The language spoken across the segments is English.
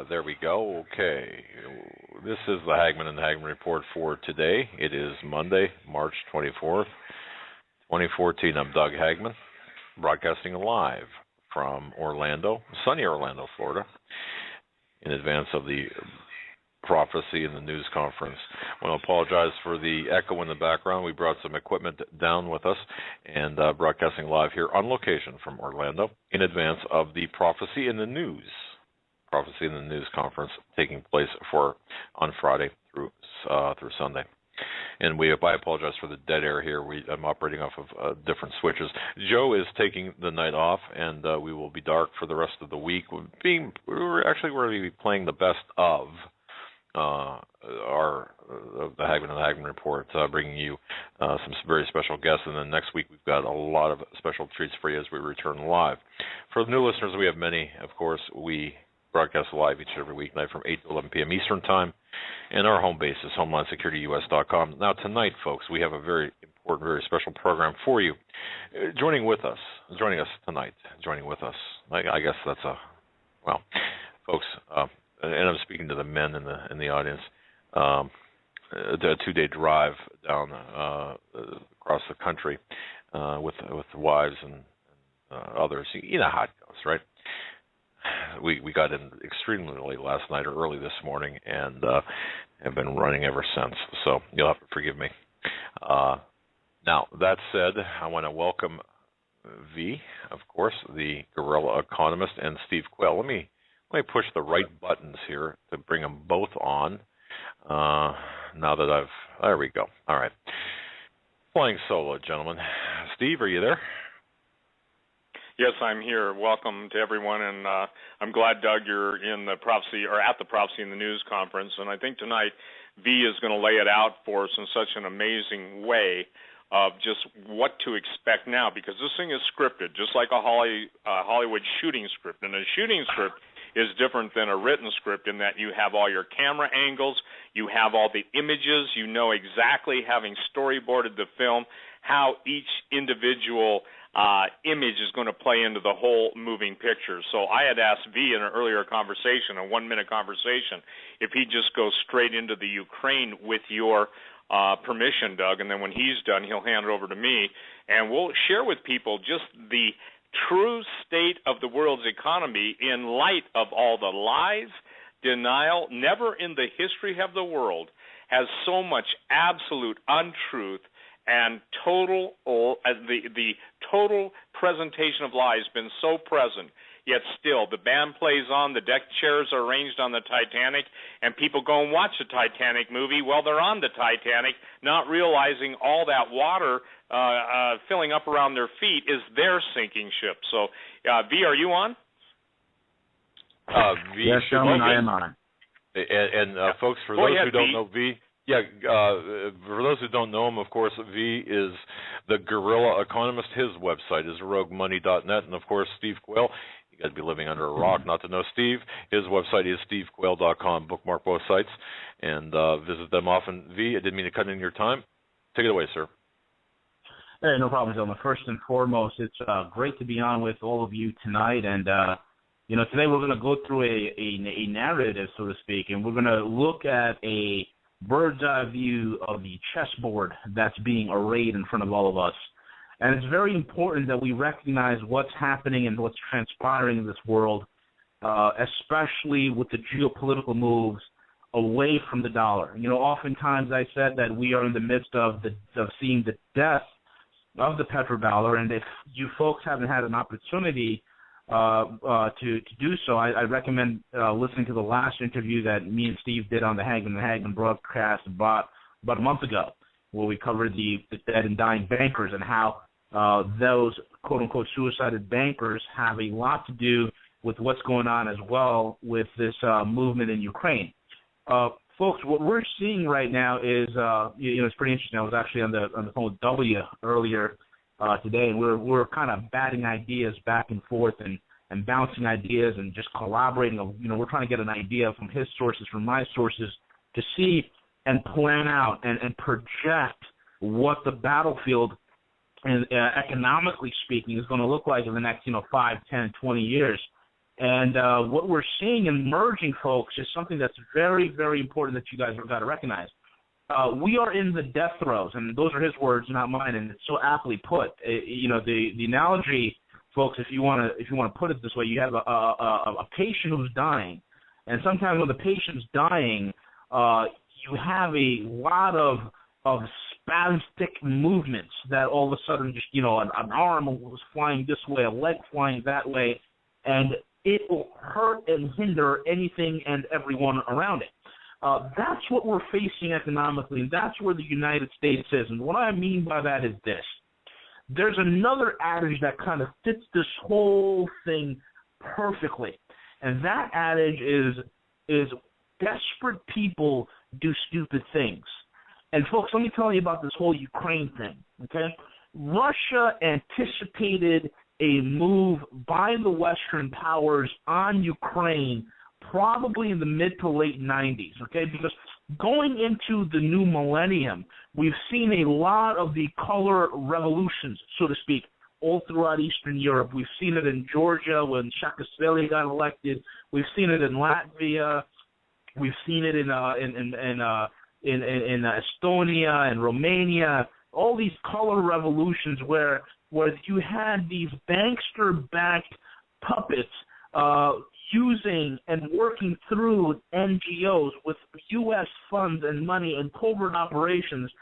There we go. Okay. This is the Hagmann and Hagmann Report for today. It is Monday, March 24th, 2014. I'm Doug Hagmann, broadcasting live from Orlando, sunny Orlando, Florida, in advance of the Prophecy in the News Conference. I want to apologize for the echo in the background. We brought some equipment down with us and broadcasting live here on location from Orlando in advance of the Prophecy in the News Conference taking place on Friday through Sunday. And I apologize for the dead air here. I'm operating off of different switches. Joe is taking the night off, and we will be dark for the rest of the week. We're going to be playing the best of the Hagmann and the Hagmann Report, bringing you some very special guests. And then next week we've got a lot of special treats for you as we return live. For the new listeners, we have many. Of course, we broadcast live each and every weeknight from 8 to 11 p.m. Eastern Time, and our home base is HomelineSecurityUS.com. Now, tonight, folks, we have a very important, very special program for you. Joining us tonight, I guess that's folks, and I'm speaking to the men in the audience, a 2-day drive down across the country with wives and others. You know how it goes, right? We got in extremely late last night or early this morning, and have been running ever since. So you'll have to forgive me. Now, that said, I want to welcome V, of course, the guerrilla economist, and Steve Quayle. Let me push the right buttons here to bring them both on. Now that there we go. All right. Flying solo, gentlemen. Steve, are you there? Yes, I'm here. Welcome to everyone, and I'm glad, Doug, you're in the Prophecy, or at the Prophecy in the News Conference, and I think tonight V is going to lay it out for us in such an amazing way of just what to expect now, because this thing is scripted, just like a Hollywood shooting script, and a shooting script is different than a written script in that you have all your camera angles, you have all the images, you know exactly, having storyboarded the film, how each individual image is going to play into the whole moving picture. So I had asked V in an earlier conversation, a 1-minute conversation, if he'd just go straight into the Ukraine with your permission, Doug, and then when he's done, he'll hand it over to me, and we'll share with people just the true state of the world's economy in light of all the lies, denial. Never in the history of the world has so much absolute untruth and the total presentation of lies been so present, yet still the band plays on, the deck chairs are arranged on the Titanic, and people go and watch the Titanic movie while they're on the Titanic, not realizing all that water filling up around their feet is their sinking ship. So, V, are you on? V, yes, gentlemen, I am on. And folks, for those who don't know V, for those who don't know him, of course, V is the guerrilla economist. His website is roguemoney.net, and of course, Steve Quayle. You got to be living under a rock not to know Steve. His website is stevequayle.com. Bookmark both sites and visit them often. V, I didn't mean to cut in your time. Take it away, sir. Hey, no problem, gentlemen. First and foremost, it's great to be on with all of you tonight, and today we're going to go through a narrative, so to speak, and we're going to look at a bird's eye view of the chessboard that's being arrayed in front of all of us. And it's very important that we recognize what's happening and what's transpiring in this world, especially with the geopolitical moves away from the dollar. Oftentimes I said that we are in the midst of seeing the death of the petrodollar, and if you folks haven't had an opportunity to do so, I recommend listening to the last interview that me and Steve did on the Hagmann broadcast about a month ago, where we covered the dead and dying bankers and how those quote-unquote suicided bankers have a lot to do with what's going on as well with this movement in Ukraine. Folks, what we're seeing right now is, it's pretty interesting. I was actually on the phone with W earlier today, and we're kind of batting ideas back and forth and bouncing ideas and just collaborating. We're trying to get an idea from his sources, from my sources, to see and plan out and project what the battlefield, and economically speaking, is going to look like in the next 5, 10, 20 years. And what we're seeing emerging, folks, is something that's very, very important that you guys have got to recognize. We are in the death throes, and those are his words, not mine, and it's so aptly put. The analogy, folks, if you want to put it this way, you have a patient who's dying, and sometimes when the patient's dying, you have a lot of spastic movements that all of a sudden just, an arm was flying this way, a leg flying that way, and it will hurt and hinder anything and everyone around it. That's what we're facing economically, and that's where the United States is. And what I mean by that is this. There's another adage that kind of fits this whole thing perfectly, and that adage is desperate people do stupid things. And, folks, let me tell you about this whole Ukraine thing, okay? Russia anticipated a move by the Western powers on Ukraine probably in the mid to late 90s, okay? Because going into the new millennium, we've seen a lot of the color revolutions, so to speak, all throughout Eastern Europe. We've seen it in Georgia when Saakashvili got elected. We've seen it in Latvia. We've seen it in Estonia and Romania. All these color revolutions where you had these bankster-backed puppets using and working through NGOs with U.S. funds and money and covert operations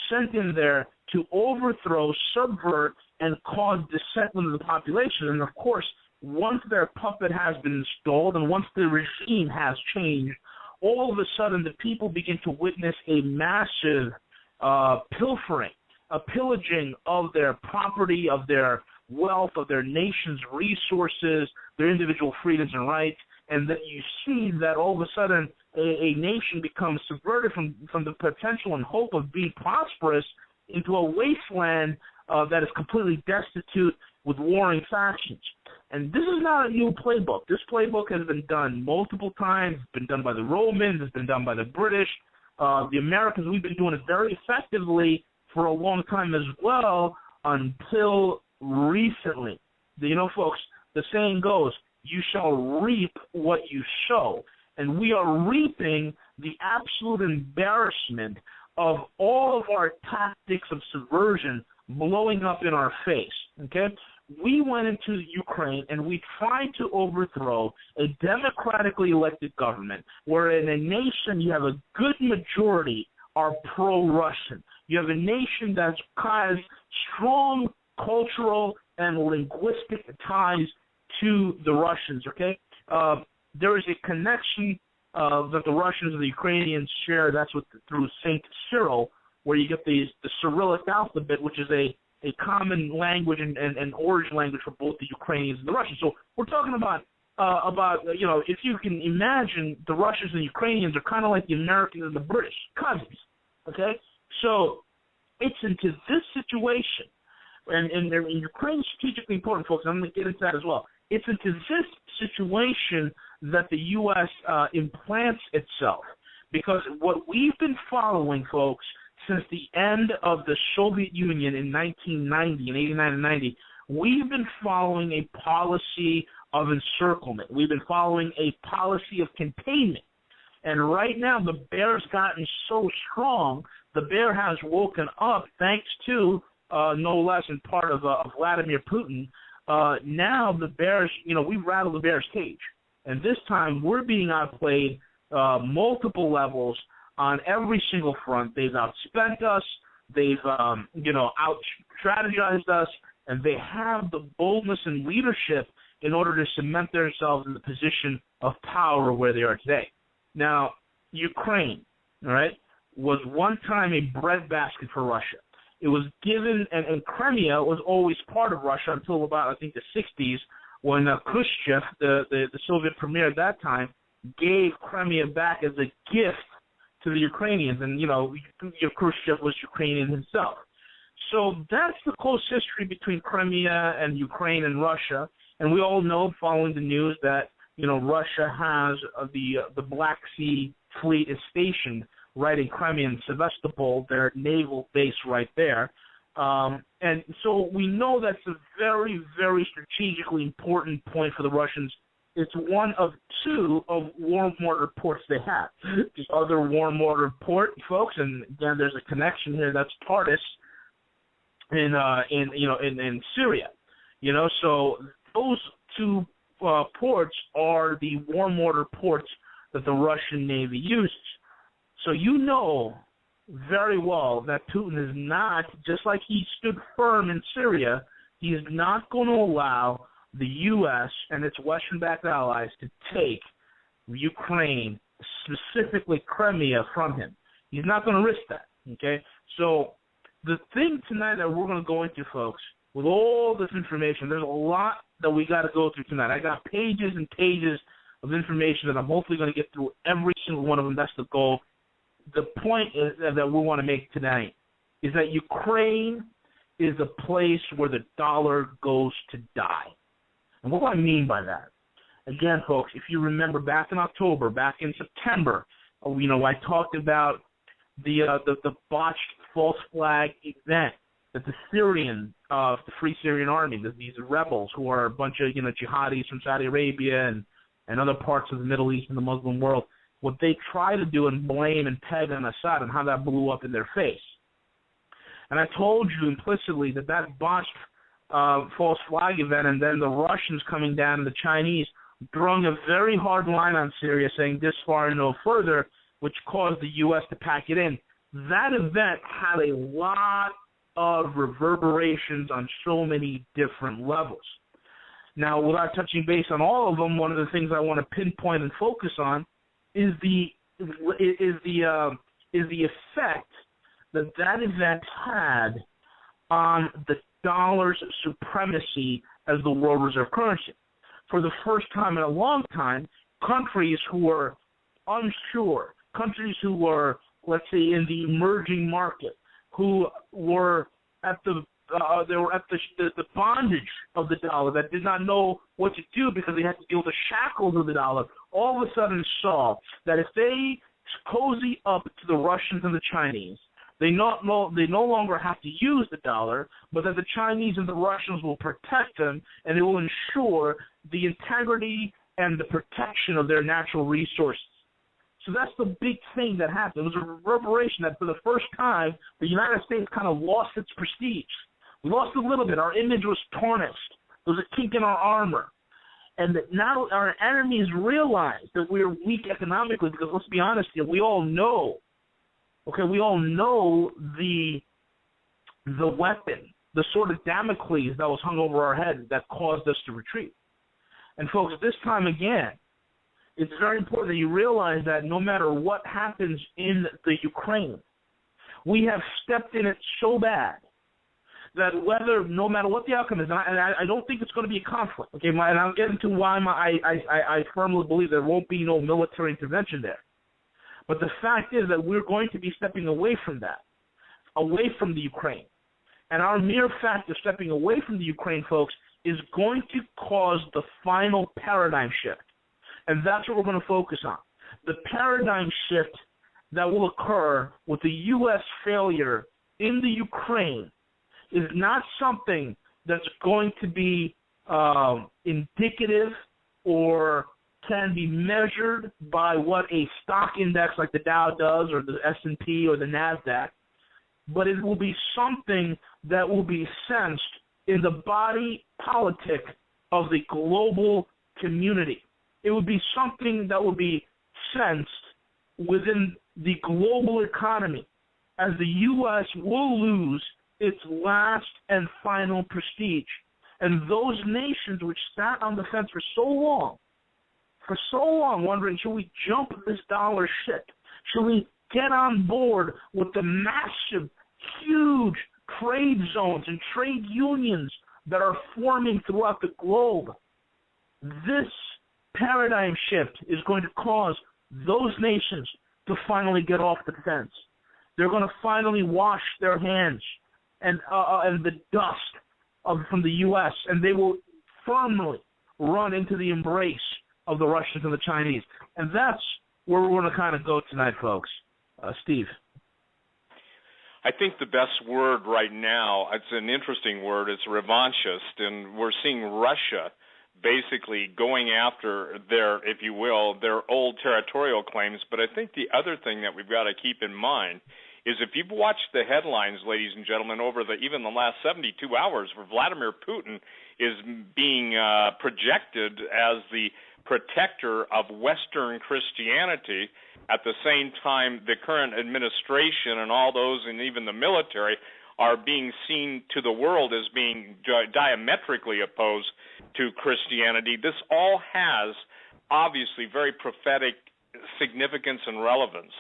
sent in there to overthrow, subvert, and cause dissent of the population. And, of course, once their puppet has been installed and once the regime has changed, all of a sudden the people begin to witness a massive pilfering, a pillaging of their property, of their wealth, of their nation's resources, their individual freedoms and rights, and that you see that all of a sudden a nation becomes subverted from the potential and hope of being prosperous into a wasteland that is completely destitute with warring factions. And this is not a new playbook. This playbook has been done multiple times. It's been done by the Romans. It's been done by the British. The Americans, we've been doing it very effectively for a long time as well until recently. Folks, the saying goes, you shall reap what you sow. And we are reaping the absolute embarrassment of all of our tactics of subversion blowing up in our face, okay? We went into Ukraine and we tried to overthrow a democratically elected government where in a nation you have a good majority are pro-Russian. You have a nation that has strong cultural and linguistic ties to the Russians, okay? There is a connection that the Russians and the Ukrainians share. That's through St. Cyril, where you get the Cyrillic alphabet, which is a common language and origin language for both the Ukrainians and the Russians. So we're talking about if you can imagine, the Russians and the Ukrainians are kind of like the Americans and the British, cousins, okay? So it's into this situation, and Ukraine is strategically important, folks. I'm going to get into that as well. It's into this situation that the U.S. implants itself, because what we've been following, folks, since the end of the Soviet Union in 1990, in 89 and 90, we've been following a policy of encirclement. We've been following a policy of containment. And right now, the bear's gotten so strong, the bear has woken up thanks to, no less in part of Vladimir Putin. Now the bears, we've rattled the bear's cage. And this time we're being outplayed multiple levels on every single front. They've outspent us. They've, out-strategized us. And they have the boldness and leadership in order to cement themselves in the position of power where they are today. Now, Ukraine, all right, was one time a breadbasket for Russia. It was given, and Crimea was always part of Russia until about, I think, the 60s, when Khrushchev, the Soviet premier at that time, gave Crimea back as a gift to the Ukrainians. And, Khrushchev was Ukrainian himself. So that's the close history between Crimea and Ukraine and Russia. And we all know, following the news, that, Russia has the Black Sea Fleet is stationed right in Crimea and Sevastopol, their naval base right there. And so we know that's a very, very strategically important point for the Russians It's one of two of warm water ports they have. The other warm water port, folks, and again, there's a connection here. That's Tartus in Syria. So those two ports are the warm water ports that the Russian Navy uses. So very well that Putin is not, just like he stood firm in Syria, he is not going to allow the U.S. and its Western-backed allies to take Ukraine, specifically Crimea, from him. He's not going to risk that, okay? So the thing tonight that we're going to go into, folks, with all this information, there's a lot that we got to go through tonight. I got pages and pages of information that I'm hopefully going to get through every single one of them. That's the goal. The point is that we want to make tonight is that Ukraine is a place where the dollar goes to die. And what do I mean by that? Again, folks, if you remember back in October, back in September, I talked about the botched false flag event that the Free Syrian Army, these rebels who are a bunch of jihadis from Saudi Arabia and other parts of the Middle East and the Muslim world, what they try to do and blame and peg on Assad and how that blew up in their face. And I told you implicitly that botched false flag event, and then the Russians coming down and the Chinese throwing a very hard line on Syria, saying this far and no further, which caused the U.S. to pack it in. That event had a lot of reverberations on so many different levels. Now, without touching base on all of them, one of the things I want to pinpoint and focus on is the effect that event had on the dollar's supremacy as the world reserve currency. For the first time in a long time, countries who were unsure, countries who were, let's say, in the emerging market, who were at the bondage of the dollar, that did not know what to do because they had to deal with the shackles of the dollar, all of a sudden saw that if they cozy up to the Russians and the Chinese, they no longer have to use the dollar, but that the Chinese and the Russians will protect them, and they will ensure the integrity and the protection of their natural resources. So that's the big thing that happened. It was a reverberation that for the first time, the United States kind of lost its prestige. We lost a little bit. Our image was tarnished. There was a kink in our armor. And that now our enemies realize that we're weak economically because, let's be honest here, we all know the weapon, the sword of Damocles that was hung over our head that caused us to retreat. And folks, this time again, it's very important that you realize that no matter what happens in the Ukraine, we have stepped in it so bad that no matter what the outcome is, and I don't think it's going to be a conflict, okay, and I'll get into why I firmly believe there won't be no military intervention there. But the fact is that we're going to be stepping away from that, away from the Ukraine. And our mere fact of stepping away from the Ukraine, folks, is going to cause the final paradigm shift. And that's what we're going to focus on. The paradigm shift that will occur with the U.S. failure in the Ukraine is not something that's going to be indicative or can be measured by what a stock index like the Dow does or the S&P or the NASDAQ, but it will be something that will be sensed in the body politic of the global community. It would be something that will be sensed within the global economy as the U.S. will lose its last and final prestige. And those nations which sat on the fence for so long, wondering, should we jump this dollar ship? Should we get on board with the massive, huge trade zones and trade unions that are forming throughout the globe? This paradigm shift is going to cause those nations to finally get off the fence. They're going to finally wash their hands and the dust from the U.S., and they will firmly run into the embrace of the Russians and the Chinese. And that's where we're going to kind of go tonight, folks. Steve. I think the best word right now, it's an interesting word, it's revanchist, and we're seeing Russia basically going after their, if you will, their old territorial claims. But I think the other thing that we've got to keep in mind is if you've watched the headlines, ladies and gentlemen, over even the last 72 hours, where Vladimir Putin is being projected as the protector of Western Christianity, at the same time the current administration and all those and even the military are being seen to the world as being diametrically opposed to Christianity. This all has obviously very prophetic significance and relevance.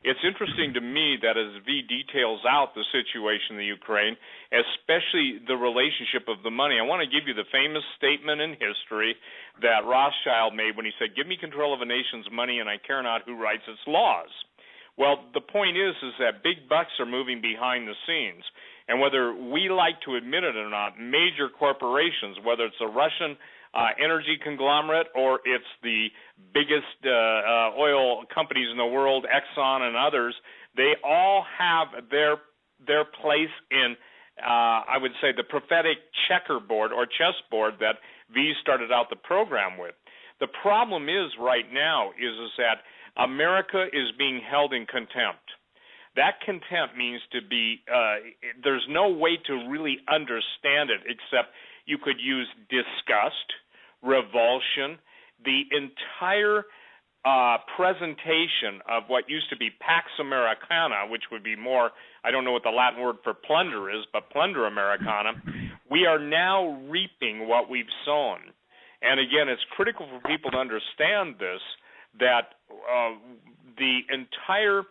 It's interesting to me that as V details out the situation in the Ukraine, especially the relationship of the money, I want to give you the famous statement in history that Rothschild made when he said, "Give me control of a nation's money and I care not who writes its laws." Well, the point is that big bucks are moving behind the scenes. And whether we like to admit it or not, major corporations, whether it's a Russian energy conglomerate or it's the biggest oil companies in the world, Exxon and others, they all have their place in, I would say, the prophetic checkerboard or chessboard that V started out the program with. The problem is right now is that America is being held in contempt. That contempt means to be, there's no way to really understand it except you could use disgust, revulsion, the entire presentation of what used to be Pax Americana, which would be more, I don't know what the Latin word for plunder is, but plunder Americana. We are now reaping what we've sown. And again, it's critical for people to understand this, that the entire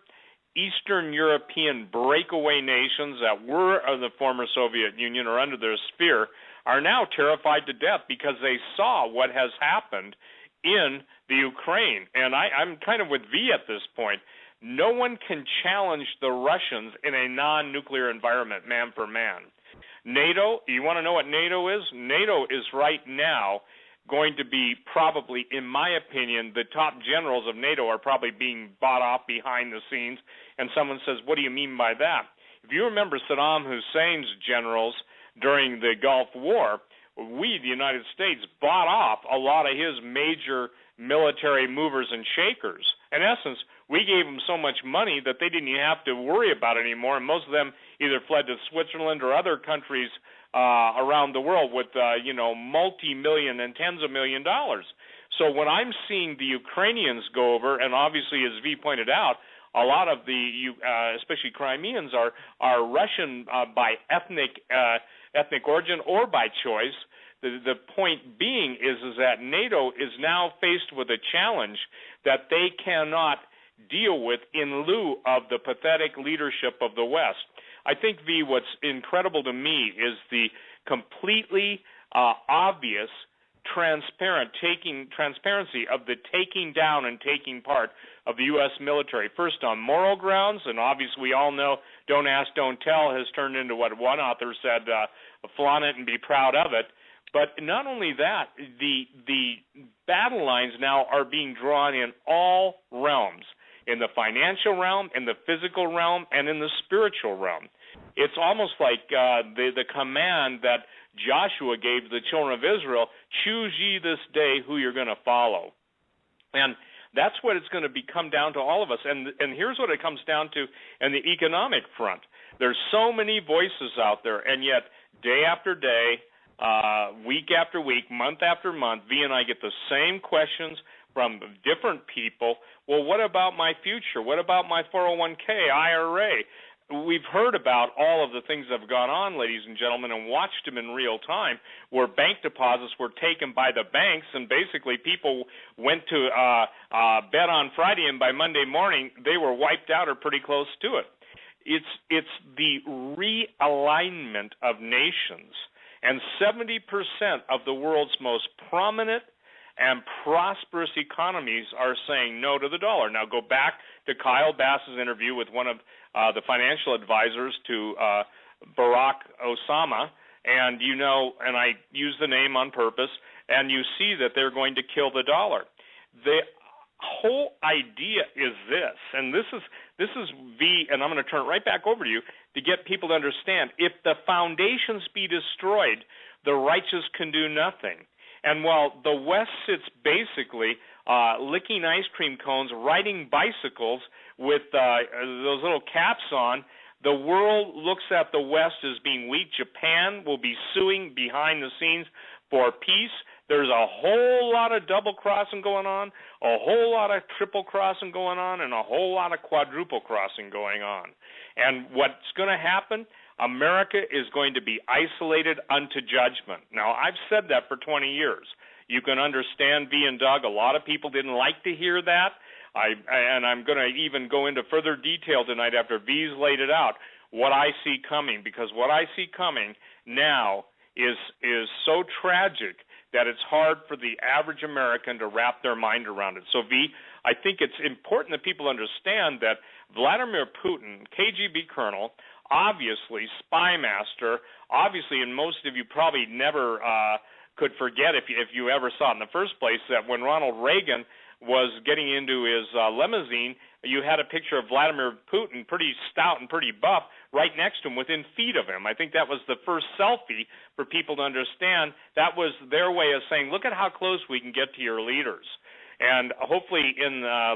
Eastern European breakaway nations that were of the former Soviet Union or under their sphere are now terrified to death because they saw what has happened in the Ukraine. And I'm kind of with V at this point. No one can challenge the Russians in a non-nuclear environment, man for man. NATO, you want to know what NATO is? NATO is right now going to be probably, in my opinion, the top generals of NATO are probably being bought off behind the scenes. And someone says, what do you mean by that? If you remember Saddam Hussein's generals during the Gulf War, we, the United States, bought off a lot of his major military movers and shakers. In essence, we gave them so much money that they didn't even have to worry about it anymore, and most of them either fled to Switzerland or other countries around the world with, multi-million and tens of $1 million. So when I'm seeing the Ukrainians go over, and obviously, as V pointed out, a lot of the, especially Crimeans, are Russian by ethnic origin or by choice. The point being is that NATO is now faced with a challenge that they cannot deal with in lieu of the pathetic leadership of the West. I think, V, what's incredible to me is the completely obvious transparency of the taking down and taking part of the U.S. military, first on moral grounds, and obviously we all know don't ask, don't tell has turned into what one author said, flaunt it and be proud of it. But not only that, the battle lines now are being drawn in all realms, in the financial realm, in the physical realm, and in the spiritual realm. It's almost like the command that Joshua gave the children of Israel, choose ye this day who you're going to follow. And that's what it's going to come down to all of us. And here's what it comes down to in the economic front. There's so many voices out there, and yet day after day, week after week, month after month, V and I get the same questions from different people. Well, what about my future? What about my 401k, IRA? We've heard about all of the things that have gone on, ladies and gentlemen, and watched them in real time, where bank deposits were taken by the banks, and basically people went to bed on Friday, and by Monday morning they were wiped out or pretty close to it. It's the realignment of nations, and 70% of the world's most prominent and prosperous economies are saying no to the dollar. Now go back to Kyle Bass's interview with one of the financial advisors to Barack Obama, and and I use the name on purpose, and you see that they're going to kill the dollar. The whole idea is this, and this is V, and I'm going to turn it right back over to you to get people to understand. If the foundations be destroyed, the righteous can do nothing. And while the West sits basically licking ice cream cones, riding bicycles with those little caps on, the world looks at the West as being weak. Japan will be suing behind the scenes for peace. There's a whole lot of double-crossing going on, a whole lot of triple-crossing going on, and a whole lot of quadruple-crossing going on. And what's going to happen? America is going to be isolated unto judgment. Now, I've said that for 20 years. You can understand, V and Doug, a lot of people didn't like to hear that. And I'm going to even go into further detail tonight after V's laid it out, what I see coming, because what I see coming now is so tragic that it's hard for the average American to wrap their mind around it. So, V, I think it's important that people understand that Vladimir Putin, KGB colonel, obviously spy master, obviously, and most of you probably never could forget if you ever saw it in the first place, that when Ronald Reagan was getting into his limousine, you had a picture of Vladimir Putin, pretty stout and pretty buff, right next to him, within feet of him. I think that was the first selfie for people to understand. That was their way of saying, look at how close we can get to your leaders. And hopefully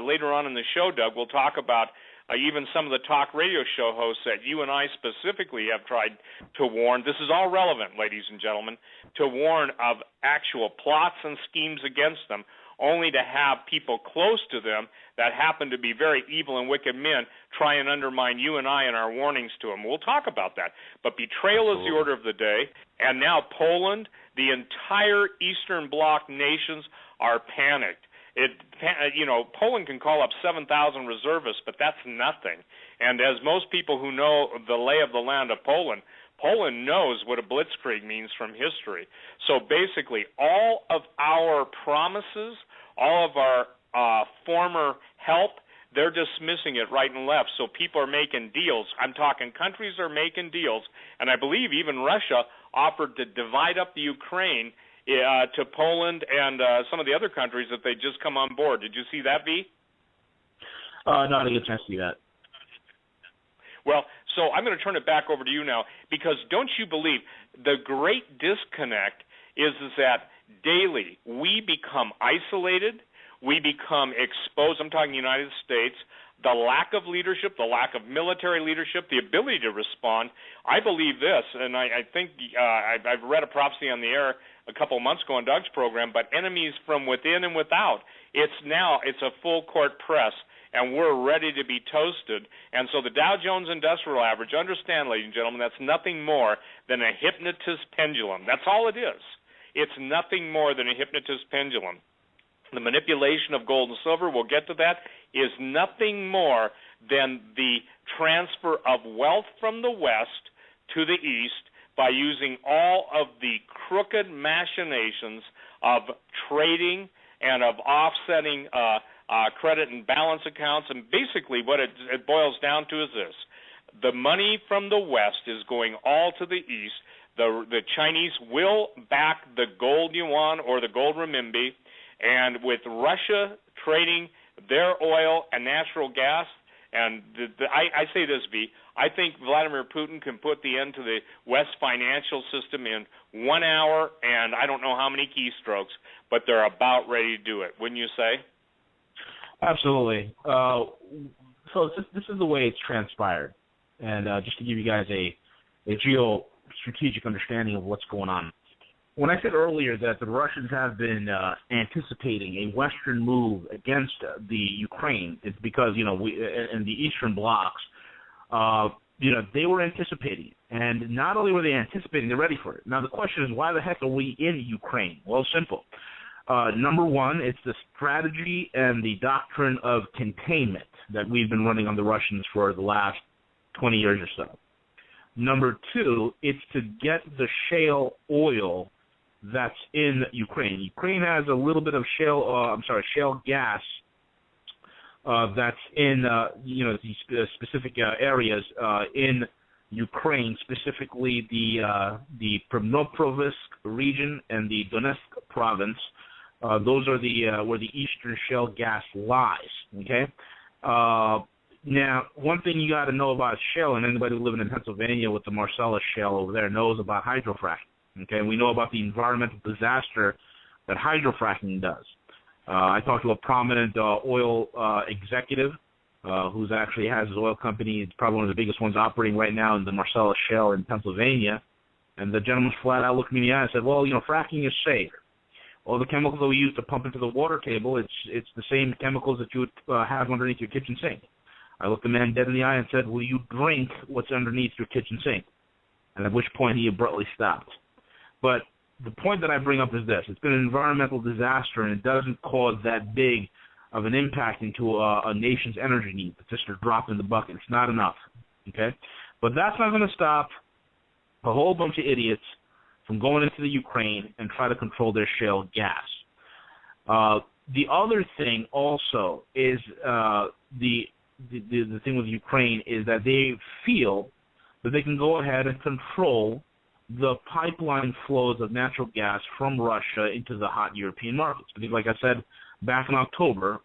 later on in the show, Doug, we'll talk about even some of the talk radio show hosts that you and I specifically have tried to warn. This is all relevant, ladies and gentlemen, to warn of actual plots and schemes against them, only to have people close to them that happen to be very evil and wicked men try and undermine you and I and our warnings to them. We'll talk about that. But betrayal is the order of the day, and now Poland, the entire Eastern Bloc nations are panicked. Poland can call up 7,000 reservists, but that's nothing. And as most people who know the lay of the land of Poland knows what a blitzkrieg means from history. So basically, all of our promises, all of our former help, they're dismissing it right and left. So people are making deals. I'm talking countries are making deals, and I believe even Russia offered to divide up the Ukraine to Poland and some of the other countries that they just come on board. Did you see that, V? No, I didn't get a chance to see that. Well, so I'm going to turn it back over to you now, because don't you believe the great disconnect is that daily we become isolated, we become exposed. I'm talking United States. The lack of leadership, the lack of military leadership, the ability to respond. I believe this, and I think I've read a prophecy on the air a couple of months ago on Doug's program, but enemies from within and without. It's a full court press, and we're ready to be toasted. And so the Dow Jones Industrial Average, understand, ladies and gentlemen, that's nothing more than a hypnotist pendulum. That's all it is. It's nothing more than a hypnotist pendulum. The manipulation of gold and silver, we'll get to that, is nothing more than the transfer of wealth from the West to the East by using all of the crooked machinations of trading and of offsetting credit and balance accounts. And basically what it boils down to is this. The money from the West is going all to the East. The Chinese will back the gold yuan or the gold renminbi, and with Russia trading their oil and natural gas, and I say this, V, I think Vladimir Putin can put the end to the West financial system in 1 hour, and I don't know how many keystrokes, but they're about ready to do it. Wouldn't you say? Absolutely. So this is the way it's transpired, and just to give you guys a geostrategic understanding of what's going on. When I said earlier that the Russians have been anticipating a Western move against the Ukraine, it's because, we in the Eastern blocs, they were anticipating. And not only were they anticipating, they're ready for it. Now, the question is, why the heck are we in Ukraine? Well, simple. Number one, it's the strategy and the doctrine of containment that we've been running on the Russians for the last 20 years or so. Number two, it's to get the shale oil that's in Ukraine. Ukraine has a little bit of shale gas that's in these specific areas in Ukraine, specifically the Dnipropetrovsk region and the Donetsk province. Those are where the eastern shale gas lies. Okay. Now, one thing you got to know about shale, and anybody living in Pennsylvania with the Marcellus shale over there knows about hydrofracking. Okay, we know about the environmental disaster that hydrofracking does. I talked to a prominent oil executive who actually has his oil company. It's probably one of the biggest ones operating right now in the Marcellus Shale in Pennsylvania. And the gentleman flat out looked me in the eye and said, well, fracking is safe. All the chemicals that we use to pump into the water table, it's the same chemicals that you would have underneath your kitchen sink. I looked the man dead in the eye and said, will you drink what's underneath your kitchen sink? And at which point he abruptly stopped. But the point that I bring up is this. It's been an environmental disaster, and it doesn't cause that big of an impact into a nation's energy needs. It's just a drop in the bucket. It's not enough, okay? But that's not going to stop a whole bunch of idiots from going into the Ukraine and try to control their shale gas. The other thing also is the thing with Ukraine is that they feel that they can go ahead and control the pipeline flows of natural gas from Russia into the hot European markets. Because, like I said back in October,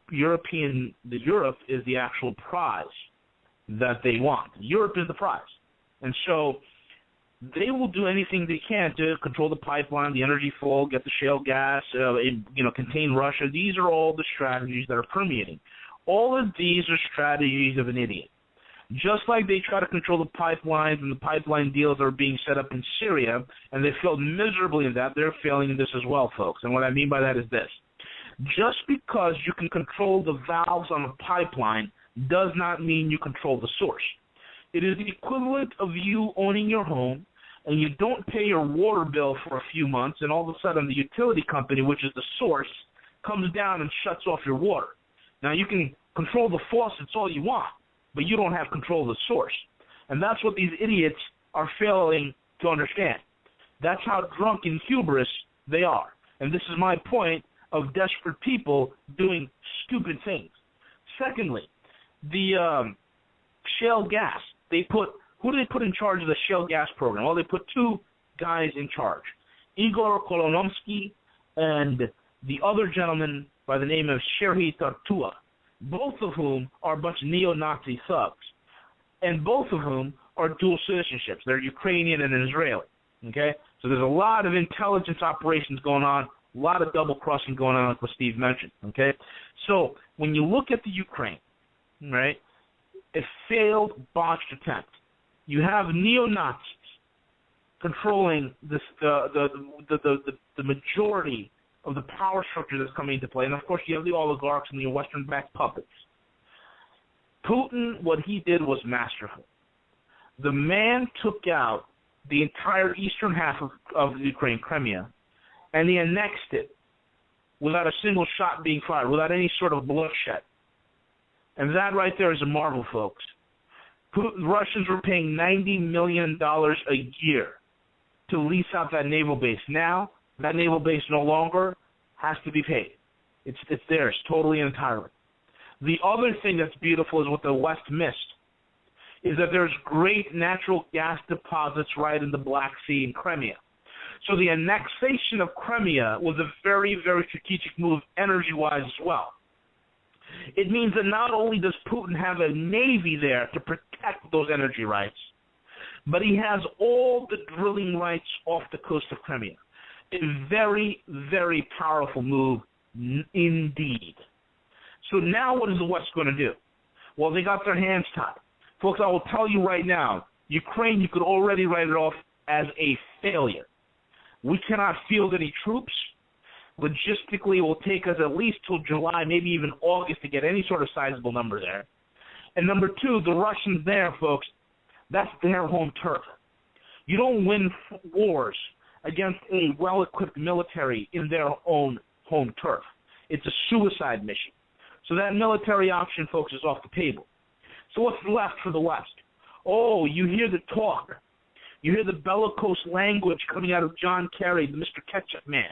Europe is the actual prize that they want. Europe is the prize. And so they will do anything they can to control the pipeline, the energy flow, get the shale gas, contain Russia. These are all the strategies that are permeating. All of these are strategies of an idiot. Just like they try to control the pipelines and the pipeline deals that are being set up in Syria, and they failed miserably in that, they're failing in this as well, folks. And what I mean by that is this. Just because you can control the valves on a pipeline does not mean you control the source. It is the equivalent of you owning your home, and you don't pay your water bill for a few months, and all of a sudden the utility company, which is the source, comes down and shuts off your water. Now, you can control the faucets all you want, but you don't have control of the source. And that's what these idiots are failing to understand. That's how drunk and hubris they are. And this is my point of desperate people doing stupid things. Secondly, the shale gas. Who do they put in charge of the shale gas program? Well, they put two guys in charge, Igor Kolonomsky and the other gentleman by the name of Serhiy Tartua, both of whom are a bunch of neo-Nazi thugs, and both of whom are dual citizenships. They're Ukrainian and Israeli, okay? So there's a lot of intelligence operations going on, a lot of double-crossing going on, like what Steve mentioned, okay? So when you look at the Ukraine, right, a failed, botched attempt. You have neo-Nazis controlling this, the majority of the power structure that's coming into play. And, of course, you have the oligarchs and the Western-backed puppets. Putin, what he did was masterful. The man took out the entire eastern half of Ukraine, Crimea, and he annexed it without a single shot being fired, without any sort of bloodshed. And that right there is a marvel, folks. The Russians were paying $90 million a year to lease out that naval base. Now, that naval base no longer has to be paid. It's theirs, totally and entirely. The other thing that's beautiful is what the West missed, is that there's great natural gas deposits right in the Black Sea in Crimea. So the annexation of Crimea was a very, very strategic move energy-wise as well. It means that not only does Putin have a navy there to protect those energy rights, but he has all the drilling rights off the coast of Crimea. A very, very powerful move indeed. So now what is the West going to do? Well, they got their hands tied. Folks, I will tell you right now, Ukraine, you could already write it off as a failure. We cannot field any troops. Logistically, it will take us at least till July, maybe even August to get any sort of sizable number there. And number two, the Russians there, folks, that's their home turf. You don't win wars against a well-equipped military in their own home turf. It's a suicide mission. So that military option, folks, is off the table. So what's left for the West? Oh, you hear the talk. You hear the bellicose language coming out of John Kerry, the Mr. Ketchup Man.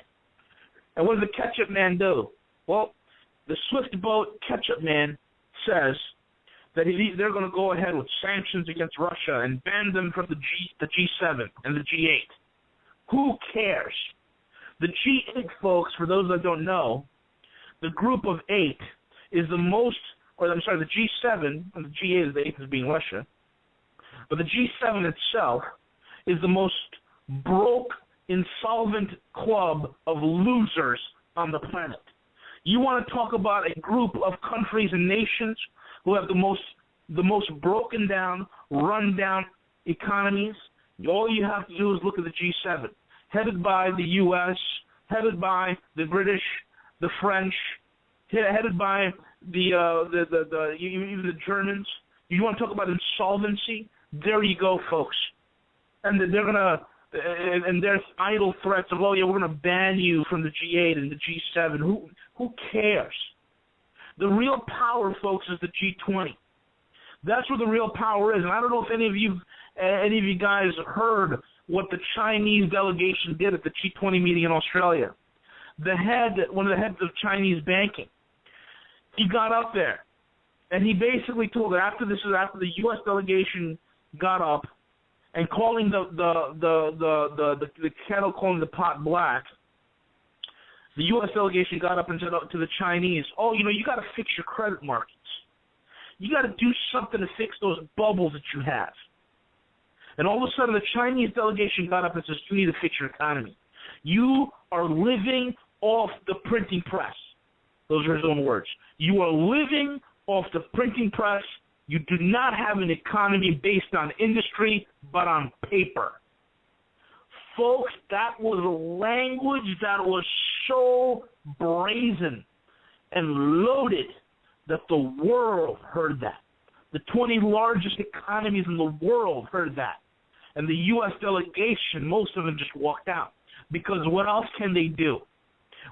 And what does the Ketchup Man do? Well, the swift boat Ketchup Man says that they're going to go ahead with sanctions against Russia and ban them from the G7 and the G8. Who cares? The G8, folks, for those that don't know, the group of 8 is the most, or I'm sorry, the G7, and the G8 is the 8th as being Russia, but the G7 itself is the most broke insolvent club of losers on the planet. You want to talk about a group of countries and nations who have the most broken down, run down economies? All you have to do is look at the G7, headed by the U.S., headed by the British, the French, headed by even the Germans. You want to talk about insolvency? There you go, folks. And they're gonna, and there's idle threats of, oh yeah, we're gonna ban you from the G8 and the G7. Who cares? The real power, folks, is the G20. That's where the real power is. And I don't know if any of you guys heard what the Chinese delegation did at the G20 meeting in Australia. One of the heads of Chinese banking, he got up there, and he basically told that after the U.S. delegation got up and calling the kettle calling the pot black, the U.S. delegation got up and said to the Chinese, oh, you got to fix your credit markets. You got to do something to fix those bubbles that you have. And all of a sudden, the Chinese delegation got up and says, you need to fix your economy. You are living off the printing press. Those are his own words. You are living off the printing press. You do not have an economy based on industry, but on paper. Folks, that was a language that was so brazen and loaded that the world heard that. The 20 largest economies in the world heard that. And the U.S. delegation, most of them just walked out. Because what else can they do?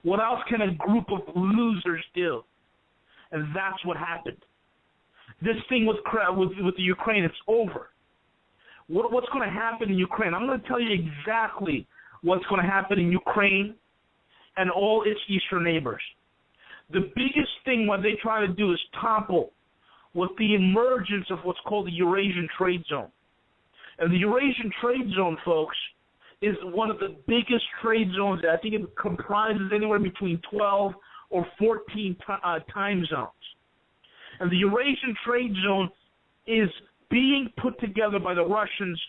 What else can a group of losers do? And that's what happened. This thing with the Ukraine, it's over. What's going to happen in Ukraine? I'm going to tell you exactly what's going to happen in Ukraine and all its eastern neighbors. The biggest thing what they try to do is topple with the emergence of what's called the Eurasian Trade Zone. And the Eurasian Trade Zone, folks, is one of the biggest trade zones. I think it comprises anywhere between 12 or 14 time zones. And the Eurasian Trade Zone is being put together by the Russians,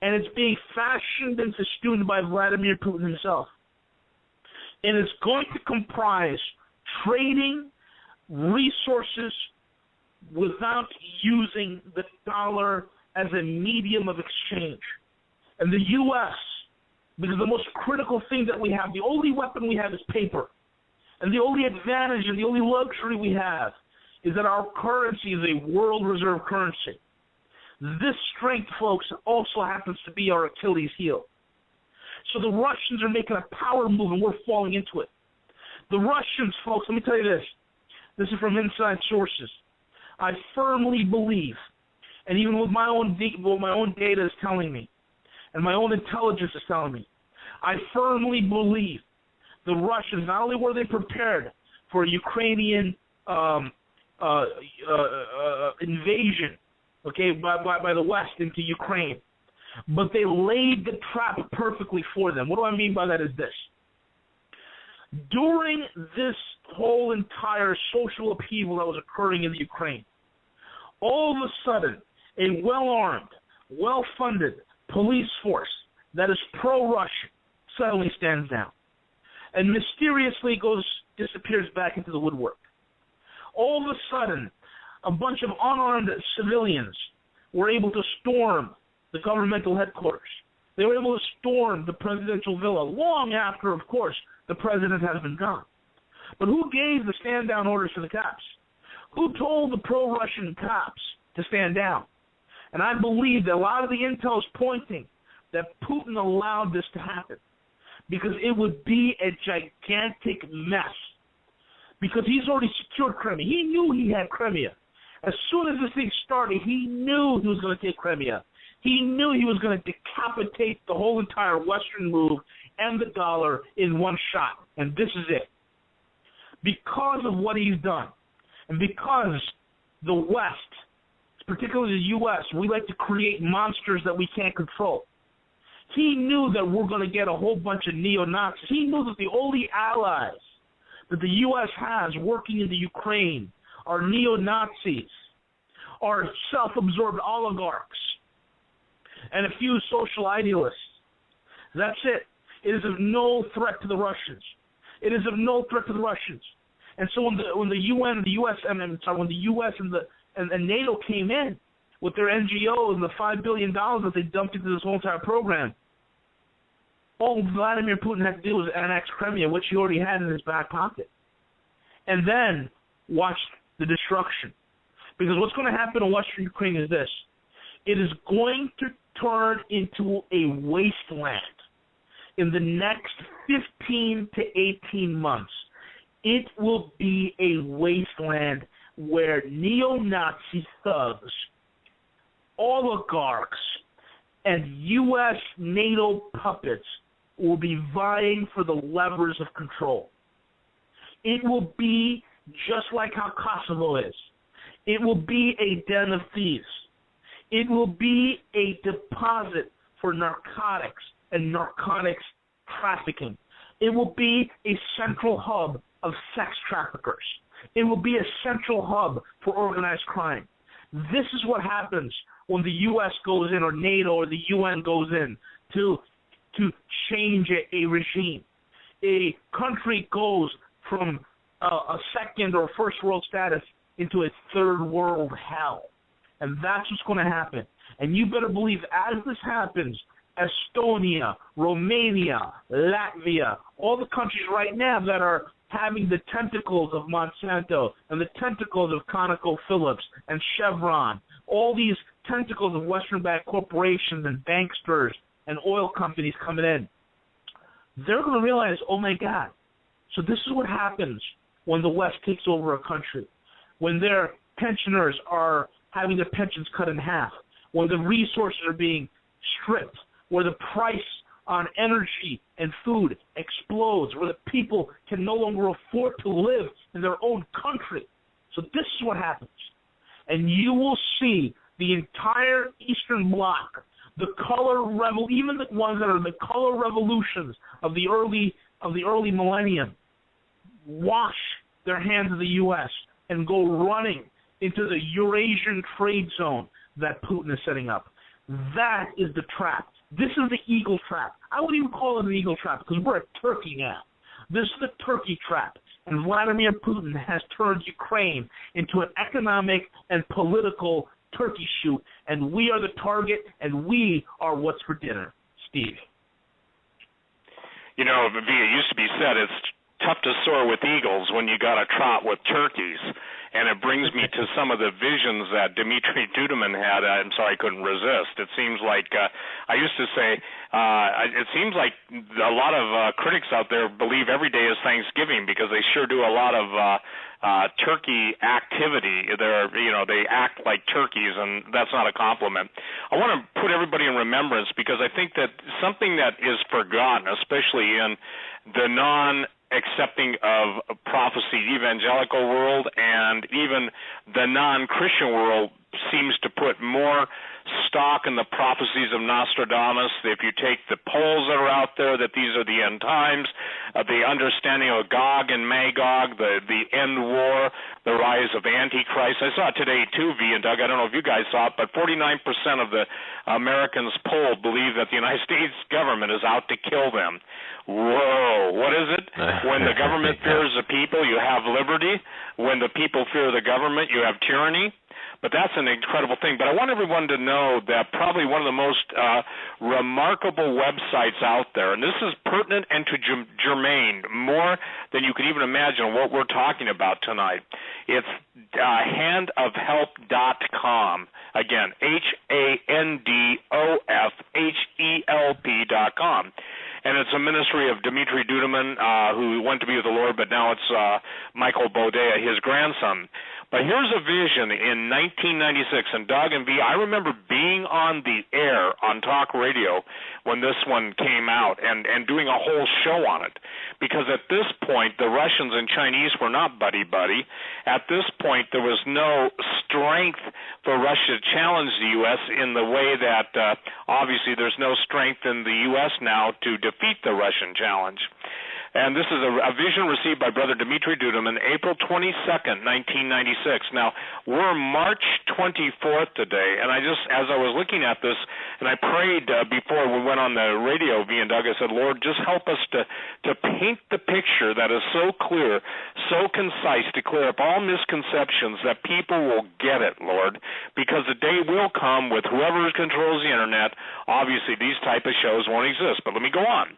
and it's being fashioned and festooned by Vladimir Putin himself. And it's going to comprise trading resources without using the dollar as a medium of exchange. And the U.S., because the most critical thing that we have, the only weapon we have is paper. And the only advantage and the only luxury we have is that our currency is a world reserve currency. This strength, folks, also happens to be our Achilles heel. So the Russians are making a power move, and we're falling into it. The Russians, folks, let me tell you this. This is from inside sources. I firmly believe, and even with my own data is telling me, and my own intelligence is telling me, I firmly believe the Russians, not only were they prepared for a Ukrainian invasion, okay, by the West into Ukraine, but they laid the trap perfectly for them. What do I mean by that is this. During this whole entire social upheaval that was occurring in the Ukraine, all of a sudden, a well-armed, well-funded police force that is pro-Russian suddenly stands down and mysteriously disappears back into the woodwork. All of a sudden, a bunch of unarmed civilians were able to storm the governmental headquarters. They were able to storm the presidential villa long after, of course, the president has been gone. But who gave the stand-down orders to the cops? Who told the pro-Russian cops to stand down? And I believe that a lot of the intel is pointing that Putin allowed this to happen because it would be a gigantic mess. Because he's already secured Crimea. He knew he had Crimea. As soon as this thing started, he knew he was going to take Crimea. He knew he was going to decapitate the whole entire Western move and the dollar in one shot. And this is it. Because of what he's done, and because the West, particularly the U.S., we like to create monsters that we can't control. He knew that we're going to get a whole bunch of neo-Nazis. He knew that the only allies that the U.S. has working in the Ukraine are neo-Nazis, are self-absorbed oligarchs, and a few social idealists. That's it. It is of no threat to the Russians. It is of no threat to the Russians. And so when the UN, the U.S. when the U.S. and NATO came in with their NGOs and the $5 billion that they dumped into this whole entire program, all Vladimir Putin had to do was annex Crimea, which he already had in his back pocket, and then watch the destruction. Because what's going to happen in Western Ukraine is this: it is going to turn into a wasteland in the next 15 to 18 months. It will be a wasteland where neo-Nazi thugs, oligarchs, and U.S. NATO puppets will be vying for the levers of control. It will be just like how Kosovo is. It will be a den of thieves. It will be a deposit for narcotics and narcotics trafficking. It will be a central hub of sex traffickers. It will be a central hub for organized crime. This is what happens when the U.S. goes in, or NATO or the UN goes in to change a regime. A country goes from a second or first world status into a third world hell. And that's what's going to happen. And you better believe as this happens, Estonia, Romania, Latvia, all the countries right now that are having the tentacles of Monsanto and the tentacles of ConocoPhillips and Chevron, all these tentacles of Western-backed corporations and banksters and oil companies coming in, they're going to realize, oh my God, so this is what happens when the West takes over a country, when their pensioners are having their pensions cut in half, when the resources are being stripped, where the price on energy and food explodes, where the people can no longer afford to live in their own country. So this is what happens. And you will see the entire Eastern Bloc, the even the ones that are the color revolutions of the early millennium, wash their hands of the U.S. and go running into the Eurasian trade zone that Putin is setting up. That is the trap. This is the eagle trap. I wouldn't even call it an eagle trap because we're a turkey now. This is the turkey trap. And Vladimir Putin has turned Ukraine into an economic and political turkey shoot, and we are the target, and we are what's for dinner. Steve. You know, it used to be said it's tough to soar with eagles when you got to trot with turkeys. And it brings me to some of the visions that Dimitri Duduman had, and so I couldn't resist. It seems like, I used to say, it seems like a lot of critics out there believe every day is Thanksgiving because they sure do a lot of turkey activity. They act like turkeys, and that's not a compliment. I want to put everybody in remembrance because I think that something that is forgotten, especially in the non-accepting of prophecy evangelical world and even the non-Christian world, seems to put more stock in the prophecies of Nostradamus. If you take the polls that are out there, that these are the end times, the understanding of Gog and Magog, the end war, the rise of Antichrist. I saw it today too, V and Doug. I don't know if you guys saw it, but 49% of the Americans polled believe that the United States government is out to kill them. Whoa, what is it? When the government fears the people, you have liberty. When the people fear the government, you have tyranny. But that's an incredible thing. But I want everyone to know that probably one of the most remarkable websites out there, and this is pertinent and to germane, more than you could even imagine what we're talking about tonight. It's handofhelp.com. Again, handofhelp.com. And it's a ministry of Dimitri Duduman, who went to be with the Lord, but now it's Michael Bodea, his grandson. But here's a vision in 1996, and Doug and V, I remember being on the air on talk radio when this one came out and doing a whole show on it. Because at this point, the Russians and Chinese were not buddy-buddy. At this point, there was no strength for Russia to challenge the U.S. in the way that obviously there's no strength in the U.S. now to defeat the Russian challenge. And this is a vision received by Brother Dimitri Duduman, April 22nd, 1996. Now, we're March 24th today, and as I was looking at this, And I prayed before we went on the radio, V and Doug, I said, Lord, just help us to paint the picture that is so clear, so concise, to clear up all misconceptions that people will get it, Lord, because the day will come with whoever controls the Internet. Obviously, these type of shows won't exist, but let me go on.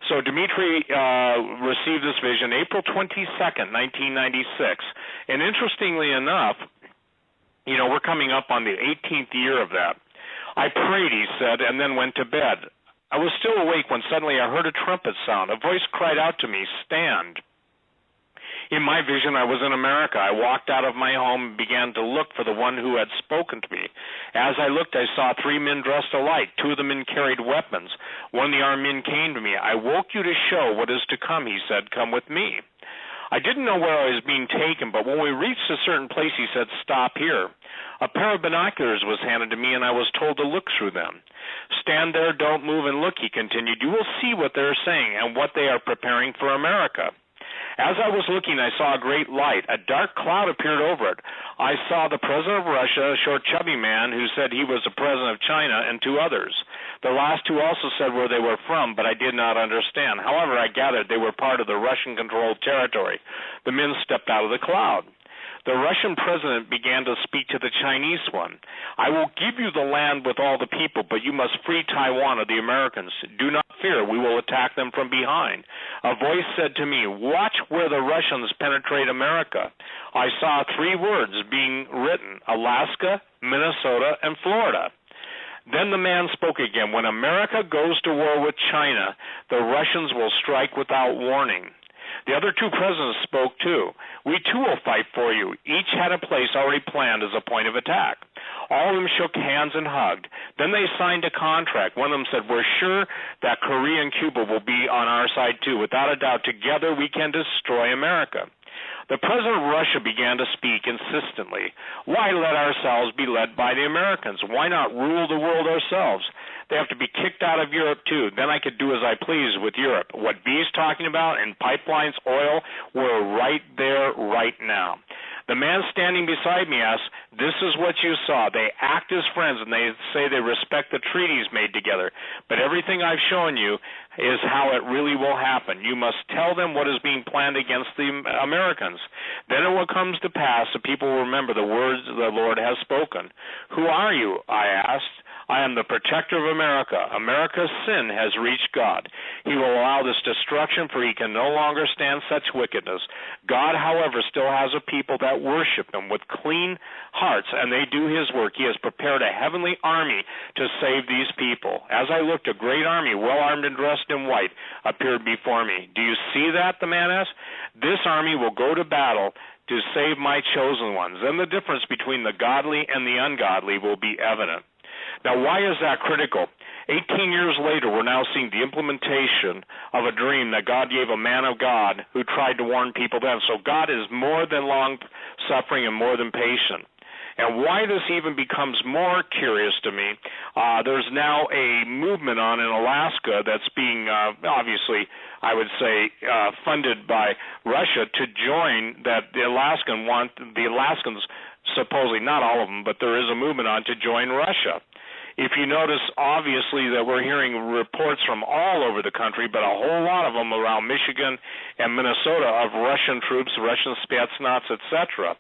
So Dimitri received this vision April 22nd, 1996. And interestingly enough, you know, we're coming up on the 18th year of that. I prayed, he said, and then went to bed. I was still awake when suddenly I heard a trumpet sound. A voice cried out to me, "Stand." In my vision, I was in America. I walked out of my home and began to look for the one who had spoken to me. As I looked, I saw 3 men dressed alike. 2 of the men carried weapons. One of the armed men came to me. "I woke you to show what is to come," he said. "Come with me." I didn't know where I was being taken, but when we reached a certain place, he said, "Stop here." A pair of binoculars was handed to me, and I was told to look through them. "Stand there, don't move, and look," he continued. "You will see what they're saying and what they are preparing for America." As I was looking, I saw a great light. A dark cloud appeared over it. I saw the president of Russia, a short, chubby man who said he was the president of China, and 2 others. The last 2 also said where they were from, but I did not understand. However, I gathered they were part of the Russian-controlled territory. The men stepped out of the cloud. The Russian president began to speak to the Chinese one. "I will give you the land with all the people, but you must free Taiwan of the Americans. Do not fear, we will attack them from behind." A voice said to me, "Watch where the Russians penetrate America." I saw 3 words being written, Alaska, Minnesota, and Florida. Then the man spoke again, "When America goes to war with China, the Russians will strike without warning." The other 2 presidents spoke too. "We too will fight for you." Each had a place already planned as a point of attack. All of them shook hands and hugged. Then they signed a contract. One of them said, "We're sure that Korea and Cuba will be on our side too. Without a doubt, together we can destroy America." The president of Russia began to speak insistently. "Why let ourselves be led by the Americans? Why not rule the world ourselves? They have to be kicked out of Europe too. Then I could do as I please with Europe." What B's talking about in pipelines, oil, we're right there right now. The man standing beside me asked, "This is what you saw. They act as friends and they say they respect the treaties made together. But everything I've shown you is how it really will happen. You must tell them what is being planned against the Americans. Then it will come to pass that people will remember the words the Lord has spoken." "Who are you?" I asked. "I am the protector of America. America's sin has reached God. He will allow this destruction, for he can no longer stand such wickedness. God, however, still has a people that worship him with clean hearts, and they do his work. He has prepared a heavenly army to save these people." As I looked, a great army, well armed and dressed in white, appeared before me. "Do you see that?" the man asked. "This army will go to battle to save my chosen ones. Then the difference between the godly and the ungodly will be evident." Now, why is that critical? 18 years later, we're now seeing the implementation of a dream that God gave a man of God who tried to warn people then. So God is more than long-suffering and more than patient. And why this even becomes more curious to me, there's now a movement on in Alaska that's being, obviously, I would say, funded by Russia to join that the Alaskans, supposedly, not all of them, but there is a movement on to join Russia. If you notice, obviously, that we're hearing reports from all over the country, but a whole lot of them around Michigan and Minnesota of Russian troops, Russian Spetsnaz, etc.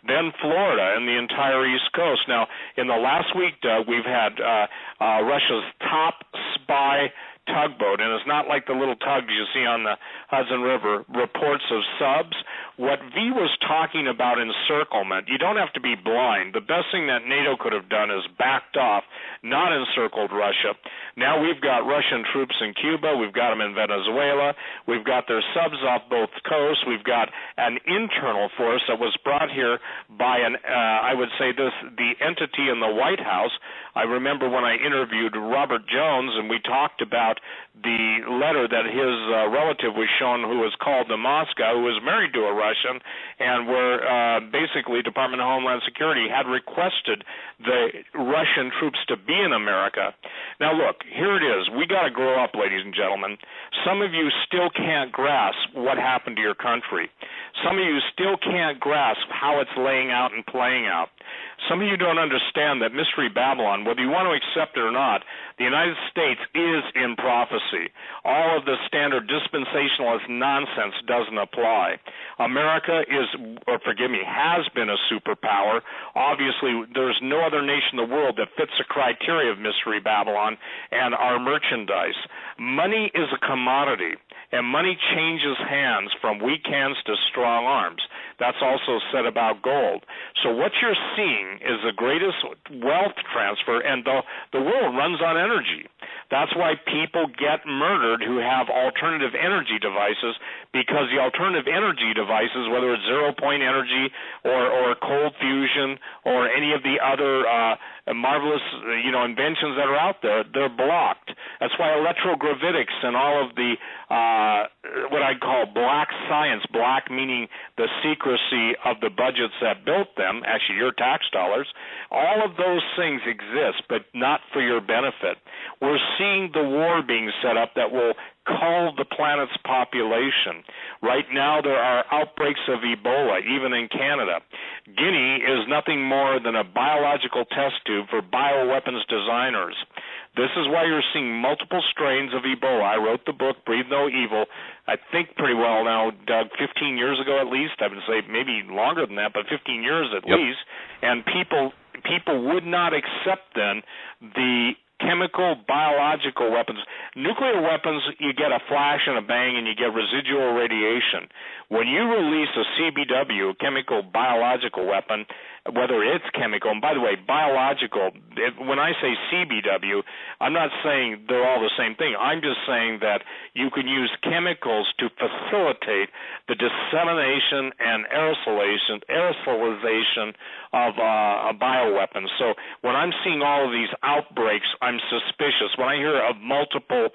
Then Florida and the entire East Coast. Now, in the last week, Doug, we've had Russia's top spy tugboat, and it's not like the little tugs you see on the Hudson River, reports of subs. What V was talking about encirclement, you don't have to be blind. The best thing that NATO could have done is backed off, not encircled Russia. Now we've got Russian troops in Cuba, we've got them in Venezuela, we've got their subs off both coasts, we've got an internal force that was brought here by I would say the entity in the White House. I remember when I interviewed Robert Jones and we talked about the letter that his relative was shown who was called to Moscow, who was married to a Russian, and where basically Department of Homeland Security had requested the Russian troops to be in America. Now look, here it is. We got to grow up, ladies and gentlemen. Some of you still can't grasp what happened to your country. Some of you still can't grasp how it's laying out and playing out. Some of you don't understand that Mystery Babylon, whether you want to accept it or not, the United States is in prophecy. All of the standard dispensationalist nonsense doesn't apply. America has been a superpower. Obviously, there's no other nation in the world that fits the criteria of Mystery Babylon and our merchandise. Money is a commodity, and money changes hands from weak hands to strong arms. That's also said about gold. So what you're seeing is the greatest wealth transfer, and the world runs on energy. That's why people get murdered who have alternative energy devices, because the alternative energy devices, whether it's zero-point energy or cold fusion or any of the other marvelous inventions that are out there, they're blocked. That's why electrogravitics and all of the what I call black science, black meaning the secrecy of the budgets that built them, actually your tax dollars, all of those things exist, but not for your benefit. We're seeing the war being set up that will cull the planet's population. Right now there are outbreaks of Ebola, even in Canada. Guinea is nothing more than a biological test tube for bioweapons designers. This is why you're seeing multiple strains of Ebola. I wrote the book, Breathe No Evil, I think pretty well now, Doug, 15 years ago at least. I would say maybe longer than that, but 15 years at least. And people would not accept then the chemical, biological weapons. Nuclear weapons, you get a flash and a bang and you get residual radiation. When you release a CBW, chemical biological weapon, whether it's chemical, and by the way, biological, when I say CBW, I'm not saying they're all the same thing. I'm just saying that you can use chemicals to facilitate the dissemination and aerosolization of bioweapons. So when I'm seeing all of these outbreaks, I'm suspicious. When I hear of multiple,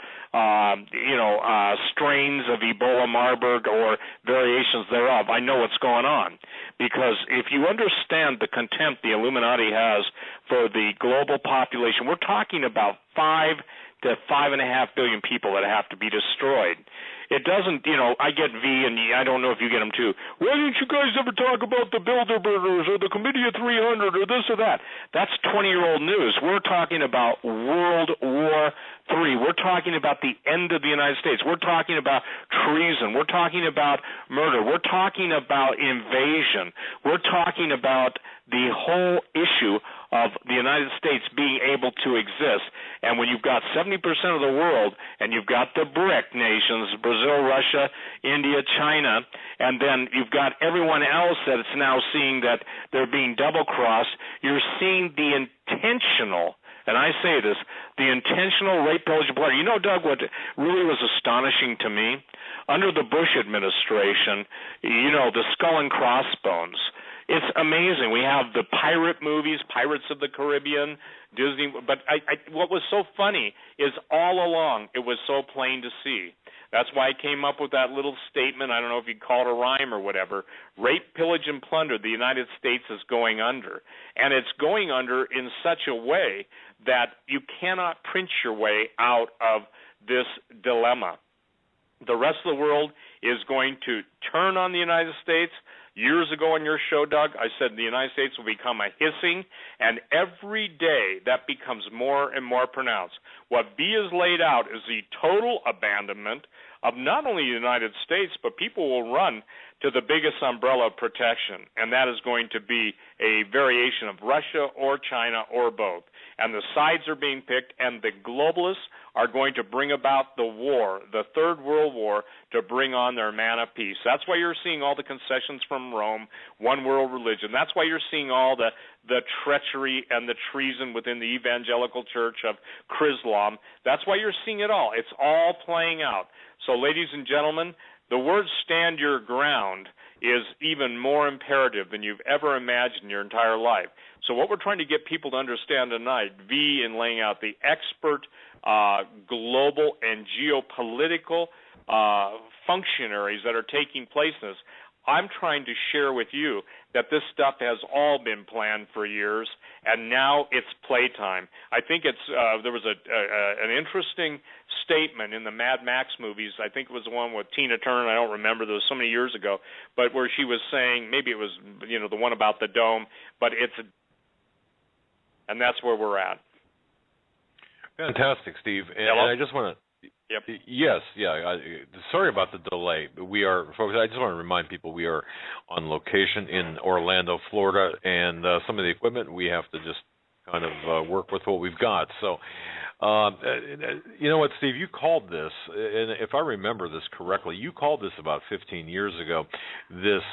strains of Ebola, Marburg, or variations thereof, I know what's going on. Because if you understand the contempt the Illuminati has for the global population, we're talking about 5 to 5.5 billion people that have to be destroyed. It doesn't, I get V, and I don't know if you get them too. Why didn't you guys ever talk about the Bilderbergers or the Committee of 300 or this or that? That's 20-year-old news. We're talking about World War III. We're talking about the end of the United States. We're talking about treason. We're talking about murder. We're talking about invasion. We're talking about the whole issue of the United States being able to exist. And when you've got 70% of the world and you've got the BRIC nations, Brazil, Russia, India, China, and then you've got everyone else that's now seeing that they're being double-crossed, you're seeing the intentional, and I say this, the intentional rape, pillage, and plunder. Doug, what really was astonishing to me? Under the Bush administration, the skull and crossbones, it's amazing. We have the pirate movies, Pirates of the Caribbean, Disney. But what was so funny is all along it was so plain to see. That's why I came up with that little statement. I don't know if you'd call it a rhyme or whatever. Rape, pillage, and plunder. The United States is going under. And it's going under in such a way that you cannot print your way out of this dilemma. The rest of the world is going to turn on the United States. Years ago on your show, Doug, I said the United States will become a hissing, and every day that becomes more and more pronounced. What B is laid out is the total abandonment of not only the United States, but people will run to the biggest umbrella of protection, and that is going to be a variation of Russia or China or both. And the sides are being picked, and the globalists are going to bring about the war, the Third World War, to bring on their man of peace. That's why you're seeing all the concessions from Rome, one world religion. That's why you're seeing all the treachery and the treason within the evangelical church of Chrislam. That's why you're seeing it all. It's all playing out. So, ladies and gentlemen, the word stand your ground is even more imperative than you've ever imagined in your entire life. So what we're trying to get people to understand tonight, V in laying out the expert global and geopolitical functionaries that are taking place in this, I'm trying to share with you that this stuff has all been planned for years, and now it's playtime. I think it's there was an interesting statement in the Mad Max movies. I think it was the one with Tina Turner. I don't remember. There was so many years ago, but where she was saying, maybe it was the one about the dome, but it's And that's where we're at. Fantastic, Steve. And Hello? I just want to. Yep. Yes, yeah. Sorry about the delay. We are, folks. I just want to remind people we are on location in Orlando, Florida, and some of the equipment we have to just kind of work with what we've got. So, you know what, Steve? You called this, and if I remember this correctly, you called this about 15 years ago. This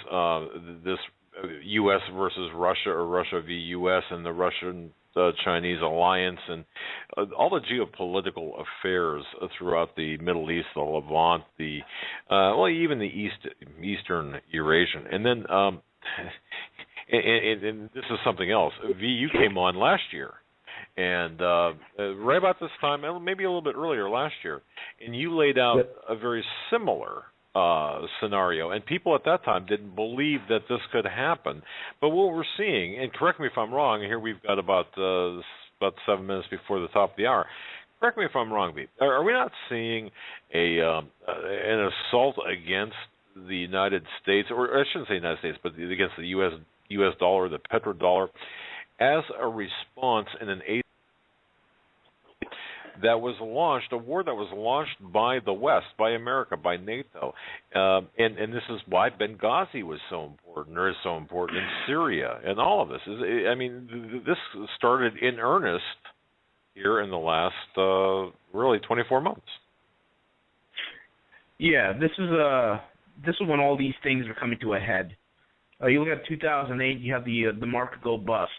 U.S. versus Russia, or Russia v. U.S. and the Russian-Chinese alliance, and all the geopolitical affairs throughout the Middle East, the Levant, even the Eastern Eurasian. And then, and this is something else. V, you came on last year, and right about this time, maybe a little bit earlier last year, and you laid out a very similar scenario, and people at that time didn't believe that this could happen. But what we're seeing, and correct me if I'm wrong, here we've got about 7 minutes before the top of the hour. Correct me if I'm wrong, Pete. Are we not seeing an assault against the United States, or I shouldn't say United States, but against the U.S. dollar, the petrodollar, as a response in an that was launched, a war that was launched by the West, by America, by NATO. And this is why Benghazi was so important, or is so important in Syria, and all of this. This started in earnest here in the last, really, 24 months. Yeah, this is when all these things are coming to a head. You look at 2008, you have the market go bust.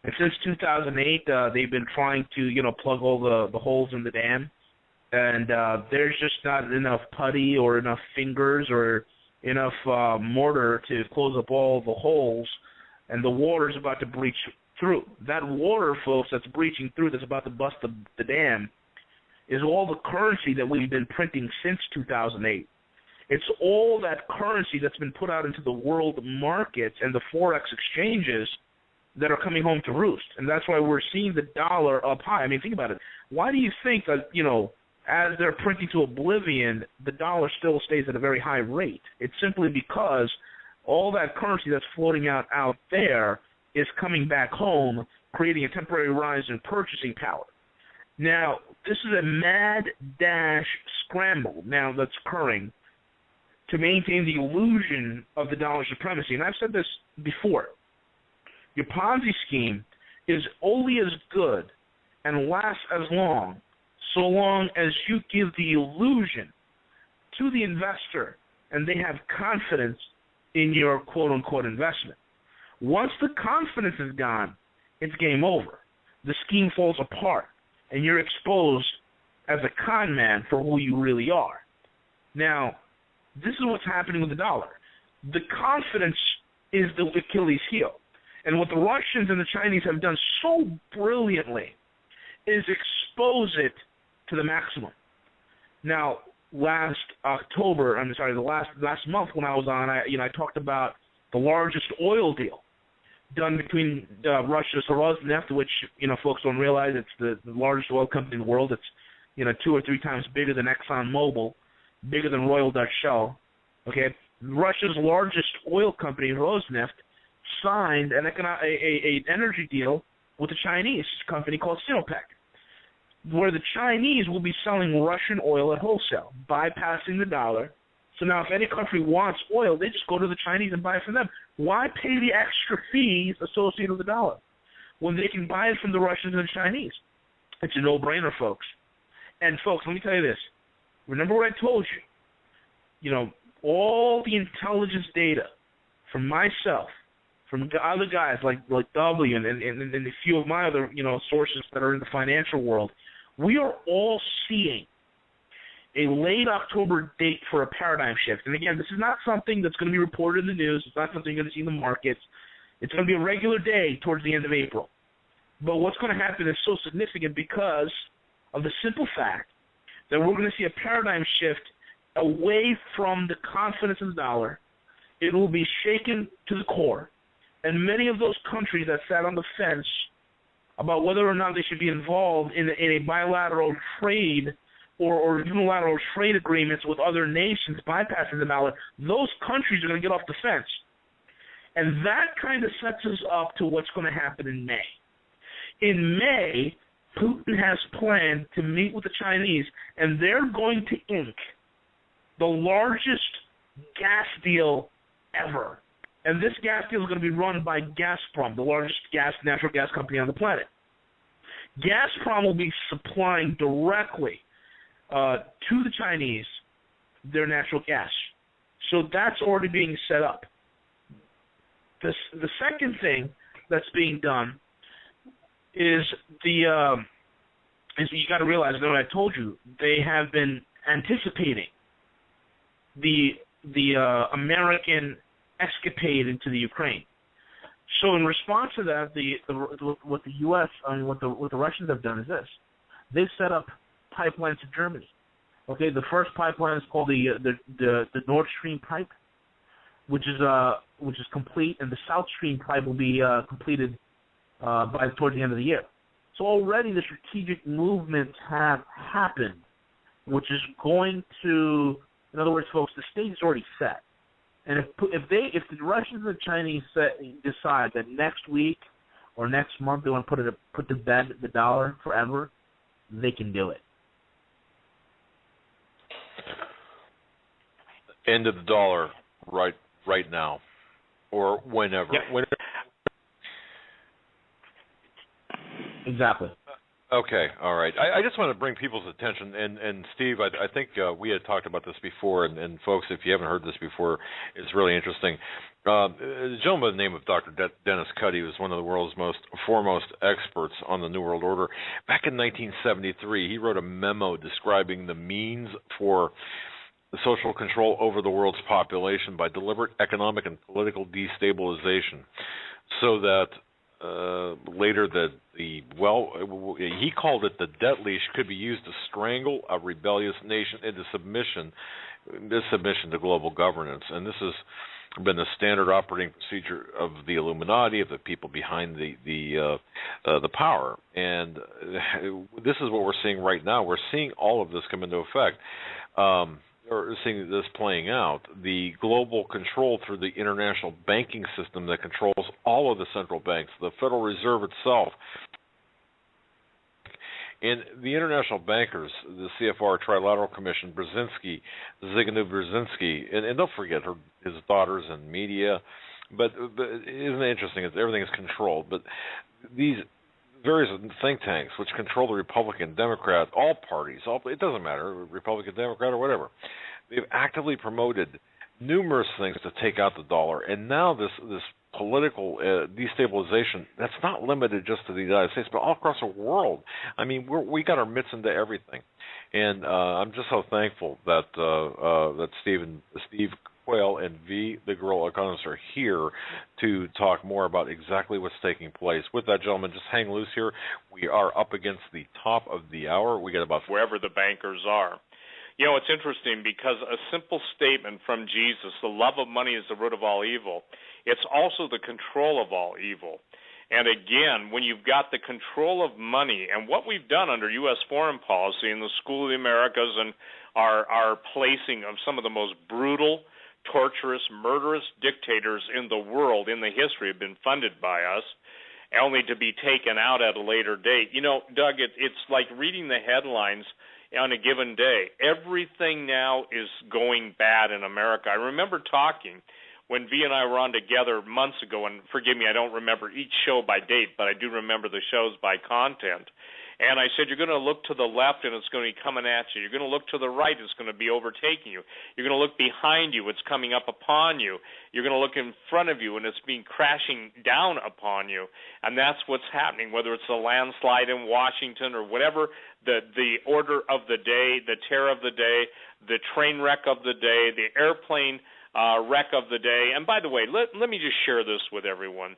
And since 2008, they've been trying to, plug all the holes in the dam, and there's just not enough putty or enough fingers or enough mortar to close up all the holes, and the water's about to breach through. That water, folks, that's breaching through, that's about to bust the dam, is all the currency that we've been printing since 2008. It's all that currency that's been put out into the world markets and the Forex exchanges that are coming home to roost. And that's why we're seeing the dollar up high. I mean, think about it. Why do you think that, as they're printing to oblivion, the dollar still stays at a very high rate? It's simply because all that currency that's floating out there is coming back home, creating a temporary rise in purchasing power. Now, this is a mad dash scramble now that's occurring to maintain the illusion of the dollar supremacy. And I've said this before. Your Ponzi scheme is only as good and lasts as long so long as you give the illusion to the investor and they have confidence in your quote-unquote investment. Once the confidence is gone, it's game over. The scheme falls apart, and you're exposed as a con man for who you really are. Now, this is what's happening with the dollar. The confidence is the Achilles heel. And what the Russians and the Chinese have done so brilliantly is expose it to the maximum. Now, last month when I was on, I talked about the largest oil deal done between Russia's Rosneft, which, folks don't realize it's the largest oil company in the world. It's, 2 or 3 times bigger than ExxonMobil, bigger than Royal Dutch Shell. Okay, Russia's largest oil company, Rosneft, signed an energy deal with a Chinese company called Sinopec, where the Chinese will be selling Russian oil at wholesale, bypassing the dollar. So now if any country wants oil, they just go to the Chinese and buy it from them. Why pay the extra fees associated with the dollar when they can buy it from the Russians and the Chinese? It's a no-brainer, folks. And, folks, let me tell you this. Remember what I told you. All the intelligence data from myself, from the other guys like W and a few of my other, sources that are in the financial world, we are all seeing a late October date for a paradigm shift. And again, this is not something that's going to be reported in the news. It's not something you're going to see in the markets. It's going to be a regular day towards the end of April. But what's going to happen is so significant because of the simple fact that we're going to see a paradigm shift away from the confidence in the dollar. It will be shaken to the core. And many of those countries that sat on the fence about whether or not they should be involved in a bilateral trade or unilateral trade agreements with other nations bypassing the dollar, those countries are going to get off the fence. And that kind of sets us up to what's going to happen in May. In May, Putin has planned to meet with the Chinese, and they're going to ink the largest gas deal ever. And this gas deal is going to be run by Gazprom, the largest natural gas company on the planet. Gazprom will be supplying directly to the Chinese their natural gas. So that's already being set up. The second thing that's being done is you got to realize, what I told you, they have been anticipating the American escapade into the Ukraine. So in response to that, what the U.S. what the Russians have done is this: they've set up pipelines to Germany. Okay, the first pipeline is called the Nord Stream pipe, which is complete, and the South Stream pipe will be completed towards the end of the year. So already the strategic movements have happened, which is going to, in other words, folks, the stage is already set. And if the Russians and the Chinese decide that next week or next month they want to put to bed the dollar forever, they can do it. End of the dollar right now, or whenever. Yep. Whenever. Exactly. Okay, all right. I just want to bring people's attention, and Steve, I think we had talked about this before, and folks, if you haven't heard this before, it's really interesting. A gentleman by the name of Dr. Dennis Cuddy was one of the world's foremost experts on the New World Order. Back in 1973, he wrote a memo describing the means for the social control over the world's population by deliberate economic and political destabilization, so that later he called it the debt leash could be used to strangle a rebellious nation into submission to global governance. And this has been the standard operating procedure of the Illuminati, of the people behind the power. And this is what we're seeing right now. We're seeing all of this come into effect. Or seeing this playing out, the global control through the international banking system that controls all of the central banks, the Federal Reserve itself, and the international bankers, the CFR Trilateral Commission, Zygmunt Brzezinski, and don't forget his daughters and media. But isn't it interesting? Everything is controlled. But these various think tanks which control the Republican, Democrat, all parties, it doesn't matter, Republican, Democrat, or whatever, they've actively promoted numerous things to take out the dollar. And now this political destabilization, that's not limited just to the United States, but all across the world. I mean, we got our mitts into everything. And I'm just so thankful that Steve Quayle and V, the Guerrilla Economist, are here to talk more about exactly what's taking place. With that, gentlemen, just hang loose here. We are up against the top of the hour. We get about wherever the bankers are. You know, it's interesting because a simple statement from Jesus, the love of money is the root of all evil, it's also the control of all evil. And again, when you've got the control of money, and what we've done under U.S. foreign policy in the School of the Americas and our placing of some of the most brutal, torturous, murderous dictators in the world, in the history, have been funded by us, only to be taken out at a later date. You know, Doug, it's like reading the headlines on a given day. Everything now is going bad in America. I remember talking when V and I were on together months ago, and forgive me, I don't remember each show by date, but I do remember the shows by content. And I said, you're going to look to the left and it's going to be coming at you. You're going to look to the right, it's going to be overtaking you. You're going to look behind you, it's coming up upon you. You're going to look in front of you and it's being crashing down upon you. And that's what's happening, whether it's a landslide in Washington or whatever, the order of the day, the terror of the day, the train wreck of the day, the airplane wreck of the day. And by the way, let me just share this with everyone.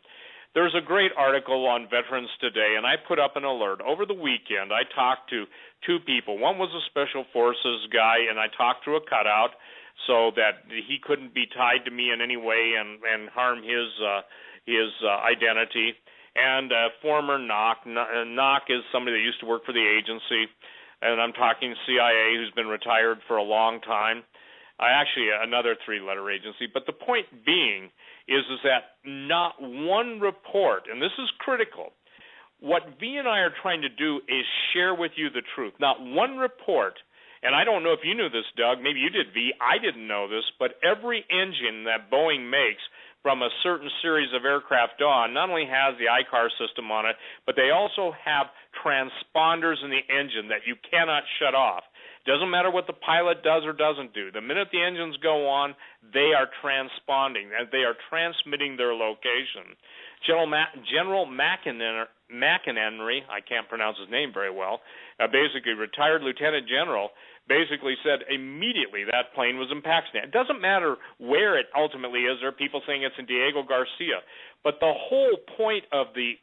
There's a great article on Veterans Today, and I put up an alert. Over the weekend, I talked to two people. One was a Special Forces guy, and I talked through a cutout so that he couldn't be tied to me in any way and harm his identity. And former NOC. NOC is somebody that used to work for the agency, and I'm talking CIA, who's been retired for a long time. Actually, another three-letter agency. But the point being is that not one report, and this is critical, what V and I are trying to do is share with you the truth. Not one report, and I don't know if you knew this, Doug, maybe you did, V, I didn't know this, but every engine that Boeing makes from a certain series of aircraft on not only has the ICAR system on it, but they also have transponders in the engine that you cannot shut off. Doesn't matter what the pilot does or doesn't do. The minute the engines go on, they are transponding, and they are transmitting their location. General McEnry, I can't pronounce his name very well, basically retired lieutenant general, basically said immediately that plane was in Pakistan. It doesn't matter where it ultimately is. There are people saying it's in Diego Garcia. But the whole point of the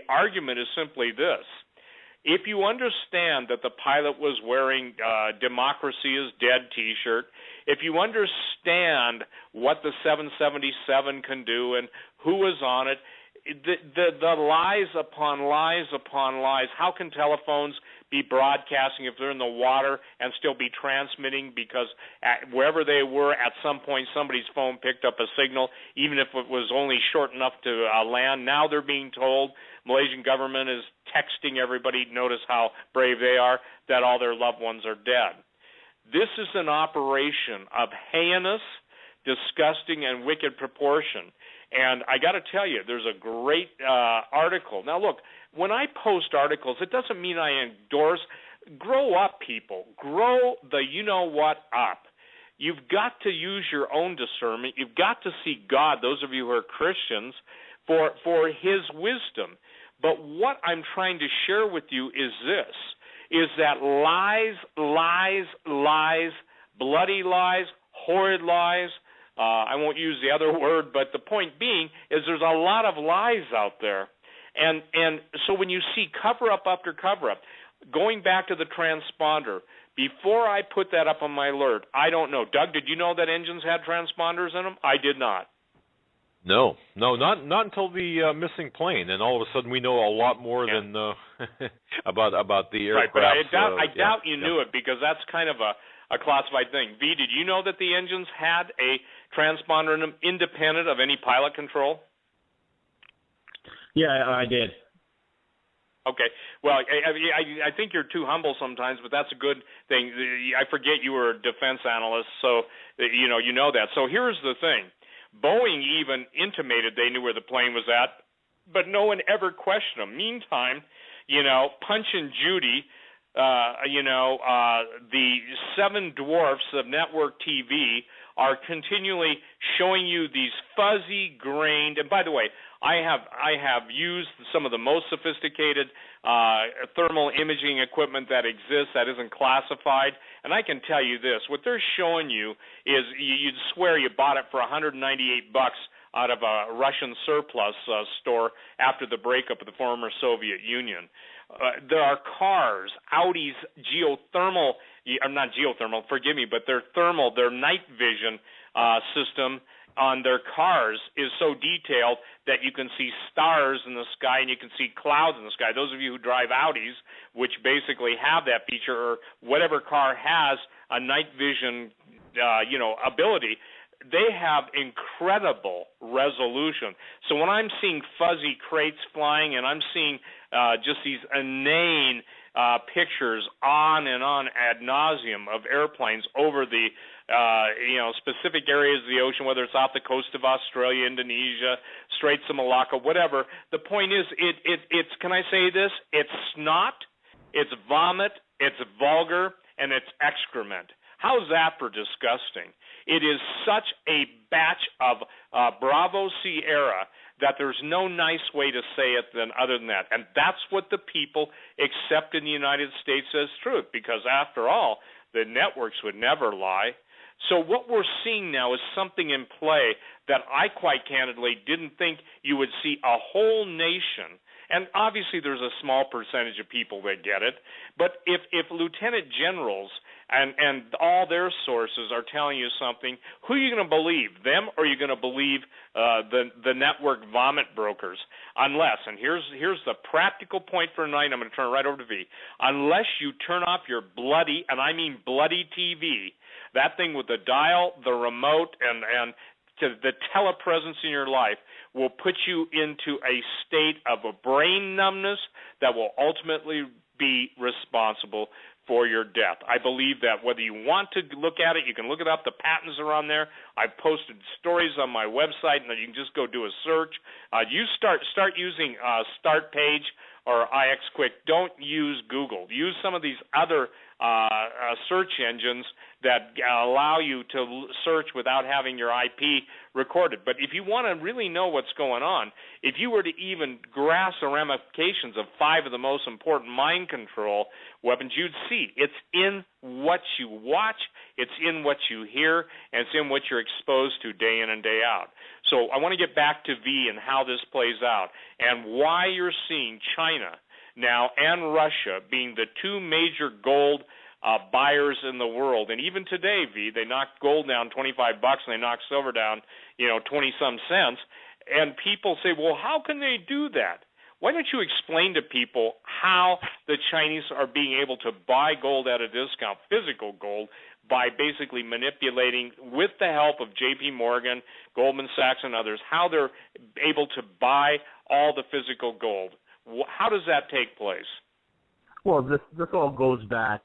argument is simply this. If you understand that the pilot was wearing Democracy is Dead T-shirt, if you understand what the 777 can do and who was on it, the lies upon lies upon lies. How can telephones be broadcasting if they're in the water and still be transmitting? Because wherever they were, at some point somebody's phone picked up a signal, even if it was only short enough to land. Now they're being told, Malaysian government is texting everybody, notice how brave they are, that all their loved ones are dead. This is an operation of heinous, disgusting, and wicked proportion. And I got to tell you, there's a great article. Now, look, when I post articles, it doesn't mean I endorse. Grow up, people. Grow the you-know-what up. You've got to use your own discernment. You've got to seek God, those of you who are Christians, for His wisdom. But what I'm trying to share with you is this, is that lies, lies, lies, bloody lies, horrid lies, I won't use the other word, but the point being is there's a lot of lies out there. And so when you see cover-up after cover-up, going back to the transponder, before I put that up on my alert, I don't know. Doug, did you know that engines had transponders in them? I did not. No, not until the missing plane, and all of a sudden we know a lot more than about the aircraft. Right, but I doubt you knew it, because that's kind of a classified thing. V, did you know that the engines had a transponder in them independent of any pilot control? Yeah, I did. Okay. Well, I think you're too humble sometimes, but that's a good thing. I forget you were a defense analyst, so you know that. So here's the thing. Boeing even intimated they knew where the plane was at, but no one ever questioned them. Meantime, Punch and Judy, the seven dwarfs of network TV are continually showing you these fuzzy grained, and by the way, I have used some of the most sophisticated thermal imaging equipment that exists that isn't classified, and I can tell you this, what they're showing you is you'd swear you bought it for $198 out of a Russian surplus store after the breakup of the former Soviet Union. There are cars, Audi's geothermal, not geothermal, forgive me, but their night vision system on their cars is so detailed that you can see stars in the sky and you can see clouds in the sky. Those of you who drive Audis, which basically have that feature, or whatever car has a night vision, ability, they have incredible resolution. So when I'm seeing fuzzy crates flying and I'm seeing just these inane pictures on and on ad nauseum of airplanes over the specific areas of the ocean, whether it's off the coast of Australia, Indonesia, Straits of Malacca, whatever. The point is, it's can I say this? It's snot, it's vomit, it's vulgar, and it's excrement. How's that for disgusting? It is such a batch of Bravo Sierra that there's no nice way to say it other than that. And that's what the people accept in the United States as truth, because after all, the networks would never lie. So what we're seeing now is something in play that I quite candidly didn't think you would see a whole nation. And obviously there's a small percentage of people that get it. But if lieutenant generals and all their sources are telling you something, who are you going to believe, them, or are you going to believe the network vomit brokers? Unless, and here's the practical point for tonight, I'm going to turn it right over to V, unless you turn off your bloody, and I mean bloody TV, that thing with the dial, the remote, and the telepresence in your life will put you into a state of a brain numbness that will ultimately be responsible for your death. I believe that whether you want to look at it, you can look it up. The patents are on there. I've posted stories on my website, and you can just go do a search. You start using Start Page or iXQuick. Don't use Google. Use some of these other search engines that allow you to search without having your IP recorded. But if you want to really know what's going on, if you were to even grasp the ramifications of 5 of the most important mind control weapons, you'd see it's in what you watch, it's in what you hear, and it's in what you're exposed to day in and day out. So I want to get back to V and how this plays out and why you're seeing China now and Russia being the 2 major gold buyers in the world. And even today, V, they knocked gold down $25 and they knocked silver down, 20-some cents. And people say, well, how can they do that? Why don't you explain to people how the Chinese are being able to buy gold at a discount, physical gold, by basically manipulating, with the help of J.P. Morgan, Goldman Sachs, and others, how they're able to buy all the physical gold. How does that take place? Well, this all goes back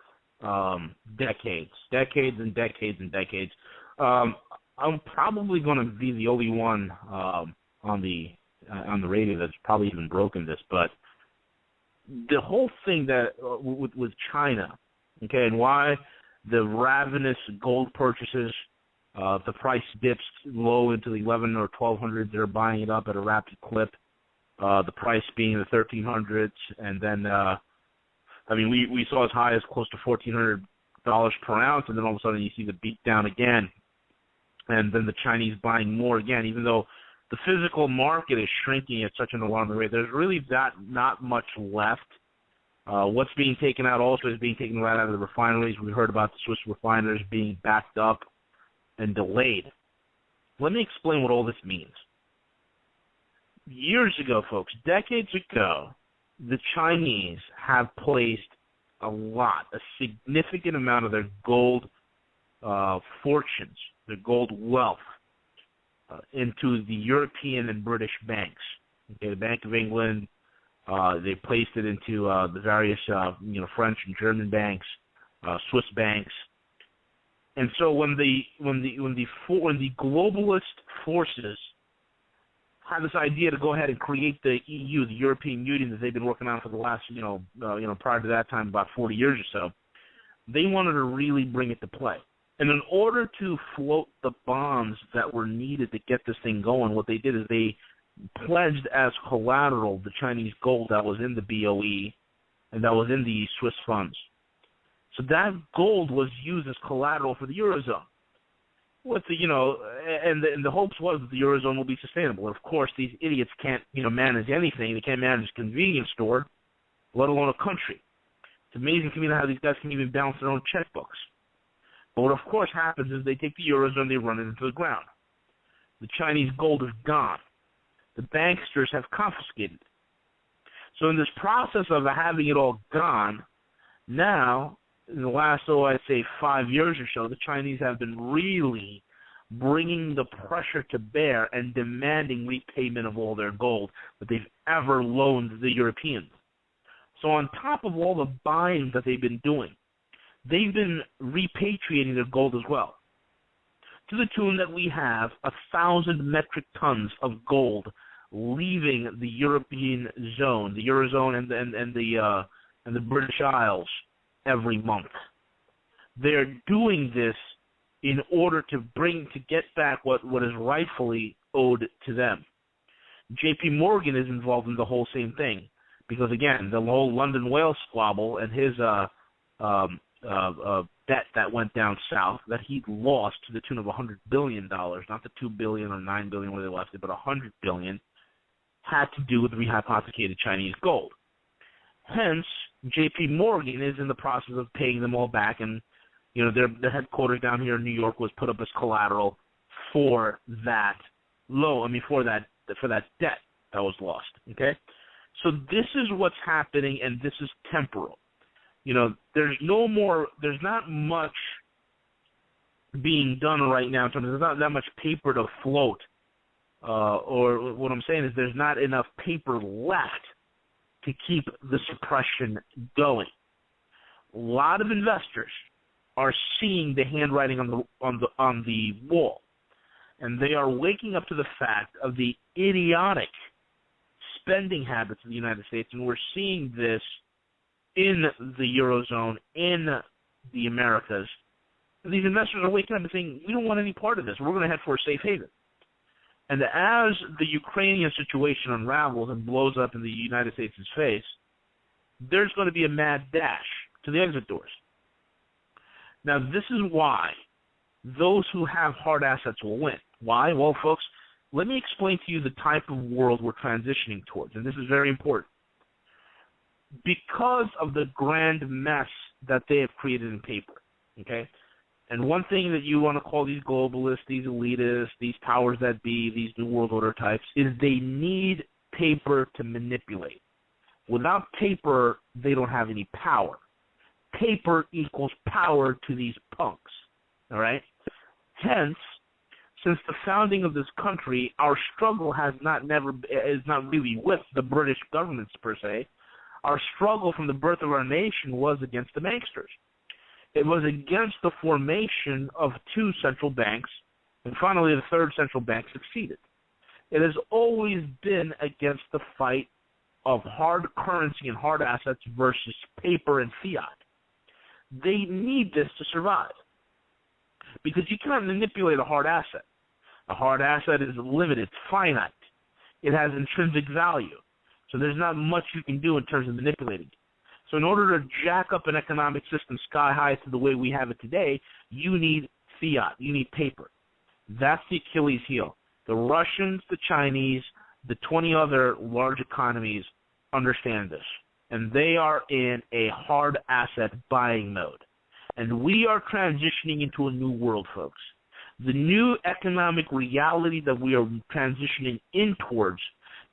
decades and decades and decades. I'm probably going to be the only one on the radio that's probably even broken this, but the whole thing that with China, okay, and why the ravenous gold purchases, the price dips low into the 11 or 1200s, they're buying it up at a rapid clip. The price being in the 1300s, and then we saw as high as close to $1,400 per ounce, and then all of a sudden you see the beat down again, and then the Chinese buying more again, even though the physical market is shrinking at such an alarming rate. There's really not much left. What's being taken out also is being taken right out of the refineries. We heard about the Swiss refiners being backed up and delayed. Let me explain what all this means. Years ago, folks, decades ago, the Chinese have placed a significant amount of their gold fortunes, their gold wealth, into the European and British banks. Okay, the Bank of England, they placed it into the various French and German banks, Swiss banks. And so when the globalist forces had this idea to go ahead and create the EU, the European Union, that they've been working on for the last, prior to that time, about 40 years or so, they wanted to really bring it to play. And in order to float the bonds that were needed to get this thing going, what they did is they pledged as collateral the Chinese gold that was in the BOE and that was in the Swiss funds. So that gold was used as collateral for the Eurozone. With the, and the hopes was that the Eurozone will be sustainable. Of course, these idiots can't, manage anything. They can't manage a convenience store, let alone a country. It's amazing to me how these guys can even balance their own checkbooks. But what, of course, happens is they take the Eurozone, they run it into the ground. The Chinese gold is gone. The banksters have confiscated it. So in this process of having it all gone, now, in the last, I'd say 5 years or so, the Chinese have been really bringing the pressure to bear and demanding repayment of all their gold that they've ever loaned the Europeans. So on top of all the buying that they've been doing, they've been repatriating their gold as well, to the tune that we have 1,000 metric tons of gold leaving the European zone, the Eurozone, and the British Isles every month. They're doing this in order to get back what is rightfully owed to them. J.P. Morgan is involved in the whole same thing because, again, the whole London whale squabble and his debt that went down south that he lost to the tune of $100 billion, not the $2 billion or $9 billion where they left it, but $100 billion, had to do with rehypothecated Chinese gold. Hence, J.P. Morgan is in the process of paying them all back, and their headquarters down here in New York was put up as collateral for that for that debt that was lost. Okay, so this is what's happening, and this is temporal. There's not much being done right now in terms of there's not that much paper to float. Or what I'm saying is there's not enough paper left to keep the suppression going. A lot of investors are seeing the handwriting on the wall, and they are waking up to the fact of the idiotic spending habits of the United States, and we're seeing this in the Eurozone, in the Americas. And these investors are waking up and saying, we don't want any part of this. We're going to head for a safe haven. And as the Ukrainian situation unravels and blows up in the United States' face, there's going to be a mad dash to the exit doors. Now, this is why those who have hard assets will win. Why? Well, folks, let me explain to you the type of world we're transitioning towards, and this is very important. Because of the grand mess that they have created in paper, okay? And one thing that you want to call these globalists, these elitists, these powers that be, these New World Order types, is they need paper to manipulate. Without paper, they don't have any power. Paper equals power to these punks, all right? Hence, since the founding of this country, our struggle is not really with the British governments per se. Our struggle from the birth of our nation was against the banksters. It was against the formation of two central banks, and finally the third central bank succeeded. It has always been against the fight of hard currency and hard assets versus paper and fiat. They need this to survive, because you cannot manipulate a hard asset. A hard asset is limited, it's finite. It has intrinsic value. So there's not much you can do in terms of manipulating it. So in order to jack up an economic system sky high to the way we have it today, you need fiat, you need paper. That's the Achilles heel. The Russians, the Chinese, the 20 other large economies understand this. And they are in a hard asset buying mode. And we are transitioning into a new world, folks. The new economic reality that we are transitioning in towards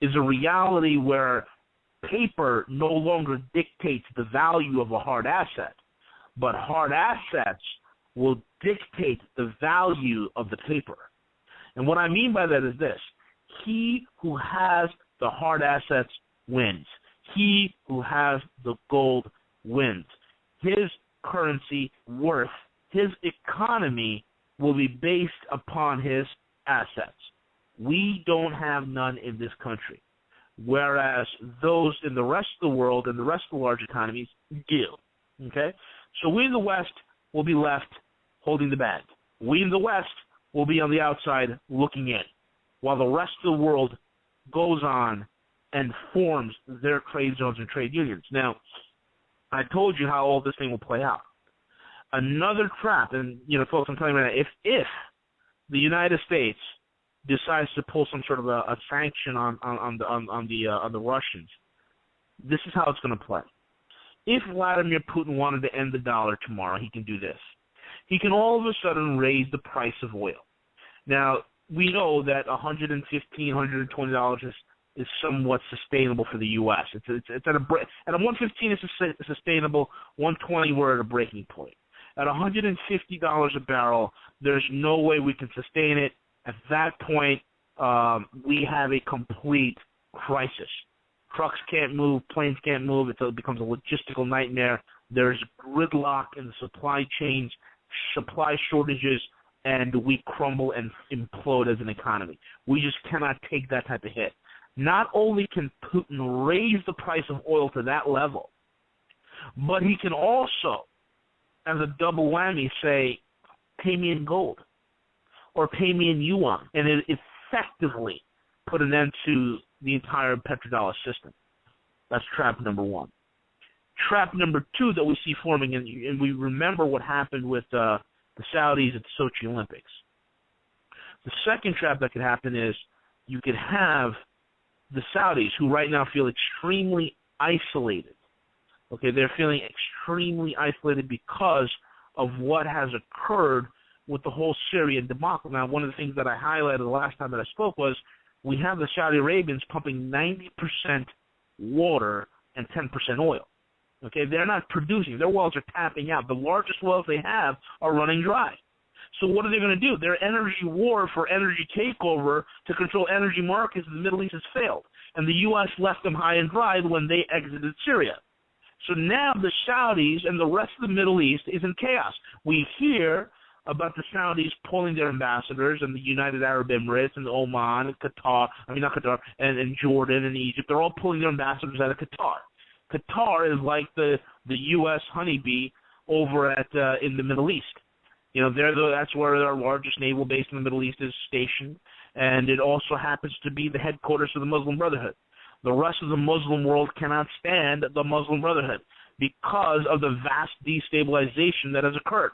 is a reality where paper no longer dictates the value of a hard asset, but hard assets will dictate the value of the paper. And what I mean by that is this: he who has the hard assets wins. He who has the gold wins. His currency worth, his economy will be based upon his assets. We don't have none in this country, whereas those in the rest of the world and the rest of the large economies do. Okay? So we in the West will be left holding the bag. We in the West will be on the outside looking in, while the rest of the world goes on and forms their trade zones and trade unions. Now, I told you how all this thing will play out. Another trap, and folks, I'm telling you right now, if the United States decides to pull some sort of a sanction on the Russians, this is how it's going to play. If Vladimir Putin wanted to end the dollar tomorrow, he can do this. He can all of a sudden raise the price of oil. Now, we know that $115, $120 is somewhat sustainable for the U.S. It's at $115 is sustainable. $120 we're at a breaking point. At $150 a barrel, there's no way we can sustain it. At that point, we have a complete crisis. Trucks can't move, planes can't move. It becomes a logistical nightmare. There's gridlock in the supply chains, supply shortages, and we crumble and implode as an economy. We just cannot take that type of hit. Not only can Putin raise the price of oil to that level, but he can also, as a double whammy, say, pay me in gold or pay me in yuan, and it effectively put an end to the entire petrodollar system. That's trap number one. Trap number two that we see forming, and we remember what happened with the Saudis at the Sochi Olympics. The second trap that could happen is you could have the Saudis, who right now feel extremely isolated. Okay, they're feeling extremely isolated because of what has occurred with the whole Syrian debacle. Now, one of the things that I highlighted the last time that I spoke was we have the Saudi Arabians pumping 90% water and 10% oil. Okay, they're not producing. Their wells are tapping out. The largest wells they have are running dry. So what are they going to do? Their energy war for energy takeover to control energy markets in the Middle East has failed. And the U.S. left them high and dry when they exited Syria. So now the Saudis and the rest of the Middle East is in chaos. We hear about the Saudis pulling their ambassadors and the United Arab Emirates and Oman and Qatar, and Jordan and Egypt. They're all pulling their ambassadors out of Qatar. Qatar is like the U.S. honeybee over at in the Middle East. You know, that's where our largest naval base in the Middle East is stationed, and it also happens to be the headquarters of the Muslim Brotherhood. The rest of the Muslim world cannot stand the Muslim Brotherhood because of the vast destabilization that has occurred.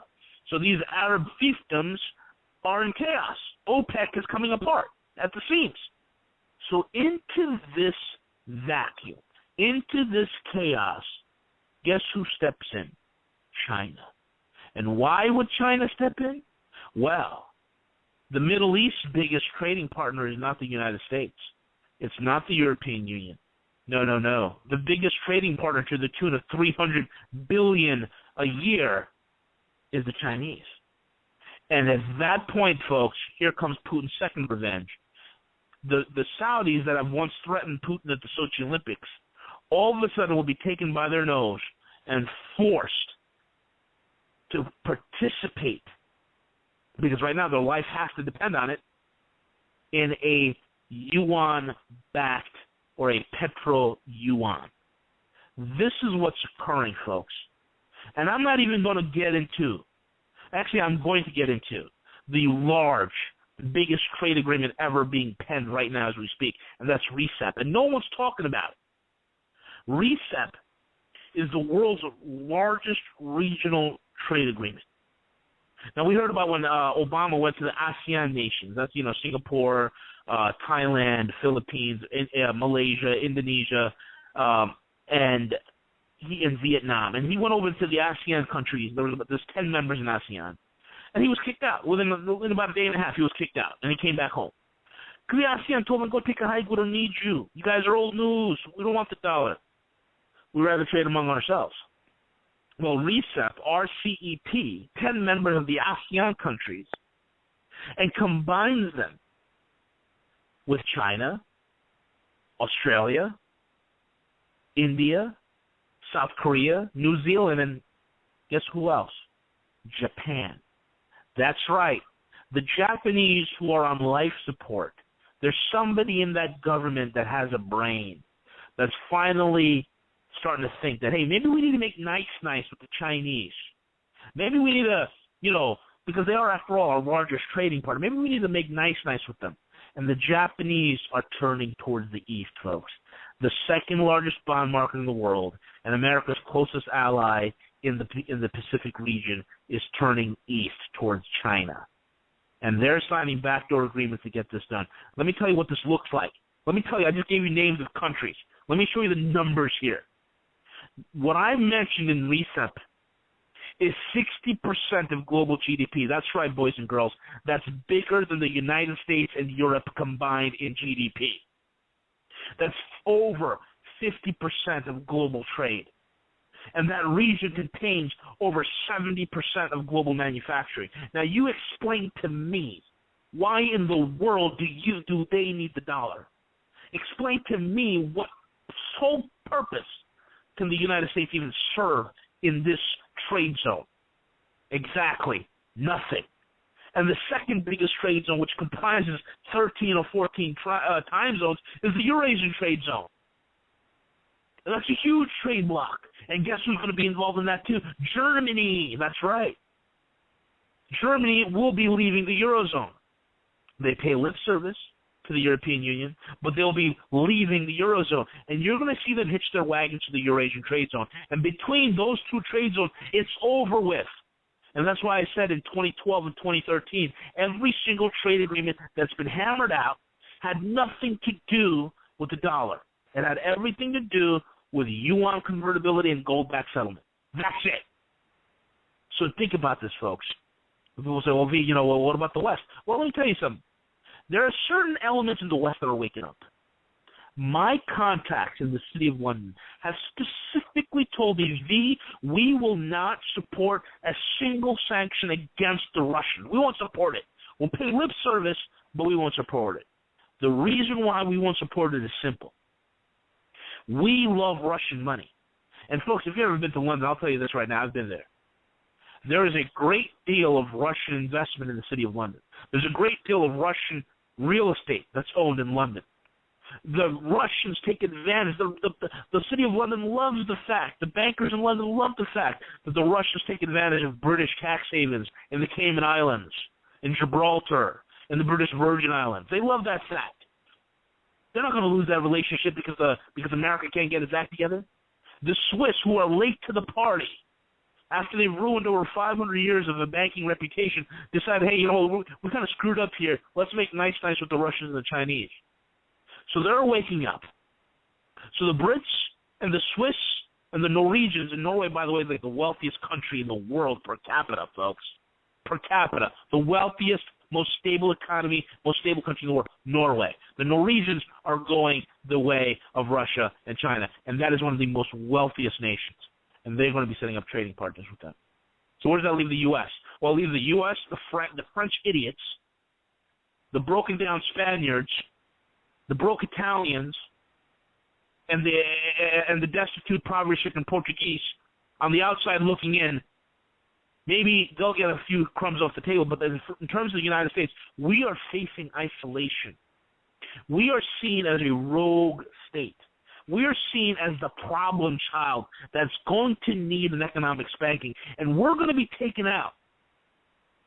So these Arab fiefdoms are in chaos. OPEC is coming apart at the seams. So into this vacuum, into this chaos, guess who steps in? China. And why would China step in? Well, the Middle East's biggest trading partner is not the United States. It's not the European Union. No. The biggest trading partner, to the tune of $300 billion a year, is the Chinese. And at that point, folks, here comes Putin's second revenge. The Saudis that have once threatened Putin at the Sochi Olympics, all of a sudden will be taken by their nose and forced to participate, because right now their life has to depend on it, in a yuan-backed or a petro-yuan. This is what's occurring, folks. And I'm not even going to get into, actually I'm going to get into the biggest trade agreement ever being penned right now as we speak, and that's RCEP. And no one's talking about it. RCEP is the world's largest regional trade agreement. Now, we heard about when Obama went to the ASEAN nations. That's, Singapore, Thailand, Philippines, Malaysia, Indonesia, and Vietnam. And he went over to the ASEAN countries. There's 10 members in ASEAN. And he was kicked out. In about a day and a half, he was kicked out. And he came back home. Because the ASEAN told him, go take a hike. We don't need you. You guys are old news. We don't want the dollar. We'd rather trade among ourselves. Well, RCEP, RCEP, 10 members of the ASEAN countries, and combines them with China, Australia, India, South Korea, New Zealand, and guess who else? Japan. That's right. The Japanese who are on life support, there's somebody in that government that has a brain that's finally starting to think that, hey, maybe we need to make nice with the Chinese. Maybe we need to, because they are, after all, our largest trading partner, maybe we need to make nice with them. And the Japanese are turning towards the east, folks. The second largest bond market in the world, and America's closest ally in the Pacific region, is turning east towards China. And they're signing backdoor agreements to get this done. Let me tell you what this looks like. Let me tell you, I just gave you names of countries. Let me show you the numbers here. What I mentioned in RCEP is 60% of global GDP. That's right, boys and girls. That's bigger than the United States and Europe combined in GDP. That's over 50% of global trade. And that region contains over 70% of global manufacturing. Now, you explain to me, why in the world do they need the dollar? Explain to me what sole purpose can the United States even serve in this trade zone? Exactly nothing. And the second biggest trade zone, which comprises 13 or 14 time zones, is the Eurasian trade zone. And that's a huge trade block. And guess who's going to be involved in that too? Germany. That's right. Germany will be leaving the Eurozone. They pay lip service to the European Union, but they'll be leaving the Eurozone. And you're going to see them hitch their wagons to the Eurasian trade zone. And between those two trade zones, it's over with. And that's why I said in 2012 and 2013, every single trade agreement that's been hammered out had nothing to do with the dollar. It had everything to do with yuan convertibility and gold-backed settlement. That's it. So think about this, folks. People say, well, V, what about the West? Well, let me tell you something. There are certain elements in the West that are waking up. My contacts in the city of London have specifically told me, V, we will not support a single sanction against the Russians. We won't support it. We'll pay lip service, but we won't support it. The reason why we won't support it is simple. We love Russian money. And, folks, if you've ever been to London, I'll tell you this right now. I've been there. There is a great deal of Russian investment in the city of London. There's a great deal of Russian real estate that's owned in London. The Russians take advantage. The city of London loves the fact, the bankers in London love the fact that the Russians take advantage of British tax havens in the Cayman Islands, in Gibraltar, in the British Virgin Islands. They love that fact. They're not going to lose that relationship because America can't get its act together. The Swiss, who are late to the party, after they've ruined over 500 years of a banking reputation, decided, hey, we're kind of screwed up here. Let's make nice with the Russians and the Chinese. So they're waking up. So the Brits and the Swiss and the Norwegians, and Norway, by the way, is like the wealthiest country in the world per capita, folks. Per capita. The wealthiest, most stable economy, most stable country in the world, Norway. The Norwegians are going the way of Russia and China, and that is one of the most wealthiest nations. And they're going to be setting up trading partners with them. So where does that leave the U.S.? Well, it leaves the U.S., the French idiots, the broken down Spaniards, the broke Italians, and the destitute, poverty-stricken Portuguese on the outside looking in. Maybe they'll get a few crumbs off the table, but in terms of the United States, we are facing isolation. We are seen as a rogue state. We are seen as the problem child that's going to need an economic spanking, and we're going to be taken out.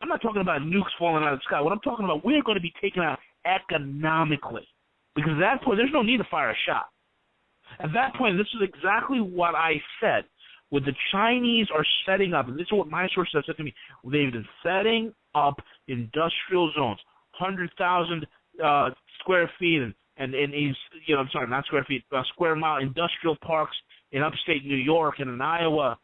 I'm not talking about nukes falling out of the sky. What I'm talking about, we're going to be taken out economically. Because at that point, there's no need to fire a shot. At that point, this is exactly what I said. When the Chinese are setting up, and this is what my sources have said to me, they've been setting up industrial zones, 100,000 square feet, square mile industrial parks in upstate New York and in Iowa,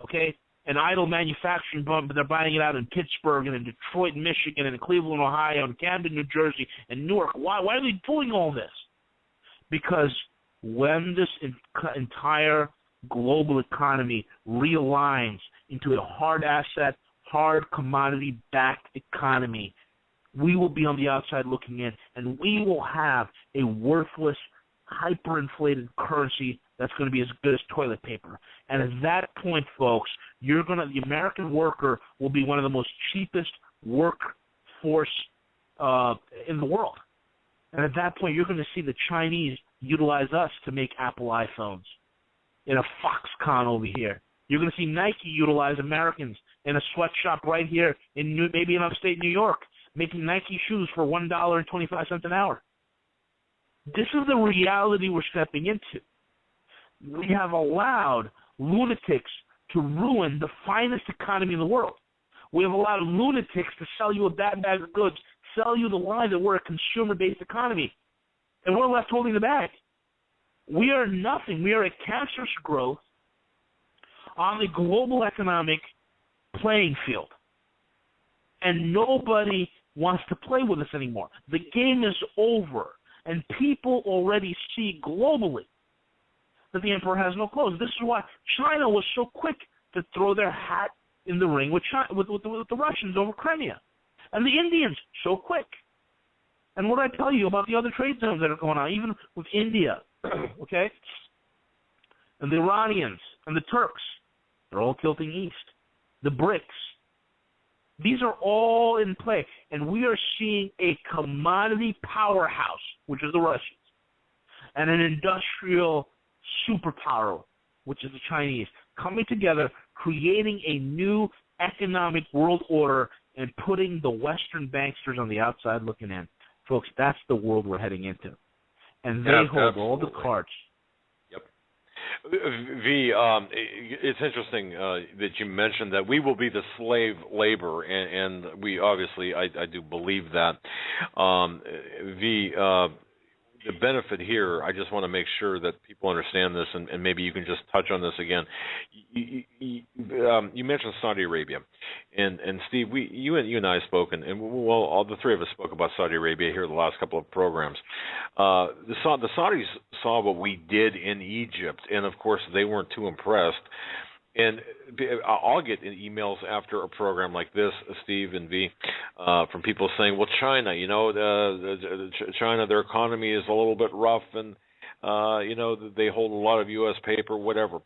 okay? An idle manufacturing bump, but they're buying it out in Pittsburgh and in Detroit, Michigan, and in Cleveland, Ohio, and Camden, New Jersey, and Newark. Why are they doing all this? Because when this entire global economy realigns into a hard asset, hard commodity-backed economy, we will be on the outside looking in, and we will have a worthless, hyperinflated currency that's going to be as good as toilet paper. And at that point, folks, the American worker will be one of the most cheapest workforce in the world. And at that point, you're going to see the Chinese utilize us to make Apple iPhones in a Foxconn over here. You're going to see Nike utilize Americans in a sweatshop right here maybe in upstate New York, making Nike shoes for $1.25 an hour. This is the reality we're stepping into. We have allowed lunatics to ruin the finest economy in the world. We have allowed lunatics to sell you a bad bag of goods, sell you the lie that we're a consumer-based economy, and we're left holding the bag. We are nothing. We are a cancerous growth on the global economic playing field, and nobody wants to play with us anymore. The game is over, and people already see globally that the emperor has no clothes. This is why China was so quick to throw their hat in the ring with the Russians over Crimea, and the Indians so quick. And what I tell you about the other trade zones that are going on, even with India, okay, and the Iranians and the Turks, they're all tilting east. The BRICS, these are all in play, and we are seeing a commodity powerhouse, which is the Russians, and an industrial superpower, which is the Chinese, coming together, creating a new economic world order and putting the Western banksters on the outside looking in. Folks, that's the world we're heading into. And they hold all the cards. Yep. V, it's interesting that you mentioned that we will be the slave labor, and we obviously, I do believe that. V, the benefit here, I just want to make sure that people understand this, and maybe you can just touch on this again. You mentioned Saudi Arabia, and Steve, you and I spoke, and well, all the three of us spoke about Saudi Arabia here the last couple of programs. The Saudis saw what we did in Egypt, and of course they weren't too impressed. And I'll get emails after a program like this, Steve and V, from people saying, well, China, China, their economy is a little bit rough, and, they hold a lot of U.S. paper, whatever.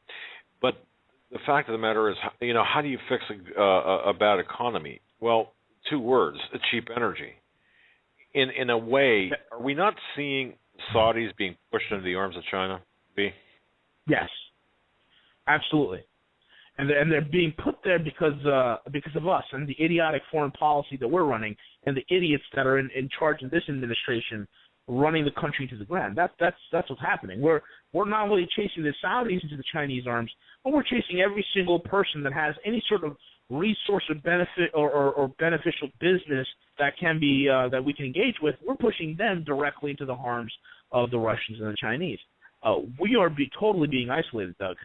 But the fact of the matter is, how do you fix a bad economy? Well, two words, cheap energy. In a way, are we not seeing Saudis being pushed into the arms of China, V? Yes, absolutely. And they're being put there because of us and the idiotic foreign policy that we're running, and the idiots that are in charge of this administration running the country to the ground. That's what's happening. We're not only chasing the Saudis into the Chinese arms, but we're chasing every single person that has any sort of resource or benefit or beneficial business that can be that we can engage with. We're pushing them directly into the arms of the Russians and the Chinese. We are totally being isolated, Doug.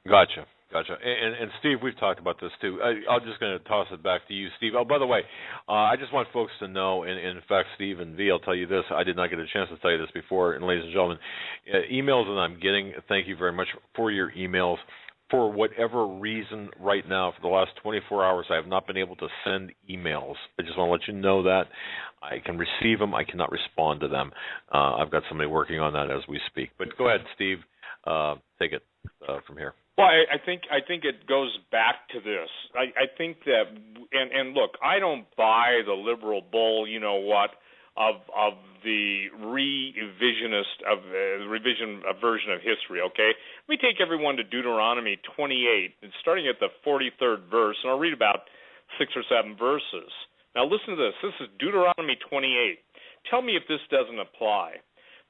Gotcha. And Steve, we've talked about this too. I'm just going to toss it back to you, Steve. Oh, by the way, I just want folks to know, and in fact, Steve and V, I'll tell you this. I did not get a chance to tell you this before. And ladies and gentlemen, emails that I'm getting, thank you very much for your emails. For whatever reason right now, for the last 24 hours, I have not been able to send emails. I just want to let you know that. I can receive them. I cannot respond to them. I've got somebody working on that as we speak. But go ahead, Steve. Take it from here. Well, I think it goes back to this. I think that, and look, I don't buy the liberal bull, of the revision version of history. Okay, let me take everyone to Deuteronomy 28, and starting at the 43rd verse, and I'll read about 6 or 7 verses. Now, listen to this. This is Deuteronomy 28. Tell me if this doesn't apply.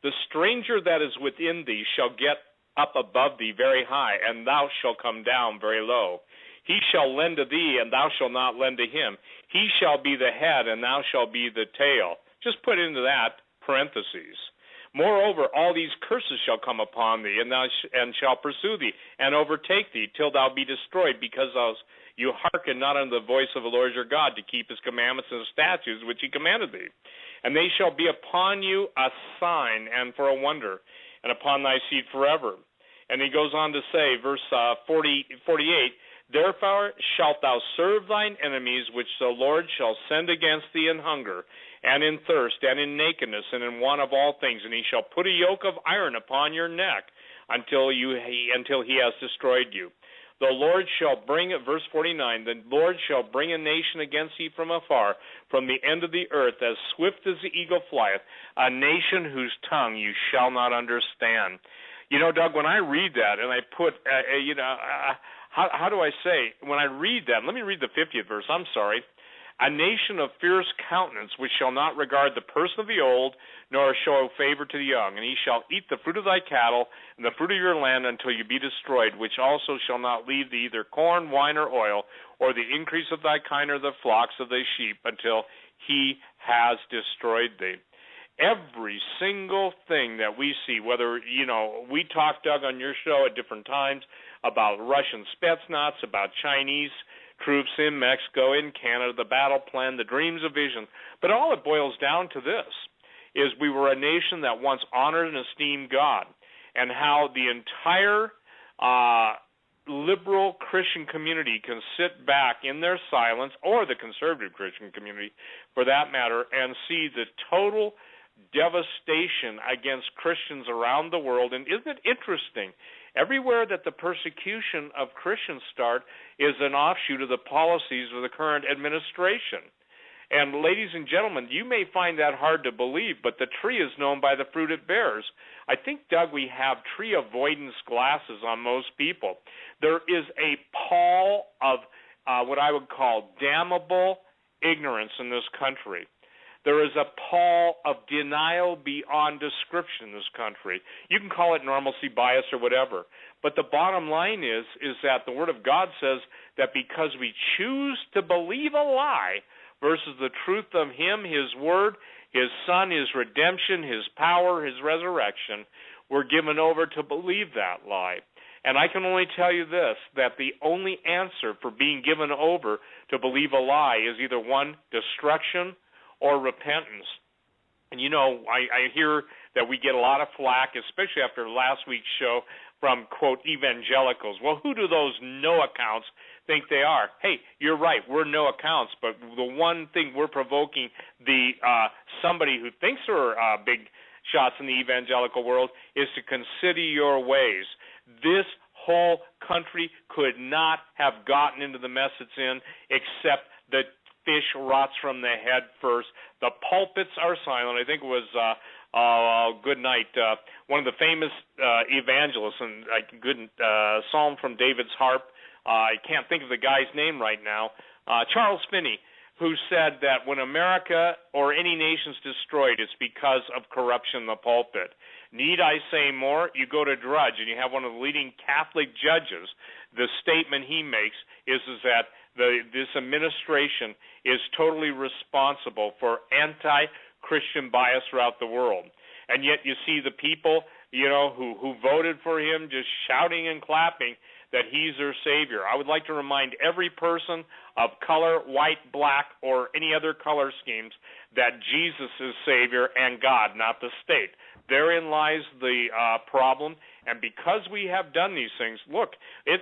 The stranger that is within thee shall get up above thee very high, and thou shalt come down very low. He shall lend to thee, and thou shalt not lend to him. He shall be the head, and thou shalt be the tail. Just put into that parentheses. Moreover, all these curses shall come upon thee, and shall pursue thee, and overtake thee, till thou be destroyed, because you hearken not unto the voice of the Lord your God, to keep his commandments and statutes which he commanded thee. And they shall be upon you a sign and for a wonder, and upon thy seed forever. And he goes on to say, verse 48, therefore shalt thou serve thine enemies, which the Lord shall send against thee in hunger, and in thirst, and in nakedness, and in want of all things. And he shall put a yoke of iron upon your neck until he has destroyed you. The Lord shall bring, verse 49, the Lord shall bring a nation against thee from afar, from the end of the earth, as swift as the eagle flieth, a nation whose tongue you shall not understand. Doug, when I read that, and I put, how do I say, when I read that, let me read the 50th verse, I'm sorry. A nation of fierce countenance, which shall not regard the person of the old, nor show favor to the young. And he shall eat the fruit of thy cattle, and the fruit of your land, until you be destroyed, which also shall not leave thee either corn, wine, or oil, or the increase of thy kind, or the flocks of thy sheep, until he has destroyed thee. Every single thing that we see, whether, we talk, Doug, on your show at different times about Russian Spetsnaz, about Chinese troops in Mexico, in Canada, the battle plan, the dreams of vision. But all it boils down to this, is we were a nation that once honored and esteemed God, and how the entire liberal Christian community can sit back in their silence, or the conservative Christian community for that matter, and see the total devastation against Christians around the world. And isn't it interesting? Everywhere that the persecution of Christians start is an offshoot of the policies of the current administration. And ladies and gentlemen, you may find that hard to believe, but the tree is known by the fruit it bears. I think, Doug, we have tree avoidance glasses on most people. There is a pall of what I would call damnable ignorance in this country. There is a pall of denial beyond description in this country. You can call it normalcy bias or whatever. But the bottom line is that the Word of God says that because we choose to believe a lie versus the truth of Him, His Word, His Son, His redemption, His power, His resurrection, were given over to believe that lie. And I can only tell you this, that the only answer for being given over to believe a lie is either one, destruction, or repentance. And you know, I hear that we get a lot of flack, especially after last week's show, from, quote, evangelicals. Well, who do those no accounts think they are? Hey, you're right, we're no accounts, but the one thing we're provoking somebody who thinks they're big shots in the evangelical world is to consider your ways. This whole country could not have gotten into the mess it's in except the fish rots from the head first. The pulpits are silent. I think it was good night. One of the famous evangelists, and Psalm from David's harp. I can't think of the guy's name right now. Charles Finney, who said that when America or any nation's destroyed, it's because of corruption in the pulpit. Need I say more? You go to Drudge, and you have one of the leading Catholic judges. The statement he makes is that this administration is totally responsible for anti-Christian bias throughout the world. And yet you see the people, you know, who voted for him just shouting and clapping that he's their savior. I would like to remind every person of color, white, black, or any other color schemes that Jesus is savior and God, not the state. Therein lies the problem, and because we have done these things, look, it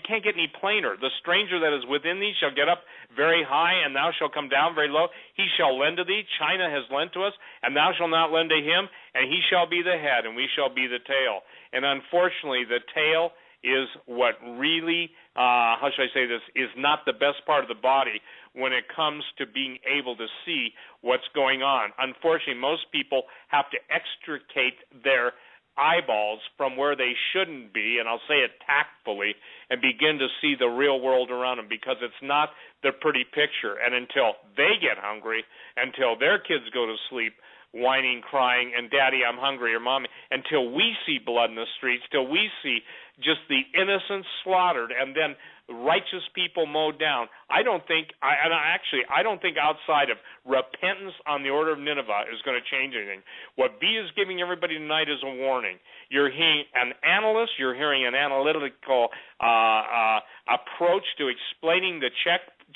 can't get any plainer. The stranger that is within thee shall get up very high, and thou shalt come down very low. He shall lend to thee. China has lent to us, and thou shalt not lend to him, and he shall be the head, and we shall be the tail. And unfortunately, the tail is what really, how should I say this, is not the best part of the body when it comes to being able to see what's going on. Unfortunately, most people have to extricate their eyeballs from where they shouldn't be, and I'll say it tactfully, and begin to see the real world around them, because it's not the pretty picture. And until they get hungry, until their kids go to sleep, whining, crying, and Daddy, I'm hungry, or Mommy, until we see blood in the streets, till we see just the innocents slaughtered and then righteous people mowed down, I don't think outside of repentance on the order of Nineveh is going to change anything. What B is giving everybody tonight is a warning. You're hearing an analyst, you're hearing an analytical approach to explaining the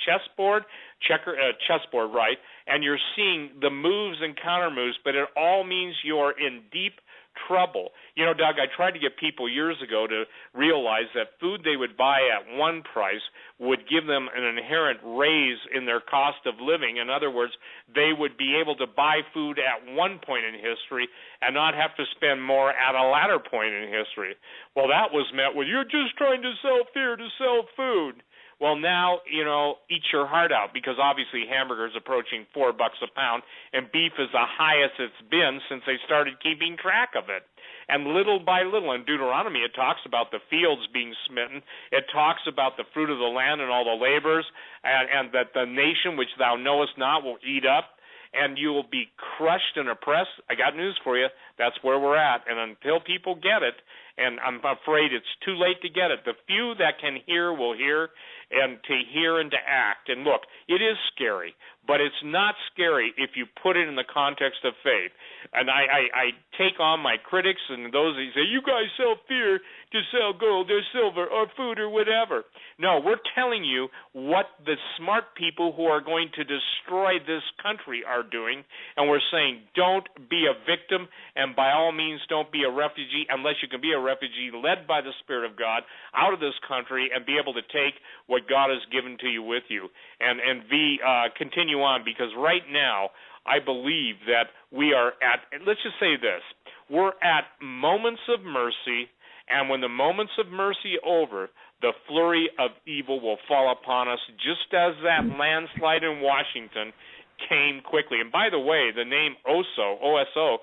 chessboard, right? And you're seeing the moves and counter moves, but it all means you're in deep trouble. You know, Doug, I tried to get people years ago to realize that food they would buy at one price would give them an inherent raise in their cost of living. In other words, they would be able to buy food at one point in history and not have to spend more at a latter point in history. Well, that was met with, you're just trying to sell fear to sell food. Well, now, you know, eat your heart out, because obviously hamburgers approaching $4 a pound, and beef is the highest it's been since they started keeping track of it. And little by little, in Deuteronomy, it talks about the fields being smitten. It talks about the fruit of the land and all the labors, and that the nation which thou knowest not will eat up, and you will be crushed and oppressed. I got news for you. That's where we're at. And until people get it, and I'm afraid it's too late to get it, the few that can hear will hear, and to hear and to act. And look, it is scary, but it's not scary if you put it in the context of faith. And I take on my critics and those who say, you guys sell fear to sell gold or silver or food or whatever. No, we're telling you what the smart people who are going to destroy this country are doing, and we're saying don't be a victim, and by all means don't be a refugee unless you can be a refugee led by the Spirit of God out of this country and be able to take what God has given to you with you. And continue on, because right now I believe that we are at, let's just say this, we're at moments of mercy, and when the moments of mercy over, the flurry of evil will fall upon us, just as that landslide in Washington came quickly. And by the way, the name OSO,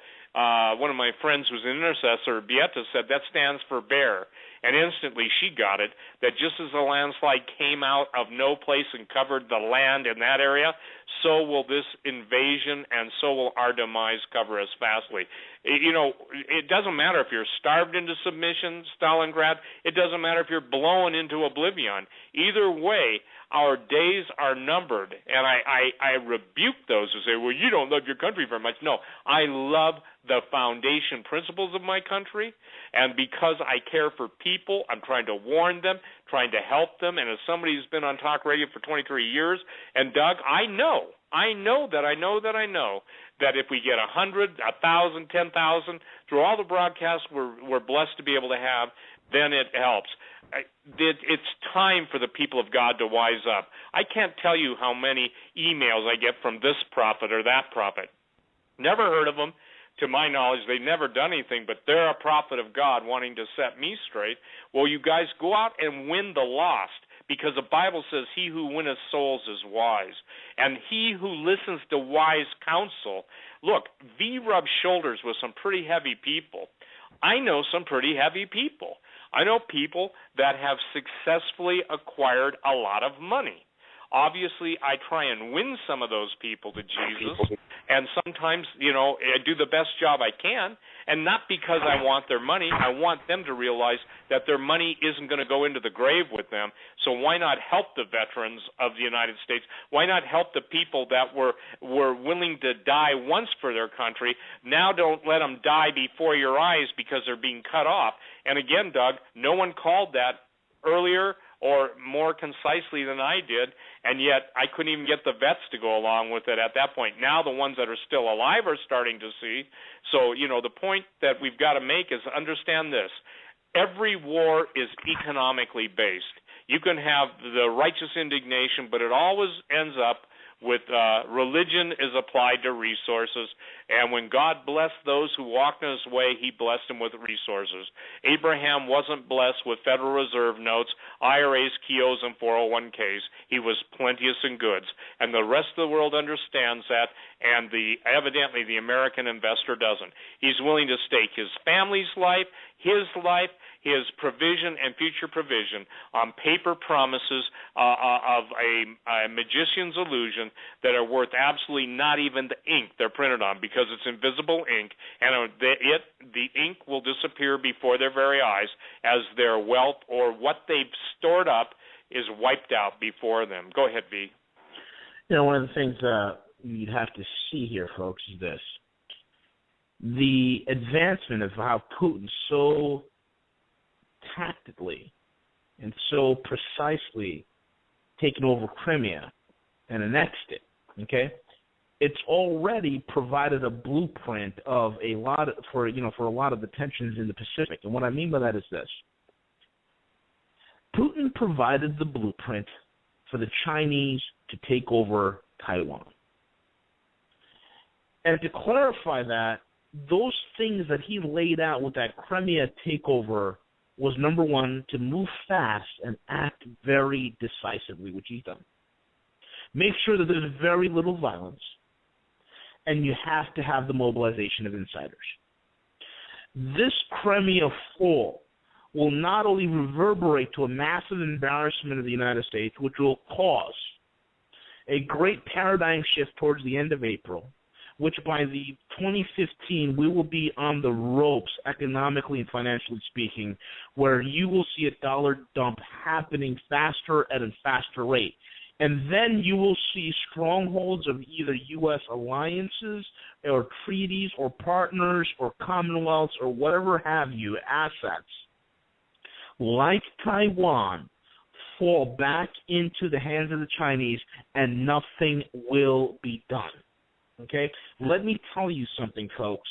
one of my friends who's an intercessor, Beata, said that stands for bear. And instantly she got it, that just as the landslide came out of no place and covered the land in that area, so will this invasion and so will our demise cover us fastly. It doesn't matter if you're starved into submission, Stalingrad. It doesn't matter if you're blown into oblivion. Either way, our days are numbered. And I rebuke those who say, well, you don't love your country very much. No, I love the foundation principles of my country. And because I care for people, I'm trying to warn them, trying to help them. And as somebody who's been on talk radio for 23 years, and Doug, I know that if we get 100, 1,000, 10,000 through all the broadcasts we're blessed to be able to have, then it helps. It's time for the people of God to wise up. I can't tell you how many emails I get from this prophet or that prophet. Never heard of them. To my knowledge, they've never done anything, but they're a prophet of God wanting to set me straight. Well, you guys go out and win the lost, because the Bible says he who winneth souls is wise. And he who listens to wise counsel, look, V rubs shoulders with some pretty heavy people. I know some pretty heavy people. I know people that have successfully acquired a lot of money. Obviously, I try and win some of those people to Jesus, and sometimes, I do the best job I can, and not because I want their money. I want them to realize that their money isn't going to go into the grave with them, so why not help the veterans of the United States? Why not help the people that were willing to die once for their country? Now don't let them die before your eyes because they're being cut off. And again, Doug, no one called that earlier or more concisely than I did, and yet I couldn't even get the vets to go along with it at that point. Now the ones that are still alive are starting to see. So, the point that we've got to make is understand this. Every war is economically based. You can have the righteous indignation, but it always ends up with religion is applied to resources, and when God blessed those who walked in his way, he blessed them with resources. Abraham wasn't blessed with Federal Reserve notes, IRAs, Kios, and 401ks. He was plenteous in goods, and the rest of the world understands that, and evidently the American investor doesn't. He's willing to stake his family's life, his provision and future provision on paper promises of a magician's illusion that are worth absolutely not even the ink they're printed on, because it's invisible ink, and the ink will disappear before their very eyes as their wealth or what they've stored up is wiped out before them. Go ahead, V. One of the things you'd have to see here, folks, is this. The advancement of how Putin so tactically and so precisely taken over Crimea and annexed it, okay? It's already provided a blueprint of a lot for a lot of the tensions in the Pacific. And what I mean by that is this. Putin provided the blueprint for the Chinese to take over Taiwan. And to clarify that, those things that he laid out with that Crimea takeover was, number one, to move fast and act very decisively, which he's done. Make sure that there's very little violence, and you have to have the mobilization of insiders. This Crimea fall will not only reverberate to a massive embarrassment of the United States, which will cause a great paradigm shift towards the end of April, which by the 2015 we will be on the ropes economically and financially speaking, where you will see a dollar dump happening faster at a faster rate. And then you will see strongholds of either U.S. alliances or treaties or partners or commonwealths or whatever have you, assets, like Taiwan, fall back into the hands of the Chinese, and nothing will be done. Okay? Let me tell you something, folks.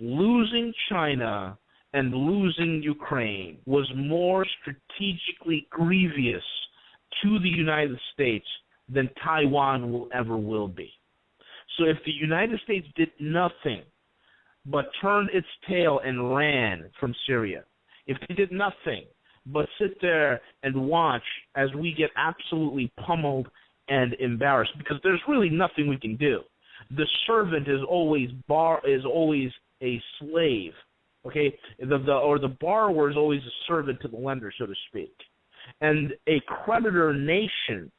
Losing China and losing Ukraine was more strategically grievous to the United States than Taiwan ever will be. So if the United States did nothing but turned its tail and ran from Syria, if they did nothing but sit there and watch as we get absolutely pummeled and embarrassed, because there's really nothing we can do. The servant is always a slave, okay? The borrower is always a servant to the lender, so to speak. And a creditor nation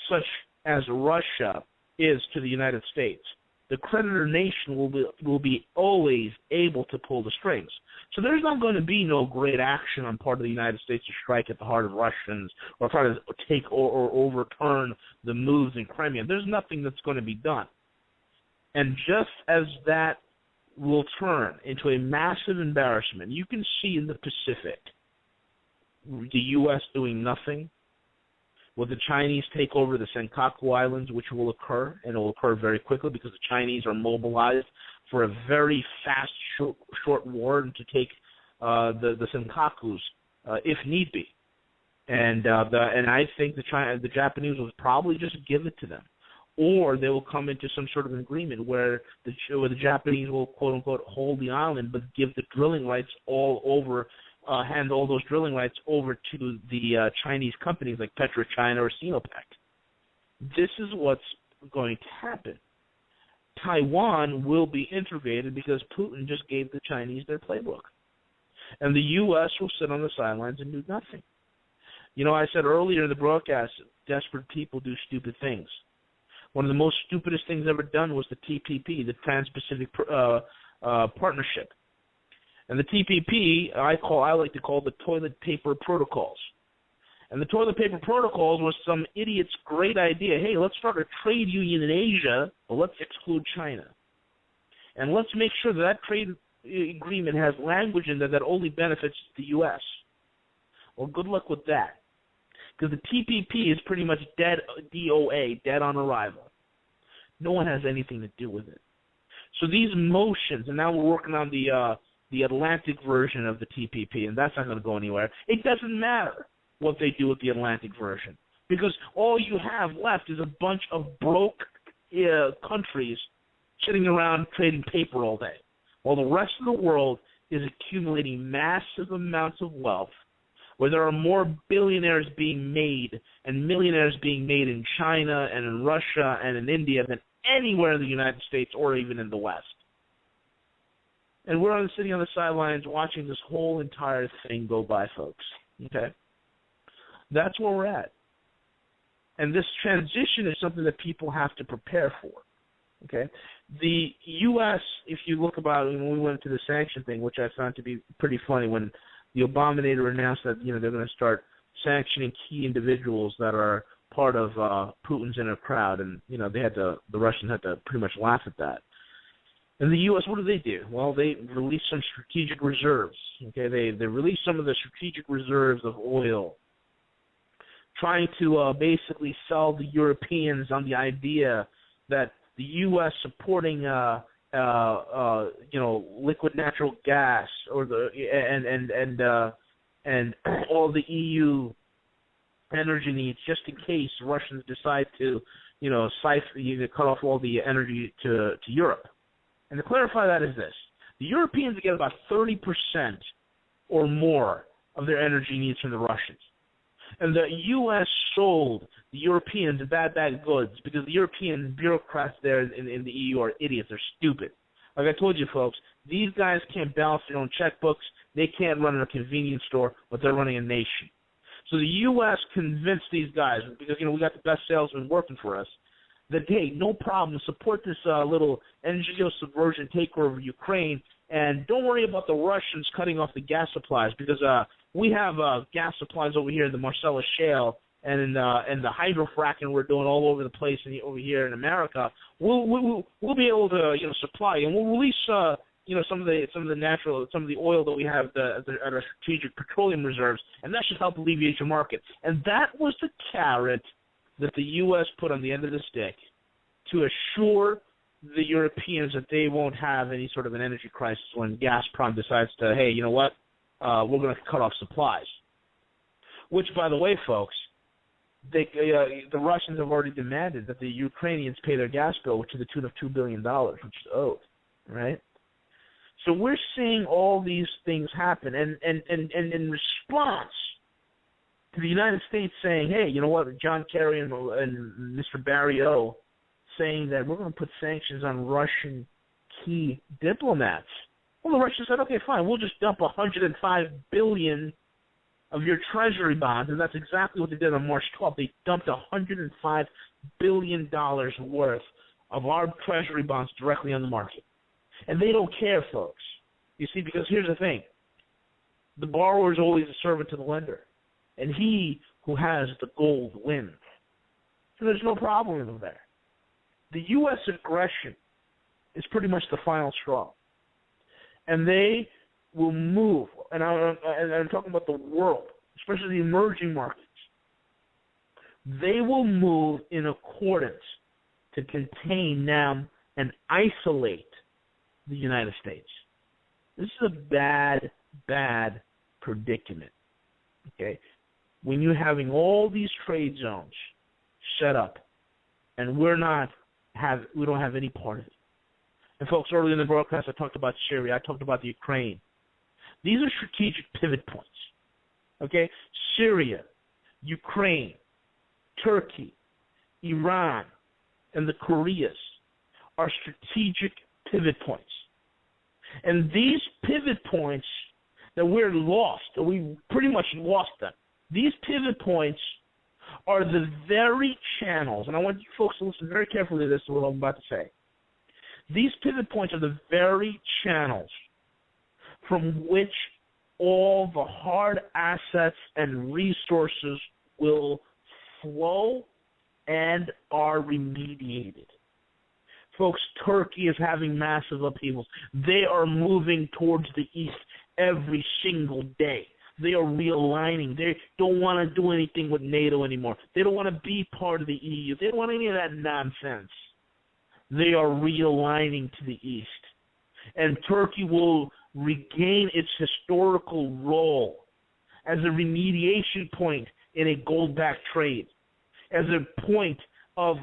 such as Russia is to the United States the creditor nation will be always able to pull the strings. So there's not going to be no great action on part of the United States to strike at the heart of Russians or try to take or overturn the moves in Crimea. There's nothing that's going to be done. And just as that will turn into a massive embarrassment, you can see in the Pacific the U.S. doing nothing. Will the Chinese take over the Senkaku Islands, which will occur, and it will occur very quickly because the Chinese are mobilized for a very fast, short war to take the Senkakus if need be. And I think the Japanese will probably just give it to them, or they will come into some sort of an agreement where the Japanese will quote unquote hold the island, but give the drilling rights all over. Hand all those drilling rights over to the Chinese companies like PetroChina or Sinopec. This is what's going to happen. Taiwan will be integrated because Putin just gave the Chinese their playbook. And the U.S. will sit on the sidelines and do nothing. You know, I said earlier in the broadcast, desperate people do stupid things. One of the most stupidest things ever done was the TPP, the Trans-Pacific Partnership. And the TPP, I like to call the toilet paper protocols. And the toilet paper protocols was some idiot's great idea. Hey, let's start a trade union in Asia, but let's exclude China. And let's make sure that trade agreement has language in there that only benefits the U.S. Well, good luck with that. Because the TPP is pretty much dead, DOA, dead on arrival. No one has anything to do with it. So these motions, and now we're working on the Atlantic version of the TPP, and that's not going to go anywhere. It doesn't matter what they do with the Atlantic version, because all you have left is a bunch of broke countries sitting around trading paper all day, while the rest of the world is accumulating massive amounts of wealth, where there are more billionaires being made and millionaires being made in China and in Russia and in India than anywhere in the United States or even in the West. And we're sitting on the sidelines watching this whole entire thing go by, folks. Okay? That's where we're at. And this transition is something that people have to prepare for. Okay? The U.S., if you look about when we went to the sanction thing, which I found to be pretty funny, when the Obama announced that they're going to start sanctioning key individuals that are part of Putin's inner crowd, and the Russians had to pretty much laugh at that. And the U.S., what do? Well, they released some strategic reserves. Okay, they released some of the strategic reserves of oil, trying to basically sell the Europeans on the idea that the U.S. supporting liquid natural gas or and all the EU energy needs, just in case Russians decide to cut off all the energy to Europe. And to clarify that is this: the Europeans get about 30% or more of their energy needs from the Russians. And the U.S. sold the Europeans bad goods because the European bureaucrats there in the EU are idiots. They're stupid. Like I told you, folks, these guys can't balance their own checkbooks. They can't run a convenience store, but they're running a nation. So the U.S. convinced these guys, because we got the best salesmen working for us, that, hey, no problem, support this little NGO subversion takeover of Ukraine, and don't worry about the Russians cutting off the gas supplies, because we have gas supplies over here in the Marcellus Shale and in the hydrofracking we're doing all over the place over here in America. We'll be able to supply, and we'll release some of the oil that we have at our strategic petroleum reserves, and that should help alleviate your market. And that was the carrot that the U.S. put on the end of the stick to assure the Europeans that they won't have any sort of an energy crisis when Gazprom decides to, hey, you know what, we're going to cut off supplies. Which, by the way, folks, the Russians have already demanded that the Ukrainians pay their gas bill, which is to the tune of $2 billion, which is owed, right? So we're seeing all these things happen, and in response to the United States saying, hey, you know what, John Kerry and Mr. Barry O saying that we're going to put sanctions on Russian key diplomats. Well, the Russians said, okay, fine, we'll just dump $105 billion of your treasury bonds, and that's exactly what they did on March 12th. They dumped $105 billion worth of our treasury bonds directly on the market. And they don't care, folks. You see, because here's the thing. The borrower is always a servant to the lender. And he who has the gold wins. So there's no problem there. The U.S. aggression is pretty much the final straw. And they will move, and I'm talking about the world, especially the emerging markets. They will move in accordance to contain them and isolate the United States. This is a bad, bad predicament. Okay, when you're having all these trade zones set up, and we don't have any part of it. And folks, earlier in the broadcast, I talked about Syria. I talked about the Ukraine. These are strategic pivot points. Okay, Syria, Ukraine, Turkey, Iran, and the Koreas are strategic pivot points. And these pivot points that we're lost, that we pretty much lost them, these pivot points are the very channels, and I want you folks to listen very carefully to this, what I'm about to say. These pivot points are the very channels from which all the hard assets and resources will flow and are remediated. Folks, Turkey is having massive upheavals. They are moving towards the east every single day. They are realigning. They don't want to do anything with NATO anymore. They don't want to be part of the EU. They don't want any of that nonsense. They are realigning to the east. And Turkey will regain its historical role as a remediation point in a gold-backed trade, as a point of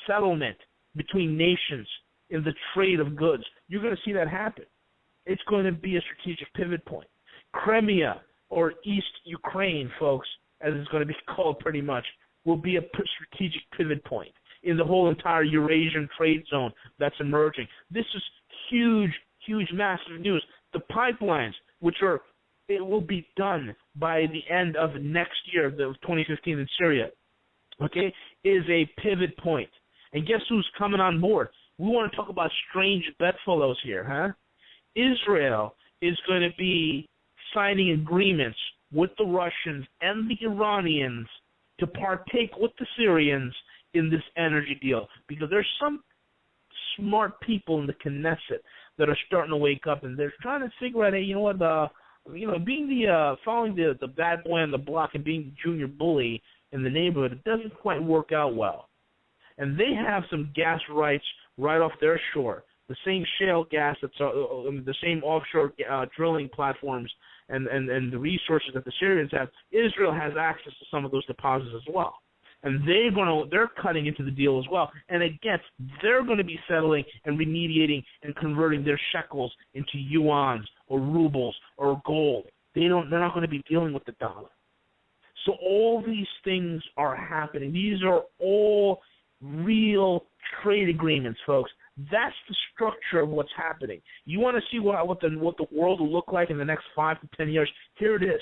settlement between nations in the trade of goods. You're going to see that happen. It's going to be a strategic pivot point. Crimea, or East Ukraine, folks, as it's going to be called pretty much, will be a strategic pivot point in the whole entire Eurasian trade zone that's emerging. This is huge, huge, massive news. The pipelines, it will be done by the end of next year, the 2015 in Syria, okay, is a pivot point. And guess who's coming on board? We want to talk about strange bedfellows here, huh? Israel is going to be signing agreements with the Russians and the Iranians to partake with the Syrians in this energy deal, because there's some smart people in the Knesset that are starting to wake up, and they're trying to figure out, hey, you know what, being following the bad boy on the block and being the junior bully in the neighborhood, it doesn't quite work out well. And they have some gas rights right off their shore, the same shale gas, the same offshore drilling platforms and the resources that the Syrians have. Israel has access to some of those deposits as well. And they're cutting into the deal as well. And again, they're going to be settling and remediating and converting their shekels into yuans or rubles or gold. They're not going to be dealing with the dollar. So all these things are happening. These are all real trade agreements, folks. That's the structure of what's happening. You want to see what the world will look like in the next 5 to 10 years? Here it is.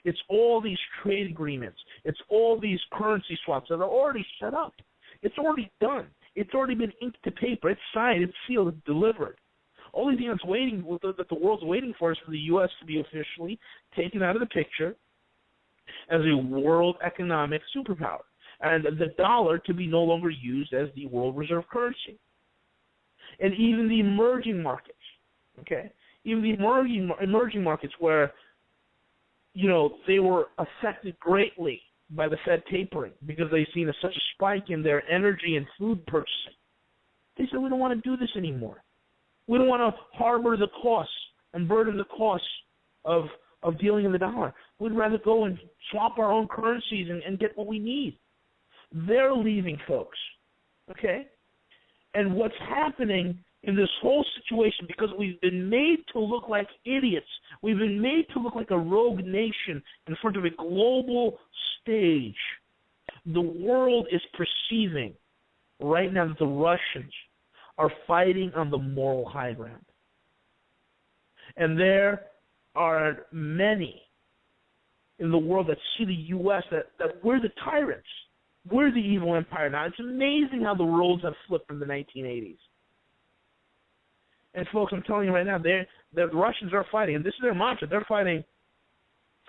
It's all these trade agreements. It's all these currency swaps that are already set up. It's already done. It's already been inked to paper. It's signed. It's sealed. It's delivered. Only thing that the world's waiting for is for the U.S. to be officially taken out of the picture as a world economic superpower, and the dollar to be no longer used as the world reserve currency. And even the emerging markets, okay, even the emerging markets where, they were affected greatly by the Fed tapering because they've seen such a spike in their energy and food purchasing. They said, we don't want to do this anymore. We don't want to harbor the costs and burden the costs of dealing in the dollar. We'd rather go and swap our own currencies and get what we need. They're leaving, folks, okay? And what's happening in this whole situation, because we've been made to look like idiots, we've been made to look like a rogue nation in front of a global stage, the world is perceiving right now that the Russians are fighting on the moral high ground. And there are many in the world that see the U.S., that we're the tyrants. We're the evil empire now. It's amazing how the roles have flipped from the 1980s. And folks, I'm telling you right now, the Russians are fighting, and this is their mantra. They're fighting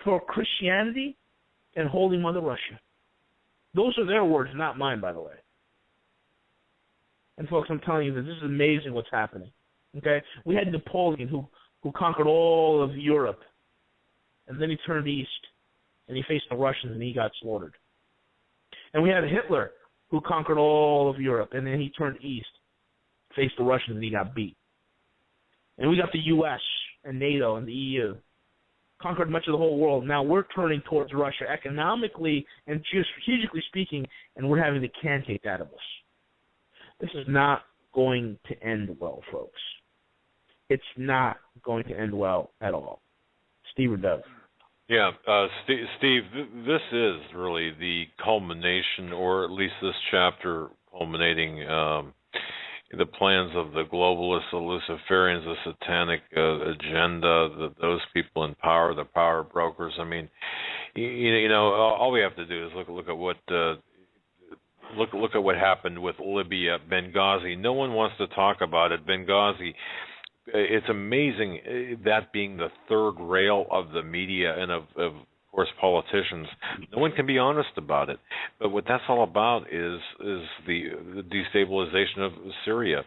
for Christianity and Holy Mother Russia. Those are their words, not mine, by the way. And folks, I'm telling you that this is amazing what's happening. Okay, we had Napoleon who conquered all of Europe, and then he turned east, and he faced the Russians, and he got slaughtered. And we had Hitler who conquered all of Europe, and then he turned east, faced the Russians, and he got beat. And we got the U.S. and NATO and the EU, conquered much of the whole world. Now we're turning towards Russia economically and geostrategically speaking, and we're having the can kicked out of us. This is not going to end well, folks. It's not going to end well at all. Steve or Doug? Yeah, Steve, this is really the culmination, or at least this chapter culminating the plans of the globalists, the Luciferians, the satanic agenda, those people in power, the power brokers. I mean, you know, all we have to do is look at what look at what happened with Libya, Benghazi. No one wants to talk about it. Benghazi. It's amazing that being the third rail of the media and of course politicians. No one can be honest about it. But what that's all about is the destabilization of Syria,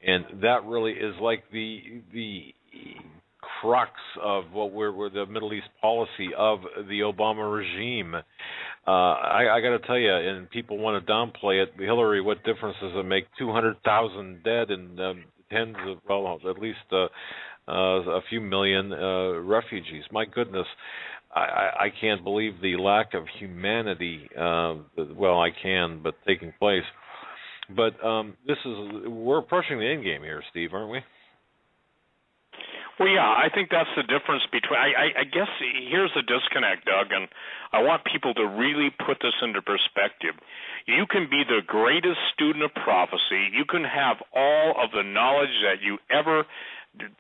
and that really is like the crux of what we're the Middle East policy of the Obama regime. I got to tell you, and people want to downplay it. Hillary, what difference does it make? 200,000 dead and tens of, well, at least a few million refugees. My goodness, I can't believe the lack of humanity. Well, I can, but taking place. But we're approaching the end game here, Steve, aren't we? Well, yeah, I think that's the difference between. I guess here's the disconnect, Doug, and I want people to really put this into perspective. You can be the greatest student of prophecy. You can have all of the knowledge that you ever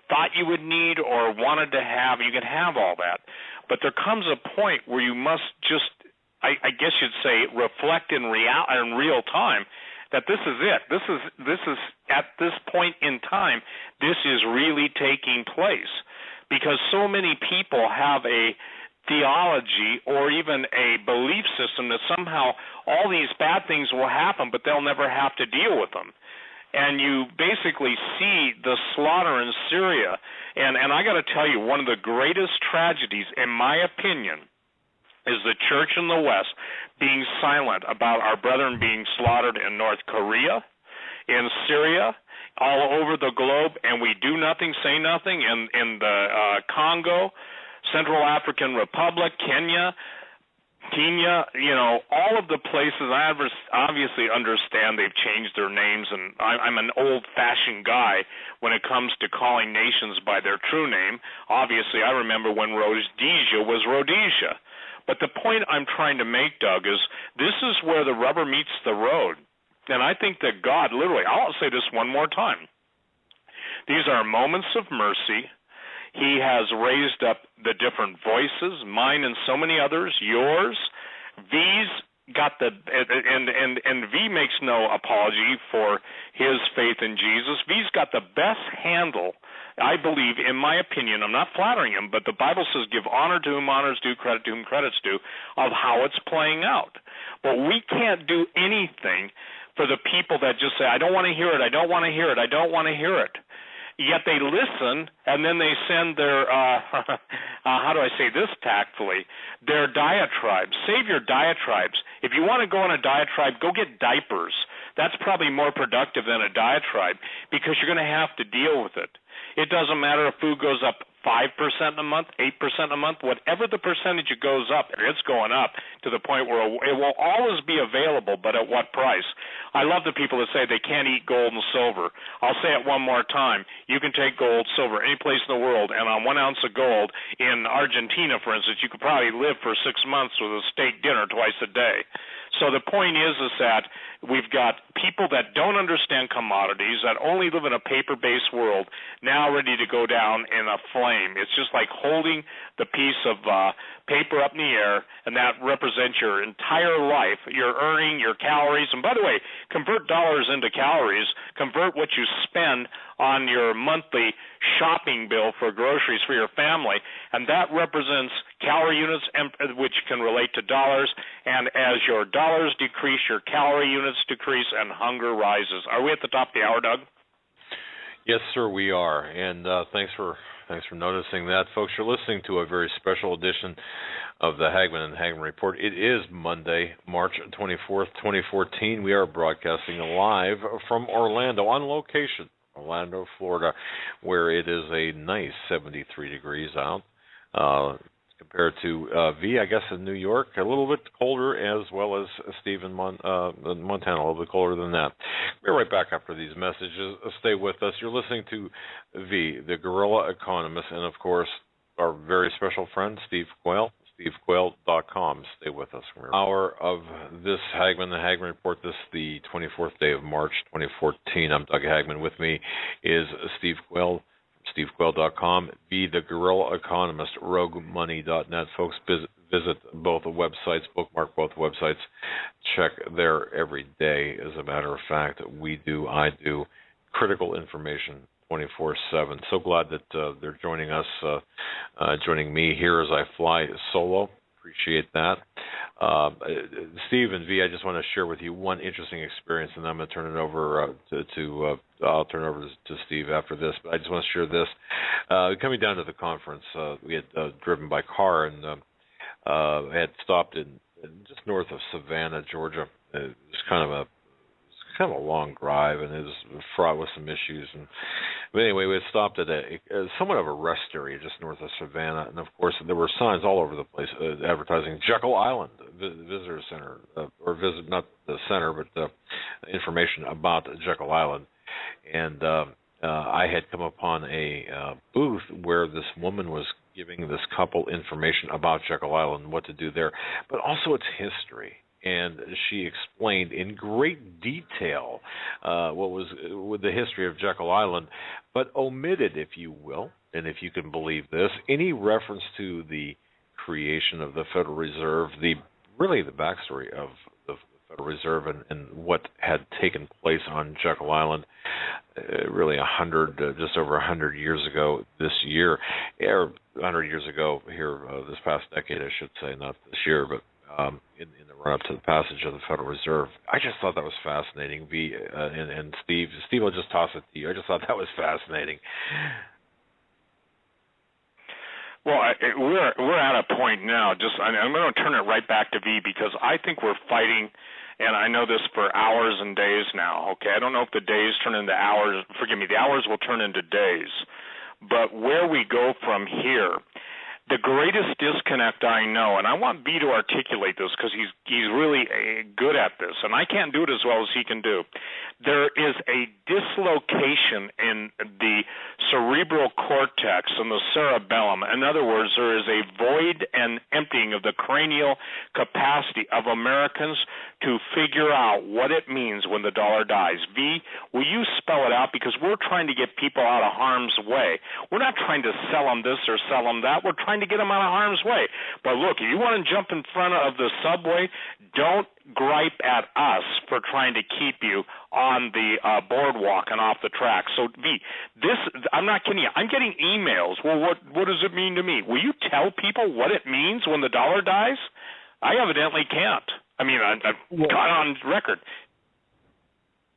thought you would need or wanted to have. You can have all that. But there comes a point where you must just, I guess you'd say, reflect in real time that this is it. This is at this point in time, this is really taking place, because so many people have a theology or even a belief system that somehow all these bad things will happen, but they'll never have to deal with them. And you basically see the slaughter in Syria. And I got to tell you, one of the greatest tragedies, in my opinion, is the church in the West being silent about our brethren being slaughtered in North Korea, in Syria, all over the globe, and we do nothing, say nothing, in the Congo, Central African Republic, Kenya, you know, all of the places. I obviously understand they've changed their names, and I'm an old-fashioned guy when it comes to calling nations by their true name. Obviously, I remember when Rhodesia was Rhodesia. But the point I'm trying to make, Doug, is this is where the rubber meets the road. And I think that God, literally, I'll say this one more time. These are moments of mercy. He has raised up the different voices, mine and so many others, yours. V's got the, and V makes no apology for his faith in Jesus. V's got the best handle, I believe, in my opinion. I'm not flattering him, but the Bible says give honor to whom honors due, credit to whom credit's due, of how it's playing out. But we can't do anything for the people that just say, I don't want to hear it, I don't want to hear it, I don't want to hear it. Yet they listen, and then they send their, how do I say this tactfully, their diatribes. Save your diatribes. If you want to go on a diatribe, go get diapers. That's probably more productive than a diatribe, because you're going to have to deal with it. It doesn't matter if food goes up 5% a month, 8% a month, whatever the percentage it goes up, it's going up to the point where it will always be available, but at what price? I love the people that say they can't eat gold and silver. I'll say it one more time. You can take gold, silver, any place in the world, and on 1 ounce of gold in Argentina, for instance, you could probably live for 6 months with a steak dinner twice a day. So the point is that We've got people that don't understand commodities, that only live in a paper-based world, now ready to go down in a flame. It's just like holding the piece of paper up in the air, and that represents your entire life, your earning, your calories. And by the way, convert dollars into calories, convert what you spend on your monthly shopping bill for groceries for your family, and that represents calorie units, which can relate to dollars, and as your dollars decrease, your calorie units decrease, and hunger rises. Are we at the top of the hour, Doug? Yes, sir, we are, and thanks for noticing that. Folks, you're listening to a very special edition of the Hagmann and Hagmann Report. It is Monday, March 24th, 2014. We are broadcasting live from Orlando, on location, Orlando, Florida, where it is a nice 73 degrees out, compared to V, I guess, in New York, a little bit colder, as well as Steve in Montana, a little bit colder than that. We're right back after these messages. Stay with us. You're listening to V, the guerrilla economist, and, of course, our very special friend, Steve Quayle, stevequayle.com. Stay with us. Hour of this Hagmann, the Hagmann Report, this the 24th day of March, 2014. I'm Doug Hagmann. With me is Steve Quayle, stevequayle.com, be the guerrilla economist, roguemoney.net. Folks, visit both the websites, bookmark both websites, check there every day. As a matter of fact, I do critical information 24/7. So glad that they're joining us, joining me here as I fly solo. Appreciate that. Steve and V, I just want to share with you one interesting experience, and I'm going to turn it over I'll turn it over to Steve after this. But I just want to share this. Coming down to the conference, we had driven by car and had stopped in just north of Savannah, Georgia. It was kind of a long drive, and it was fraught with some issues. But anyway, we had stopped at somewhat of a rest area just north of Savannah, and of course there were signs all over the place advertising Jekyll Island Visitor Center, or visit, not the center, but information about Jekyll Island. And I had come upon a booth where this woman was giving this couple information about Jekyll Island, what to do there, but also its history. And she explained in great detail what was with the history of Jekyll Island, but omitted, if you will, and if you can believe this, any reference to the creation of the Federal Reserve, the backstory of the Federal Reserve and what had taken place on Jekyll Island, really just over 100 years ago this year, or 100 years ago here, this past decade, I should say, not this year, but in the run-up to the passage of the Federal Reserve. I just thought that was fascinating. And Steve, I'll just toss it to you. I just thought that was fascinating. Well, we're at a point now. I'm going to turn it right back to V, because I think we're fighting, and I know this for hours and days now. Okay, I don't know if the days turn into hours. Forgive me, the hours will turn into days. But where we go from here, the greatest disconnect I know, and I want B to articulate this because he's really good at this, and I can't do it as well as he can do. There is a dislocation in the cerebral cortex and the cerebellum. In other words, there is a void and emptying of the cranial capacity of Americans to figure out what it means when the dollar dies. V, will you spell it out? Because we're trying to get people out of harm's way. We're not trying to sell them this or sell them that. We're trying to get them out of harm's way. But look, if you want to jump in front of the subway, don't gripe at us for trying to keep you on the boardwalk and off the track. So, V, I'm not kidding you. I'm getting emails. Well, what does it mean to me? Will you tell people what it means when the dollar dies? I evidently can't. I mean, I've got on record.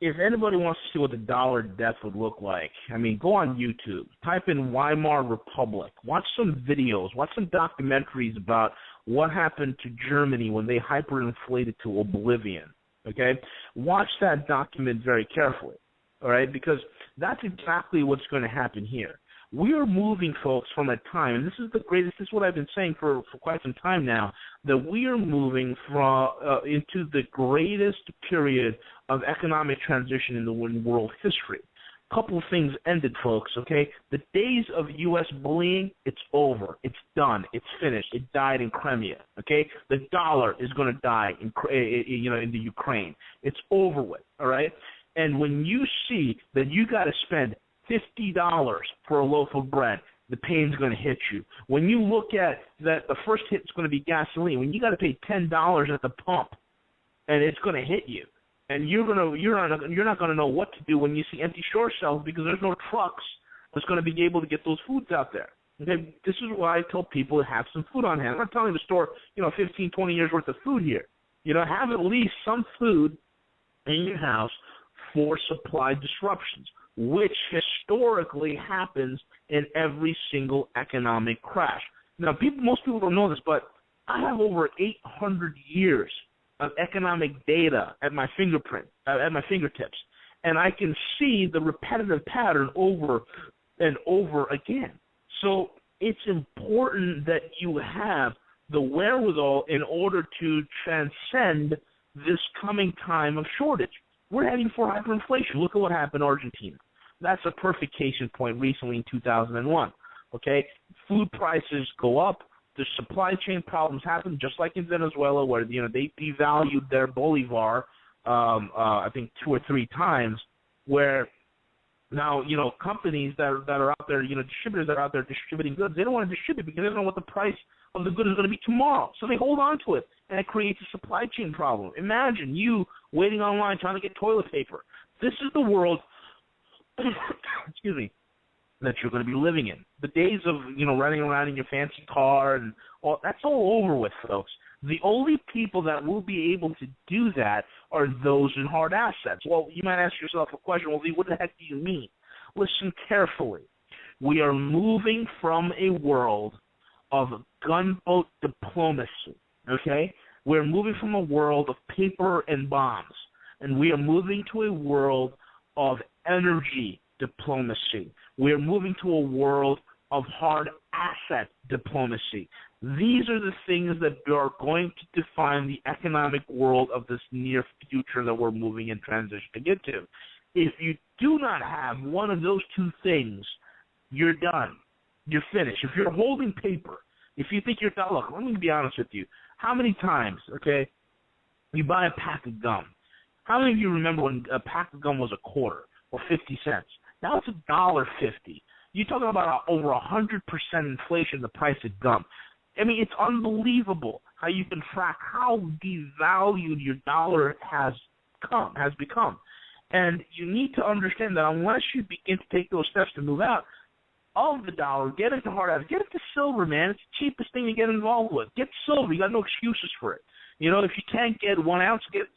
If anybody wants to see what the dollar death would look like, I mean, go on YouTube, type in Weimar Republic, watch some videos, watch some documentaries about what happened to Germany when they hyperinflated to oblivion, okay? Watch that document very carefully, all right, because that's exactly what's going to happen here. We are moving, folks, from a time, and this is what I've been saying for quite some time now, that we are moving into the greatest period of economic transition in the world history. couple of things ended, folks, okay? The days of U.S. bullying, it's over. It's done. It's finished. It died in Crimea, okay? The dollar is going to die in the Ukraine. It's over with, all right? And when you see that you got to spend $50 for a loaf of bread, the pain's going to hit you. When you look at that, the first hit is going to be gasoline. When you got to pay $10 at the pump, and it's going to hit you, and you're not going to know what to do when you see empty store shelves because there's no trucks that's going to be able to get those foods out there. Okay, this is why I tell people to have some food on hand. I'm not telling you to store 15, 20 years worth of food here. Have at least some food in your house for supply disruptions, which historically happens in every single economic crash. Now, most people don't know this, but I have over 800 years of economic data at my fingertips, and I can see the repetitive pattern over and over again. So it's important that you have the wherewithal in order to transcend this coming time of shortage. We're heading for hyperinflation. Look at what happened in Argentina. That's a perfect case in point recently in 2001. Okay, food prices go up. The supply chain problems happen, just like in Venezuela, where they devalued their bolivar, I think 2 or 3 times. Where now companies that are out there, distributors that are out there distributing goods, they don't want to distribute because they don't know what the price of the good is going to be tomorrow, so they hold on to it, and it creates a supply chain problem. Imagine you waiting online trying to get toilet paper. This is the world. Excuse me. That you're going to be living in. The days of, running around in your fancy car and all, that's all over with, folks. The only people that will be able to do that are those in hard assets. Well, you might ask yourself a question, well, Lee, what the heck do you mean? Listen carefully. We are moving from a world of gunboat diplomacy, okay? We're moving from a world of paper and bombs, and we are moving to a world of energy diplomacy. We are moving to a world of hard asset diplomacy. These are the things that are going to define the economic world of this near future that we're moving in transition to get to. If you do not have one of those 2 things, you're done. You're finished. If you're holding paper, if you think you're done, look, let me be honest with you. How many times, okay, you buy a pack of gum? How many of you remember when a pack of gum was a quarter or 50 cents? Now it's $1.50. You're talking about over 100% inflation in the price of gum. I mean, it's unbelievable how you can track how devalued your dollar has become. And you need to understand that unless you begin to take those steps to move out of the dollar, get into hard assets, get into silver, man. It's the cheapest thing to get involved with. Get silver. You got no excuses for it. If you can't get 1 ounce, get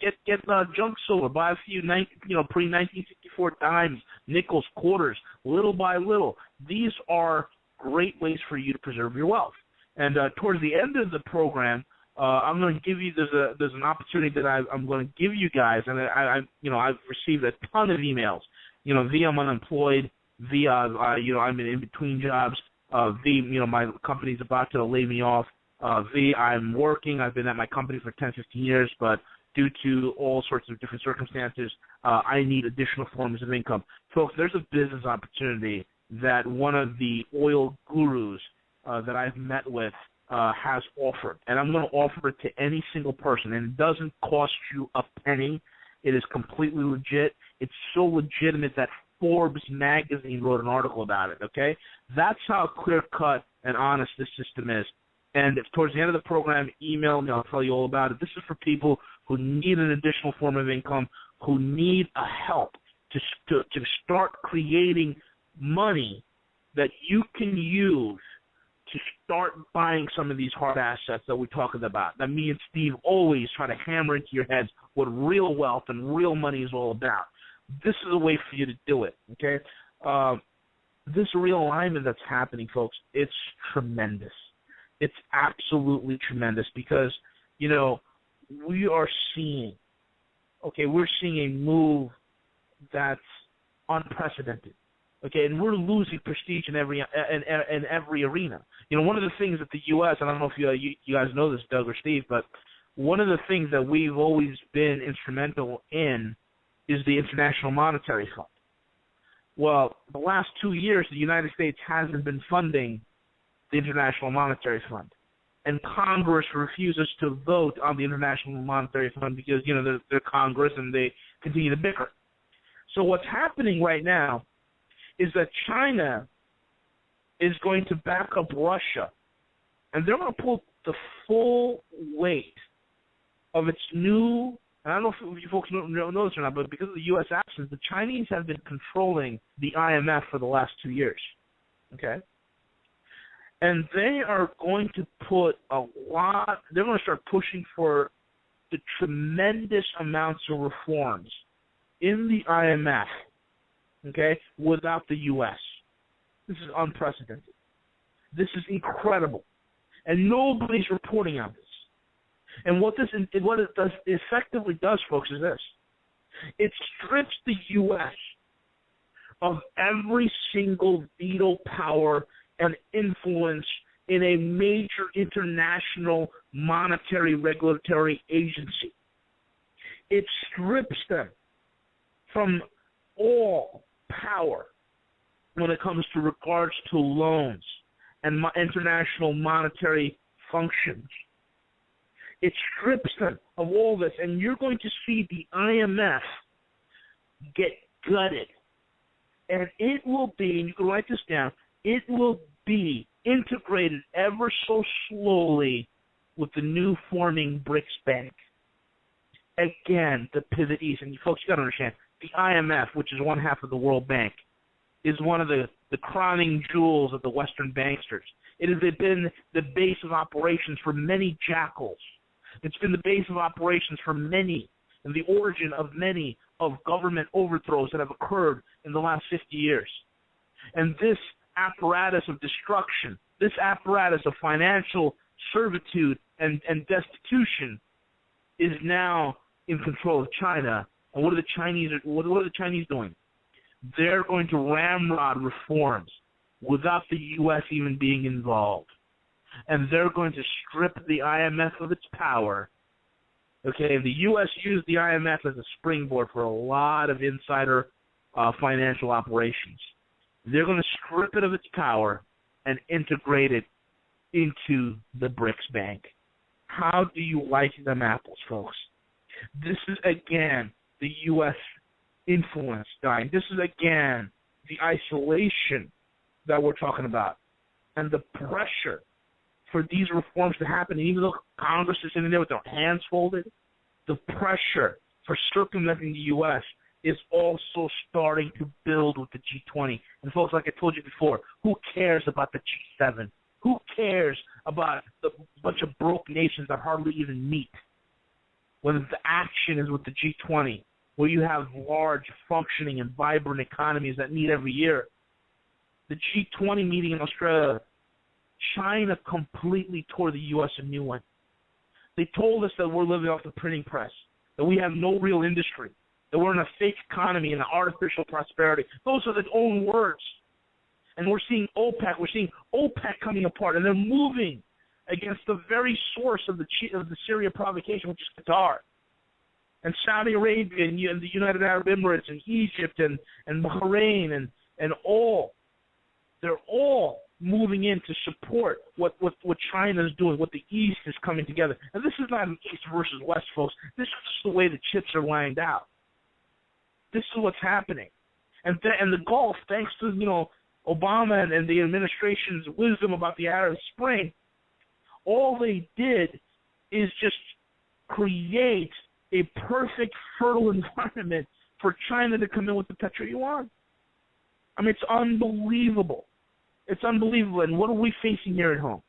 junk silver. Buy a few pre-1964 dimes, nickels, quarters, little by little. These are great ways for you to preserve your wealth. And towards the end of the program, I'm going to give you there's an opportunity that I'm going to give you guys, and I've received a ton of emails. via I'm unemployed, via I'm in between jobs, via my company's about to lay me off. I'm working. I've been at my company for 10, 15 years, but due to all sorts of different circumstances, I need additional forms of income. Folks, there's a business opportunity that one of the oil gurus that I've met with has offered, and I'm going to offer it to any single person, and it doesn't cost you a penny. It is completely legit. It's so legitimate that Forbes magazine wrote an article about it, okay? That's how clear-cut and honest this system is. And if towards the end of the program, email me. I'll tell you all about it. This is for people who need an additional form of income, who need a help to start creating money that you can use to start buying some of these hard assets that we're talking about, that me and Steve always try to hammer into your heads what real wealth and real money is all about. This is a way for you to do it, okay? This realignment that's happening, folks, it's tremendous. It's absolutely tremendous because, we are seeing, we're seeing a move that's unprecedented. Okay, and we're losing prestige in every arena. One of the things that the U.S., and I don't know if you guys know this, Doug or Steve, but one of the things that we've always been instrumental in is the International Monetary Fund. Well, the last 2 years, the United States hasn't been funding the International Monetary Fund. And Congress refuses to vote on the International Monetary Fund because, they're Congress and they continue to bicker. So what's happening right now is that China is going to back up Russia, and they're going to pull the full weight of its new, I don't know if you folks know this or not, but because of the U.S. absence, the Chinese have been controlling the IMF for the last 2 years, okay? And they are going to put they're going to start pushing for the tremendous amounts of reforms in the IMF, okay, without the U.S. This is unprecedented. This is incredible. And nobody's reporting on this. And what it does effectively does, folks, is this. It strips the U.S. of every single veto power and influence in a major international monetary regulatory agency. It strips them from all power when it comes to regards to loans and international monetary functions. It strips them of all this, and you're going to see the IMF get gutted. And it will be, and you can write this down, it will be integrated ever so slowly with the new forming BRICS Bank. Again, the pivot east. And folks, you got to understand, the IMF, which is one half of the World Bank, is one of the crowning jewels of the Western banksters. It has been the base of operations for many jackals. It's been the base of operations for many, and the origin of many of government overthrows that have occurred in the last 50 years. And this apparatus of destruction, this apparatus of financial servitude and destitution is now in control of China. And what are the Chinese doing? They're going to ramrod reforms without the U.S. even being involved. And they're going to strip the IMF of its power. Okay, the U.S. used the IMF as a springboard for a lot of insider financial operations. They're going to strip it of its power and integrate it into the BRICS Bank. How do you like them apples, folks? This is, again, the U.S. influence dying. This is, again, the isolation that we're talking about and the pressure for these reforms to happen. And even though Congress is sitting there with their hands folded, the pressure for circumventing the U.S. is also starting to build with the G20. And folks, like I told you before, who cares about the G7? Who cares about the bunch of broke nations that hardly even meet? When the action is with the G20, where you have large, functioning, and vibrant economies that meet every year. The G20 meeting in Australia, China completely tore the U.S. a new one. They told us that we're living off the printing press, that we have no real industry, that we're in a fake economy and an artificial prosperity. Those are their own words. And we're seeing OPEC coming apart, and they're moving against the very source of the Syria provocation, which is Qatar. And Saudi Arabia and the United Arab Emirates and Egypt and Bahrain and all, they're all moving in to support what China is doing, what the East is coming together. And this is not an East versus West, folks. This is just the way the chips are lined out. This is what's happening. And the Gulf, thanks to, Obama and the administration's wisdom about the Arab Spring, all they did is just create a perfect, fertile environment for China to come in with the petro-yuan. I mean, it's unbelievable. It's unbelievable. And what are we facing here at home?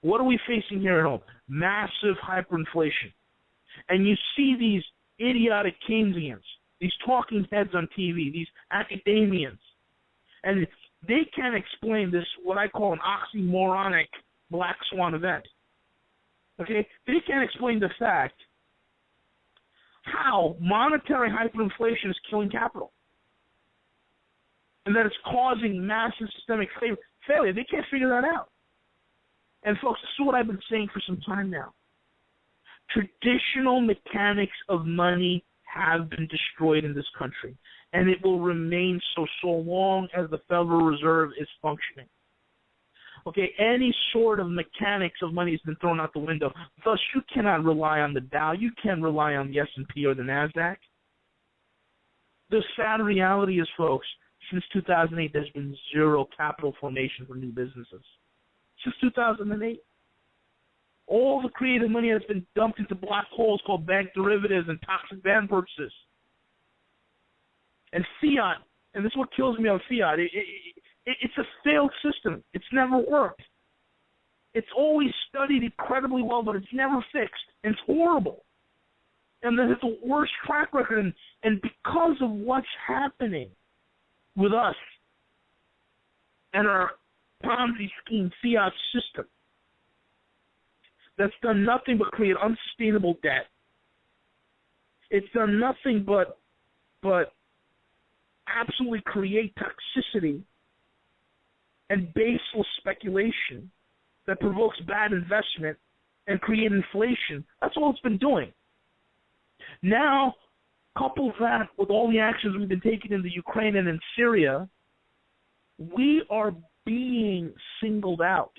What are we facing here at home? Massive hyperinflation. And you see these idiotic Keynesians, these talking heads on TV, these academians, and they can't explain this, what I call an oxymoronic black swan event. Okay? They can't explain the fact how monetary hyperinflation is killing capital and that it's causing massive systemic failure. They can't figure that out. And folks, this is what I've been saying for some time now. Traditional mechanics of money have been destroyed in this country, and it will remain so long as the Federal Reserve is functioning. Okay, any sort of mechanics of money has been thrown out the window. Thus, you cannot rely on the Dow. You can't rely on the S&P or the NASDAQ. The sad reality is, folks, since 2008, there's been zero capital formation for new businesses. Since 2008. All the creative money has been dumped into black holes called bank derivatives and toxic bond purchases. And fiat, and this is what kills me on fiat, it's a failed system. It's never worked. It's always studied incredibly well, but it's never fixed. And it's horrible. And it's the worst track record. And because of what's happening with us and our Ponzi scheme fiat system, that's done nothing but create unsustainable debt. It's done nothing but absolutely create toxicity and baseless speculation that provokes bad investment and create inflation. That's all it's been doing. Now, couple that with all the actions we've been taking in the Ukraine and in Syria, we are being singled out.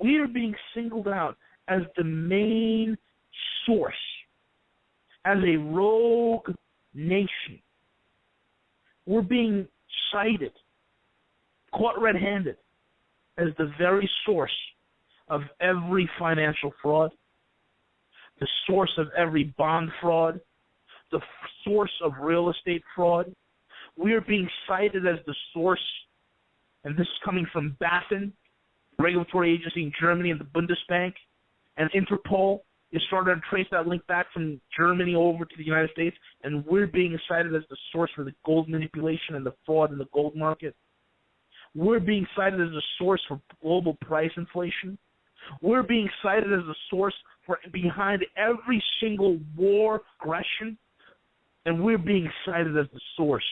We are being singled out as the main source, as a rogue nation. We're being cited, caught red-handed, as the very source of every financial fraud, the source of every bond fraud, the source of real estate fraud. We are being cited as the source, and this is coming from BaFin, regulatory agency in Germany, and the Bundesbank, and Interpol is starting to trace that link back from Germany over to the United States, and we're being cited as the source for the gold manipulation and the fraud in the gold market. We're being cited as a source for global price inflation. We're being cited as a source for behind every single war aggression, and we're being cited as the source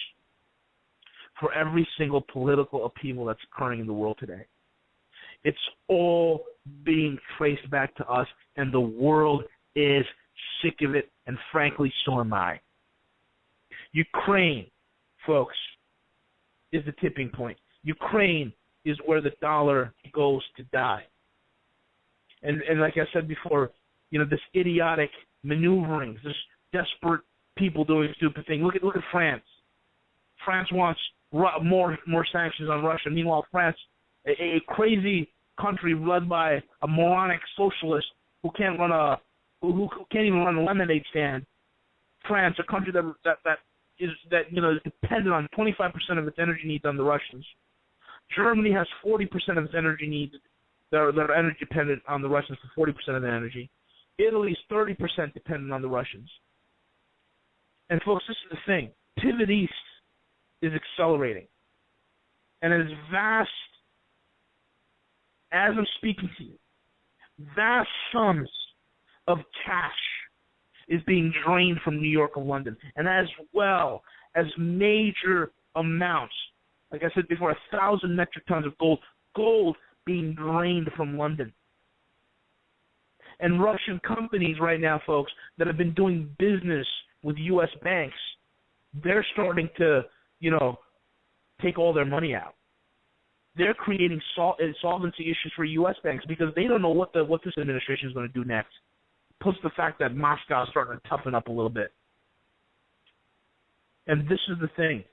for every single political upheaval that's occurring in the world today. It's all being traced back to us, and the world is sick of it, and frankly, so am I. Ukraine, folks, is the tipping point. Ukraine is where the dollar goes to die. And like I said before, this idiotic maneuvering, this desperate people doing stupid things. Look at France. France wants more sanctions on Russia. Meanwhile, France, a crazy country led by a moronic socialist who can't even run a lemonade stand. France, a country that is dependent on 25% of its energy needs on the Russians. Germany has 40% of its energy needs that are energy dependent on the Russians for 40% of the energy. Italy is 30% dependent on the Russians. And folks, this is the thing. Pivot East is accelerating. And as vast, as I'm speaking to you, vast sums of cash is being drained from New York and London. And as well as major amounts, like I said before, 1,000 metric tons of gold being drained from London. And Russian companies right now, folks, that have been doing business with U.S. banks, they're starting to, take all their money out. They're creating solvency issues for U.S. banks because they don't know what this administration is going to do next. Plus the fact that Moscow is starting to toughen up a little bit. And this is the thing.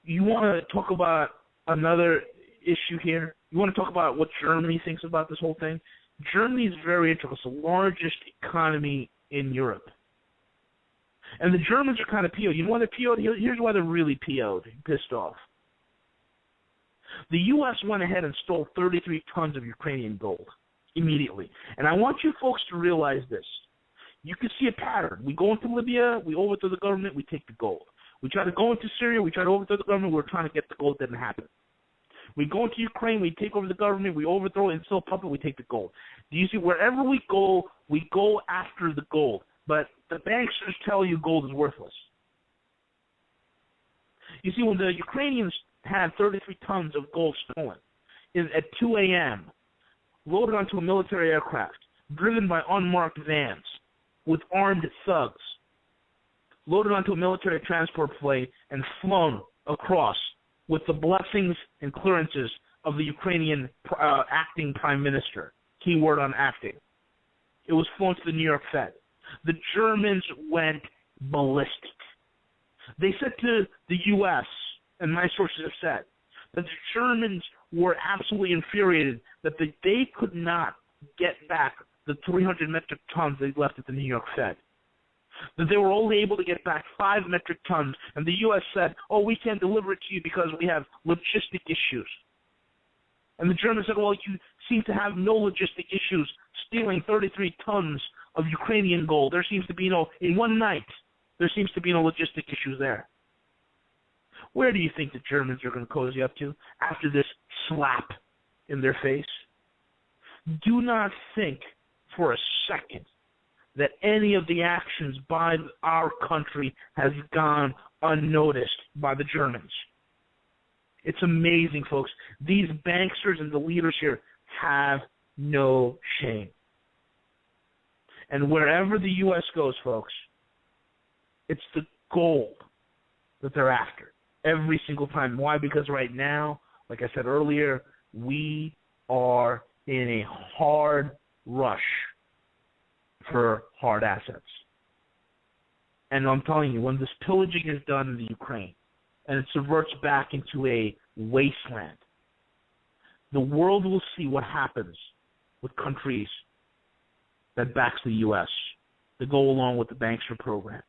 You want to talk about another issue here? You want to talk about what Germany thinks about this whole thing? Germany is very interesting. It's the largest economy in Europe. And the Germans are kind of PO'd. You know why they're PO'd? Here's why they're really PO'd, pissed off. The U.S. went ahead and stole 33 tons of Ukrainian gold immediately. And I want you folks to realize this. You can see a pattern. We go into Libya, we overthrow the government, we take the gold. We try to go into Syria, we try to overthrow the government, we're trying to get the gold. It didn't happen. We go into Ukraine, we take over the government, we overthrow it, instill puppet, we take the gold. Do you see, wherever we go after the gold. But the banks just tell you gold is worthless. You see, when the Ukrainians had 33 tons of gold stolen at 2 a.m., loaded onto a military aircraft, driven by unmarked vans, with armed thugs, loaded onto a military transport plane and flown across with the blessings and clearances of the Ukrainian acting prime minister. Keyword on acting. It was flown to the New York Fed. The Germans went ballistic. They said to the U.S., and my sources have said, that the Germans were absolutely infuriated that they could not get back the 300 metric tons they left at the New York Fed. That they were only able to get back 5 metric tons, and the U.S. said, oh, we can't deliver it to you because we have logistic issues. And the Germans said, well, you seem to have no logistic issues stealing 33 tons of Ukrainian gold. There seems to be in one night, there seems to be no logistic issues there. Where do you think the Germans are going to cozy up to after this slap in their face? Do not think for a second that any of the actions by our country has gone unnoticed by the Germans. It's amazing, folks. These banksters and the leaders here have no shame. And wherever the U.S. goes, folks, it's the gold that they're after every single time. Why? Because right now, like I said earlier, we are in a hard rush for hard assets. And I'm telling you, when this pillaging is done in the Ukraine and it subverts back into a wasteland, the world will see what happens with countries that backs the U.S. that go along with the bankster programs,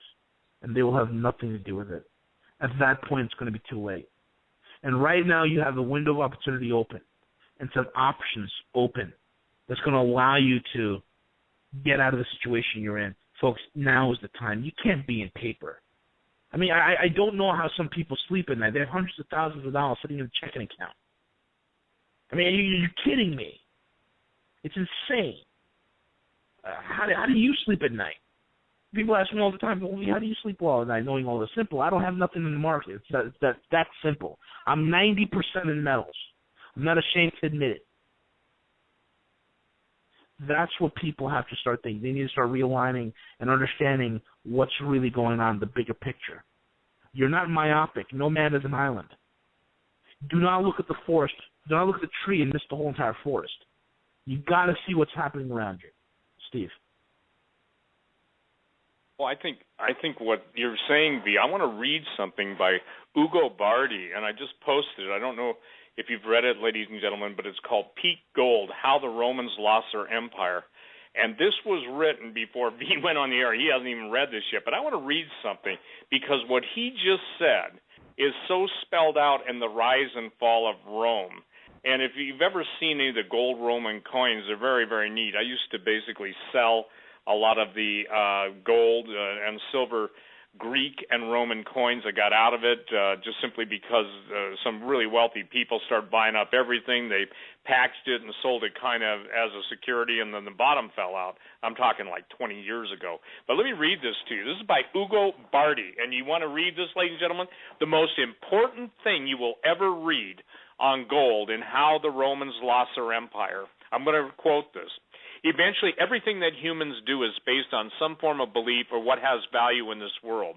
and they will have nothing to do with it. At that point, it's going to be too late. And right now, you have a window of opportunity open and some options open that's going to allow you to get out of the situation you're in. Folks, now is the time. You can't be in paper. I mean, I don't know how some people sleep at night. They have hundreds of thousands of dollars sitting in a checking account. I mean, you're kidding me. It's insane. How do you sleep at night? People ask me all the time, well, how do you sleep well at night knowing all this? Simple. I don't have nothing in the market. It's that simple. I'm 90% in metals. I'm not ashamed to admit it. That's what people have to start thinking. They need to start realigning and understanding what's really going on, the bigger picture. You're not myopic. No man is an island. Do not look at the forest. Do not look at the tree and miss the whole entire forest. You got to see what's happening around you. Steve. Well, I think what you're saying, V, I want to read something by Ugo Bardi, and I just posted it. I don't know if you've read it, ladies and gentlemen, but it's called Peak Gold, How the Romans Lost Their Empire. And this was written before V went on the air. He hasn't even read this yet, but I want to read something because what he just said is so spelled out in the rise and fall of Rome. And if you've ever seen any of the gold Roman coins, they're very, very neat. I used to basically sell a lot of the gold and silver Greek and Roman coins. I got out of it just simply because some really wealthy people started buying up everything. They packaged it and sold it kind of as a security, and then the bottom fell out. I'm talking like 20 years ago. But let me read this to you. This is by Ugo Bardi, and you want to read this, ladies and gentlemen? The most important thing you will ever read on gold and how the Romans lost their empire. I'm going to quote this. Eventually, everything that humans do is based on some form of belief or what has value in this world.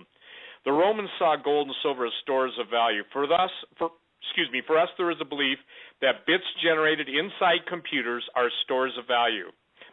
The Romans saw gold and silver as stores of value. For us, there is a belief that bits generated inside computers are stores of value.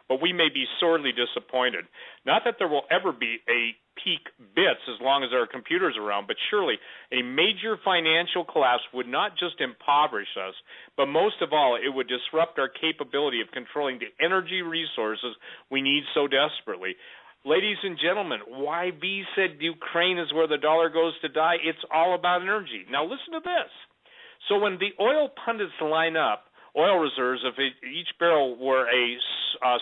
But we may be sorely disappointed. Not that there will ever be a peak bits as long as there are computers around, but surely a major financial collapse would not just impoverish us, but most of all, it would disrupt our capability of controlling the energy resources we need so desperately. Ladies and gentlemen, why V said Ukraine is where the dollar goes to die? It's all about energy. Now listen to this. So when the oil pundits line up oil reserves, if each barrel were a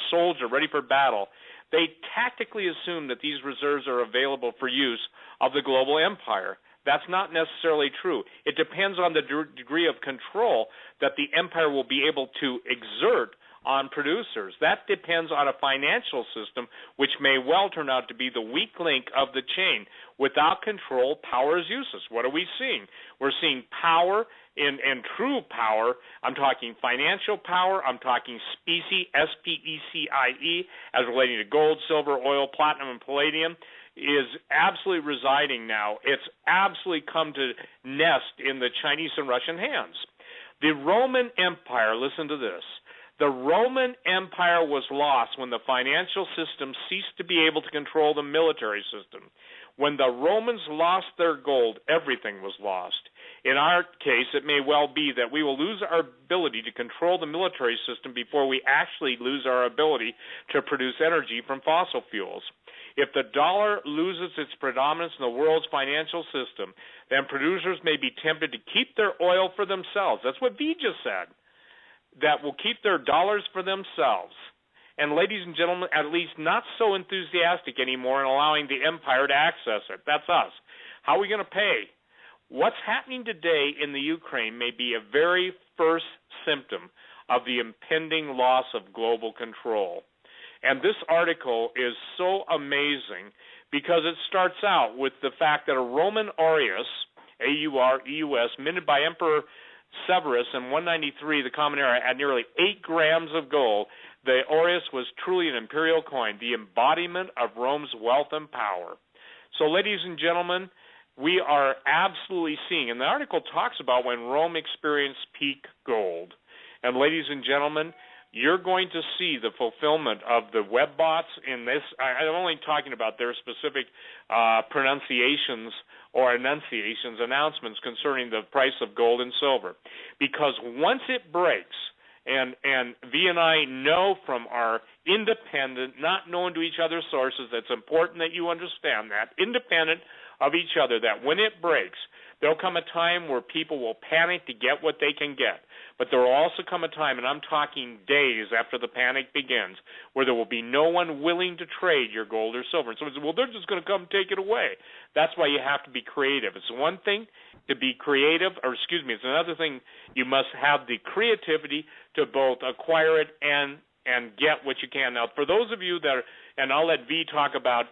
soldier ready for battle, they tactically assume that these reserves are available for use of the global empire. That's not necessarily true. It depends on the degree of control that the empire will be able to exert on producers. That depends on a financial system, which may well turn out to be the weak link of the chain. Without control, power is useless. What are we seeing? We're seeing power and true power. I'm talking financial power. I'm talking specie, S-P-E-C-I-E, as relating to gold, silver, oil, platinum, and palladium, is absolutely residing now. It's absolutely come to nest in the Chinese and Russian hands. The Roman Empire, listen to this, the Roman Empire was lost when the financial system ceased to be able to control the military system. When the Romans lost their gold, everything was lost. In our case, it may well be that we will lose our ability to control the military system before we actually lose our ability to produce energy from fossil fuels. If the dollar loses its predominance in the world's financial system, then producers may be tempted to keep their oil for themselves. That's what V just said. That will keep their dollars for themselves. And ladies and gentlemen, at least not so enthusiastic anymore in allowing the empire to access it. That's us. How are we going to pay? What's happening today in the Ukraine may be a very first symptom of the impending loss of global control. And this article is so amazing because it starts out with the fact that a Roman aureus, A-U-R-E-U-S, minted by Emperor Severus in 193, the Common Era, had nearly 8 grams of gold. The aureus was truly an imperial coin, the embodiment of Rome's wealth and power. So, ladies and gentlemen, we are absolutely seeing, and the article talks about when Rome experienced peak gold. And ladies and gentlemen, you're going to see the fulfillment of the web bots in this. I'm only talking about their specific pronunciations or enunciations, announcements concerning the price of gold and silver. Because once it breaks, and V and I know from our independent, not known to each other's sources, that's important that you understand that, independent of each other, that when it breaks, there'll come a time where people will panic to get what they can get. But there will also come a time, and I'm talking days after the panic begins, where there will be no one willing to trade your gold or silver. And someone says, well, they're just going to come take it away. That's why you have to be creative. It's one thing to be creative, it's another thing you must have the creativity to both acquire it and get what you can. Now, for those of you that are, and I'll let V talk about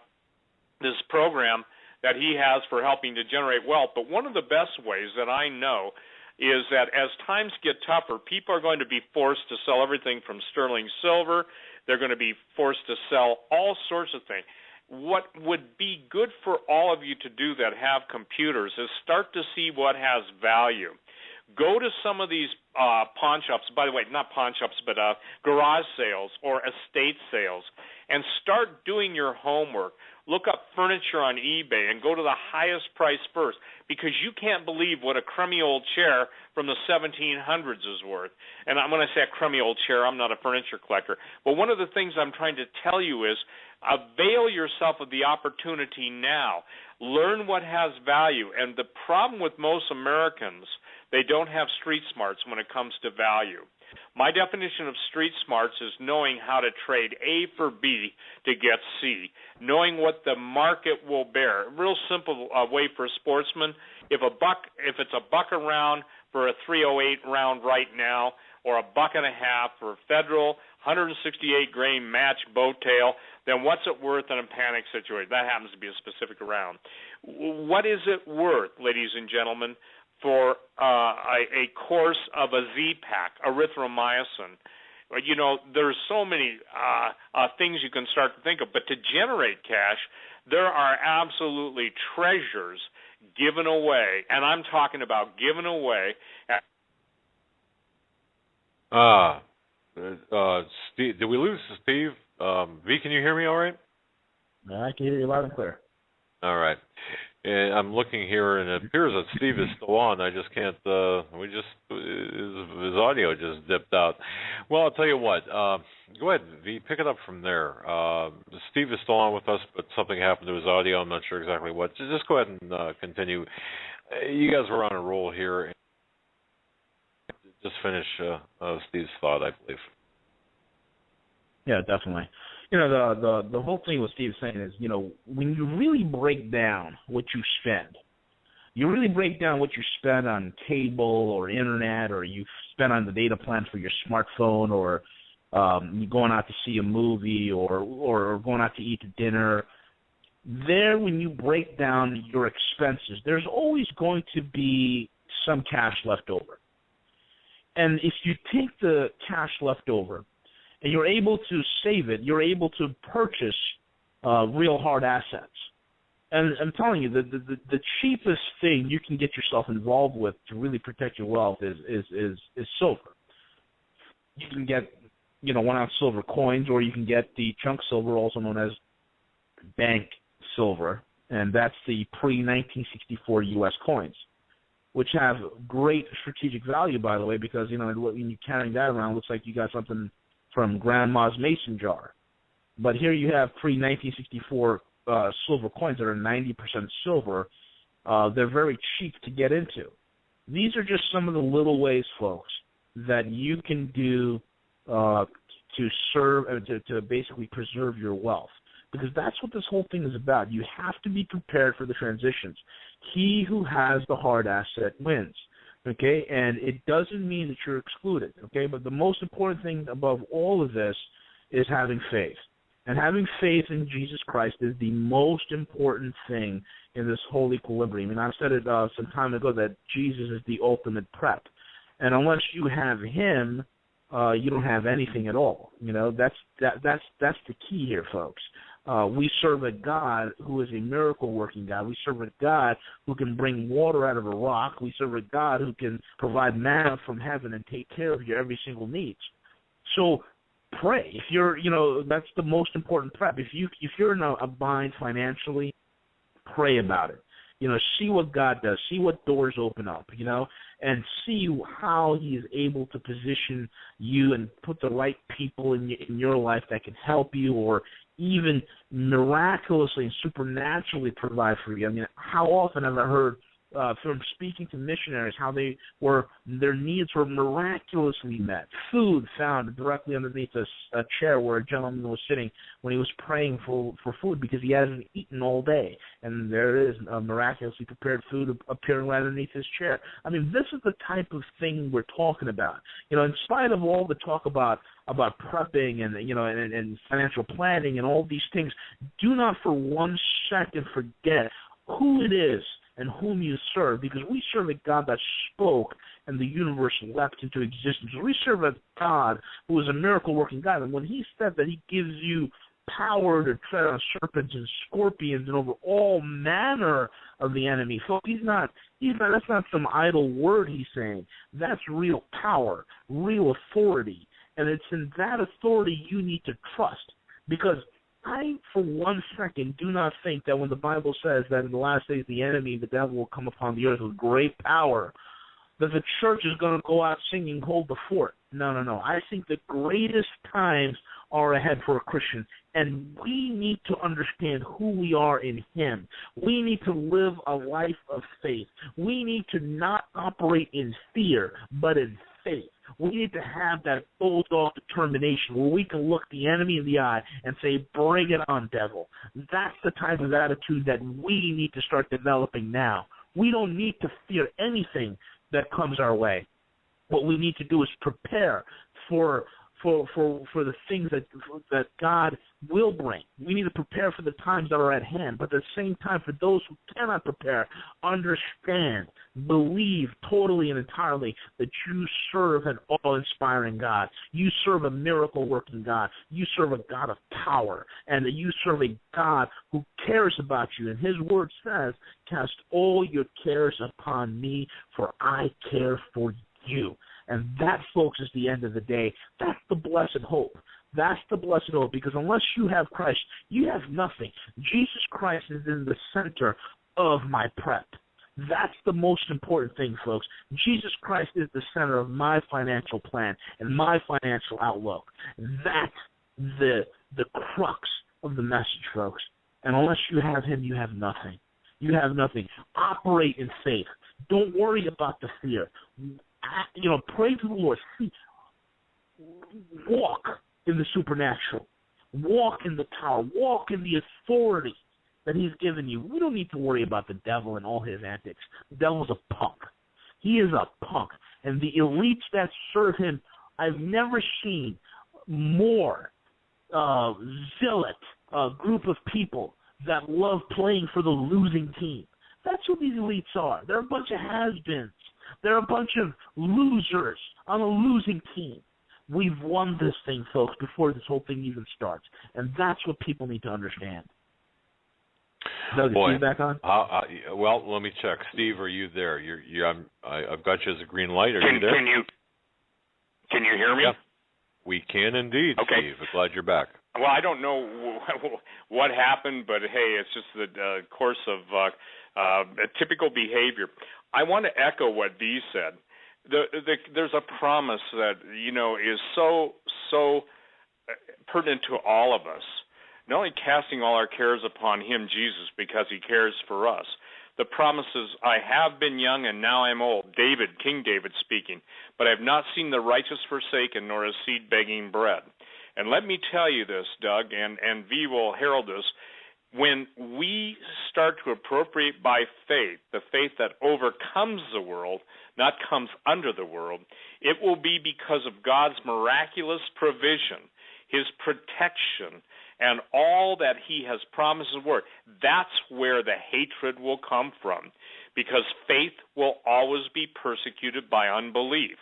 this program that he has for helping to generate wealth, but one of the best ways that I know is that as times get tougher, people are going to be forced to sell everything from sterling silver. They're going to be forced to sell all sorts of things. What would be good for all of you to do that have computers is start to see what has value. Go to some of these pawn shops, by the way, not pawn shops, but garage sales or estate sales, and start doing your homework. Look up furniture on eBay and go to the highest price first, because you can't believe what a crummy old chair from the 1700s is worth. And when I say a crummy old chair, I'm not a furniture collector. But one of the things I'm trying to tell you is avail yourself of the opportunity now. Learn what has value. And the problem with most Americans, they don't have street smarts when it comes to value. My definition of street smarts is knowing how to trade A for B to get C, knowing what the market will bear. A real simple way for a sportsman, if it's a buck a round for a 308 round right now, or a buck and a half for federal 168 grain match bow tail, then what's it worth in a panic situation? That happens to be a specific round. What is it worth, ladies and gentlemen, for a course of a Z-Pack, erythromycin? You know, there's so many things you can start to think of, but to generate cash, there are absolutely treasures given away, and I'm talking about given away. Steve, did we lose Steve? V, can you hear me all right? I can hear you loud and clear. All right. And I'm looking here, and it appears that Steve is still on. I just can't. His audio just dipped out. Well, I'll tell you what. Go ahead, V. Pick it up from there. Steve is still on with us, but something happened to his audio. I'm not sure exactly what. Just go ahead and continue. You guys were on a roll here. Just finish Steve's thought, I believe. Yeah, definitely. You know, the whole thing what Steve's saying is, you know, when you really break down what you spend, you really break down what you spend on cable or internet, or you spend on the data plan for your smartphone, or going out to see a movie or going out to eat dinner. There, when you break down your expenses, there's always going to be some cash left over. And if you take the cash left over and you're able to save it, you're able to purchase real hard assets. And I'm telling you, the cheapest thing you can get yourself involved with to really protect your wealth is silver. You can get 1 ounce silver coins, or you can get the chunk silver, also known as bank silver, and that's the pre-1964 U.S. coins, which have great strategic value, by the way, because, when you're carrying that around, it looks like you got something from Grandma's mason jar. But here you have pre-1964 silver coins that are 90% silver. They're very cheap to get into. These are just some of the little ways, folks, that you can do to serve, to basically preserve your wealth. Because that's what this whole thing is about. You have to be prepared for the transitions. He who has the hard asset wins, okay? And it doesn't mean that you're excluded, okay? But the most important thing above all of this is having faith. And having faith in Jesus Christ is the most important thing in this whole equilibrium. And I've said it some time ago that Jesus is the ultimate prep. And unless you have him, you don't have anything at all. That's the key here, folks. We serve a God who is a miracle-working God. We serve a God who can bring water out of a rock. We serve a God who can provide manna from heaven and take care of your every single need. So pray. If you're, that's the most important prep. If you're in a bind financially, pray about it. See what God does. See what doors open up, and see how he is able to position you and put the right people in your life that can help you, or even miraculously and supernaturally provide for you. I mean, how often have I heard from speaking to missionaries how their needs were miraculously met. Food found directly underneath a chair where a gentleman was sitting when he was praying for food because he hadn't eaten all day. And there it is, miraculously prepared food appearing right underneath his chair. I mean, this is the type of thing we're talking about. In spite of all the talk about prepping and financial planning and all these things, do not for 1 second forget who it is and whom you serve, because we serve a God that spoke and the universe leapt into existence. We serve a God who is a miracle-working God, and when he said that he gives you power to tread on serpents and scorpions and over all manner of the enemy, folks, that's not some idle word he's saying. That's real power, real authority, and it's in that authority you need to trust, because I, for 1 second, do not think that when the Bible says that in the last days the enemy, the devil, will come upon the earth with great power, that the church is going to go out singing Hold the Fort. No. I think the greatest times are ahead for a Christian, and we need to understand who we are in him. We need to live a life of faith. We need to not operate in fear, but in faith. We need to have that bulldog determination where we can look the enemy in the eye and say, bring it on, devil. That's the type of attitude that we need to start developing now. We don't need to fear anything that comes our way. What we need to do is prepare for the things that God will bring. We need to prepare for the times that are at hand, but at the same time, for those who cannot prepare, understand, believe totally and entirely that you serve an all-inspiring God. You serve a miracle-working God. You serve a God of power, and that you serve a God who cares about you. And his word says, cast all your cares upon me, for I care for you. And that, folks, is the end of the day. That's the blessed hope. That's the blessed hope, because unless you have Christ, you have nothing. Jesus Christ is in the center of my prep. That's the most important thing, folks. Jesus Christ is the center of my financial plan and my financial outlook. That's the crux of the message, folks. And unless you have him, you have nothing. You have nothing. Operate in faith. Don't worry about the fear. Pray to the Lord. Walk in the supernatural. Walk in the power. Walk in the authority that he's given you. We don't need to worry about the devil and all his antics. The devil's a punk. He is a punk. And the elites that serve him, I've never seen more zealot group of people that love playing for the losing team. That's what these elites are. They're a bunch of has-beens. They're a bunch of losers on a losing team. We've won this thing, folks, before this whole thing even starts, and that's what people need to understand. Doug, is Steve back on? Well, let me check. Steve, are you there? I've got you as a green light. Are you there? Can you hear me? Yeah. We can indeed, okay. Steve. I'm glad you're back. Well, I don't know what happened, but hey, it's just the course of typical behavior. I want to echo what V said. There's a promise that is so pertinent to all of us. Not only casting all our cares upon Him, Jesus, because He cares for us. The promise is, I have been young and now I'm old. King David speaking. But I have not seen the righteous forsaken, nor his seed begging bread. And let me tell you this, Doug, and V will herald this. When we start to appropriate by faith, the faith that overcomes the world, not comes under the world, it will be because of God's miraculous provision, His protection, and all that He has promised in His Word. That's where the hatred will come from, because faith will always be persecuted by unbelief.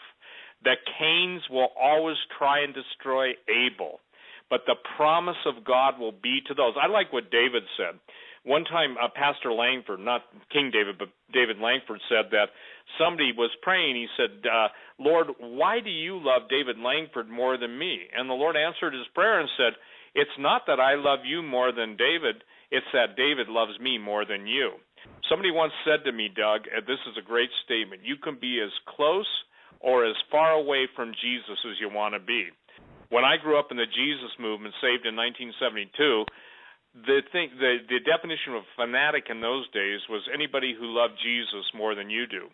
The Cains will always try and destroy Abel, but the promise of God will be to those. I like what David said. One time, Pastor Langford, not King David, but David Langford said that somebody was praying. He said, Lord, why do you love David Langford more than me? And the Lord answered his prayer and said, it's not that I love you more than David, it's that David loves me more than you. Somebody once said to me, Doug, and this is a great statement, you can be as close or as far away from Jesus as you want to be. When I grew up in the Jesus movement, saved in 1972, the definition of a fanatic in those days was anybody who loved Jesus more than you do.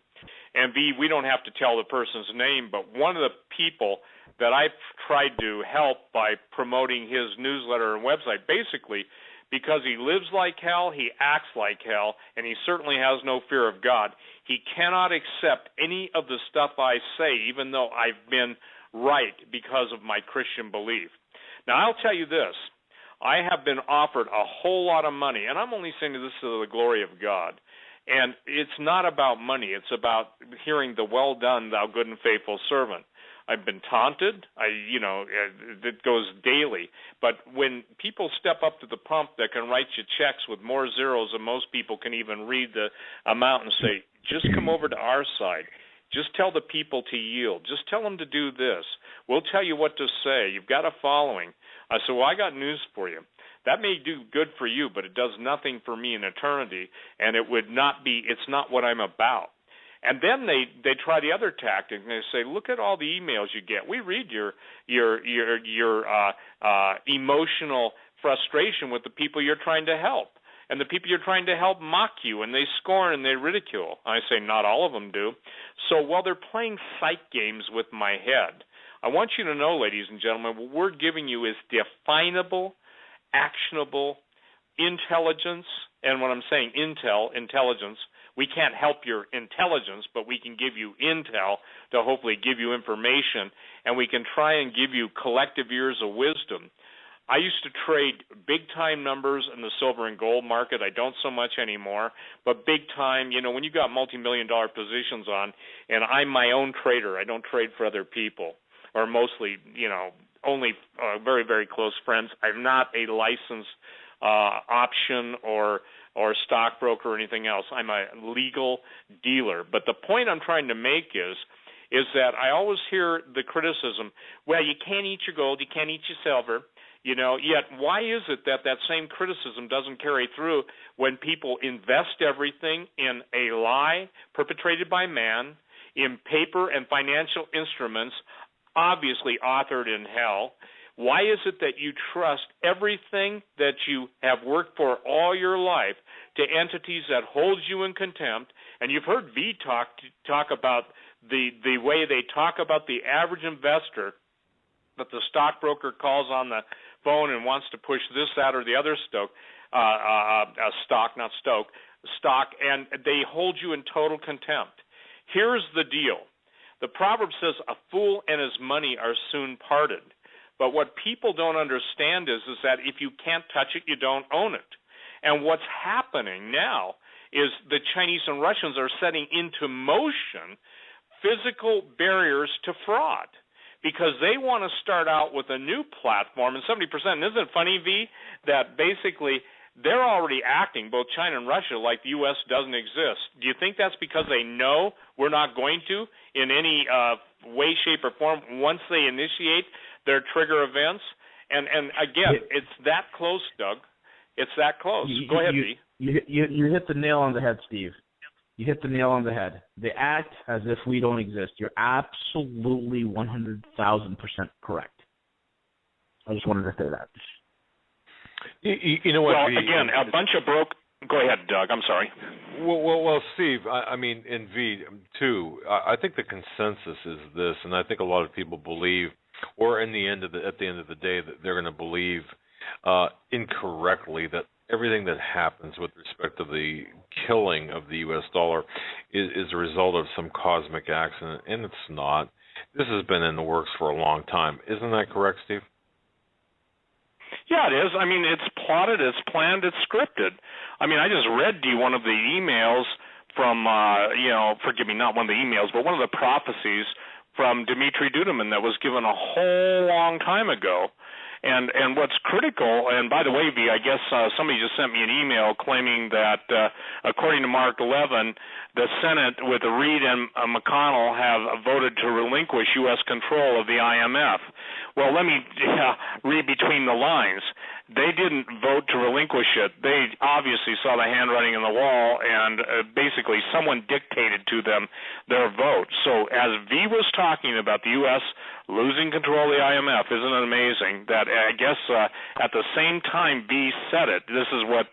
And B, we don't have to tell the person's name, but one of the people that I've tried to help by promoting his newsletter and website, basically because he lives like hell, he acts like hell, and he certainly has no fear of God, he cannot accept any of the stuff I say, even though I've been right because of my Christian belief. Now, I'll tell you this. I have been offered a whole lot of money, and I'm only saying this to the glory of God. And it's not about money. It's about hearing the well done, thou good and faithful servant. I've been taunted. It goes daily. But when people step up to the pump that can write you checks with more zeros than most people can even read the amount and say, just come over to our side. Just tell the people to yield. Just tell them to do this. We'll tell you what to say. You've got a following. I said, well, I got news for you. That may do good for you, but it does nothing for me in eternity, and it's not what I'm about. And then they try the other tactic, and they say, look at all the emails you get. We read your emotional frustration with the people you're trying to help. And the people you're trying to help mock you, and they scorn and they ridicule. I say not all of them do. So while they're playing psych games with my head, I want you to know, ladies and gentlemen, what we're giving you is definable, actionable intelligence. And when I'm saying intelligence, we can't help your intelligence, but we can give you intel to hopefully give you information, and we can try and give you collective years of wisdom. I used to trade big-time numbers in the silver and gold market. I don't so much anymore, but big-time, when you got multi-million-dollar positions on, and I'm my own trader. I don't trade for other people, or mostly, only very, very close friends. I'm not a licensed option or stockbroker or anything else. I'm a legal dealer. But the point I'm trying to make is that I always hear the criticism, well, you can't eat your gold, you can't eat your silver. Yet why is it that same criticism doesn't carry through when people invest everything in a lie perpetrated by man, in paper and financial instruments, obviously authored in hell? Why is it that you trust everything that you have worked for all your life to entities that hold you in contempt? And you've heard V talk about the way they talk about the average investor, that the stockbroker calls on the phone and wants to push this, that, or the other stock, and they hold you in total contempt. Here's the deal. The proverb says, a fool and his money are soon parted. But what people don't understand is that if you can't touch it, you don't own it. And what's happening now is the Chinese and Russians are setting into motion physical barriers to fraud, because they want to start out with a new platform. And 70%, and isn't it funny, V, that basically they're already acting, both China and Russia, like the U.S. doesn't exist. Do you think that's because they know we're not going to in any way, shape, or form once they initiate their trigger events? And again, it's that close, Doug. It's that close. Go ahead, V. You hit the nail on the head, Steve. You hit the nail on the head. They act as if we don't exist. You're absolutely 100,000% correct. I just wanted to say that. You know what? Well, again, a bunch of broke. Go ahead, Doug. I'm sorry. Well, Steve. I mean, in V too. I think the consensus is this, and I think a lot of people believe, or at the end of the day, that they're going to believe incorrectly that everything that happens with respect to the killing of the U.S. dollar is a result of some cosmic accident, and it's not. This has been in the works for a long time. Isn't that correct, Steve? Yeah, it is. I mean, it's plotted, it's planned, it's scripted. I mean, I just read to you one of the emails from, forgive me, not one of the emails, but one of the prophecies from Dmitry Duduman that was given a whole long time ago. And what's critical, and by the way, V, I guess somebody just sent me an email claiming that, according to Mark 11, the Senate with Reid and McConnell have voted to relinquish U.S. control of the IMF. Well, let me read between the lines. They didn't vote to relinquish it. They obviously saw the handwriting on the wall, and basically someone dictated to them their vote. So as V was talking about the U.S. losing control of the IMF, isn't it amazing that I guess at the same time V said it, this is what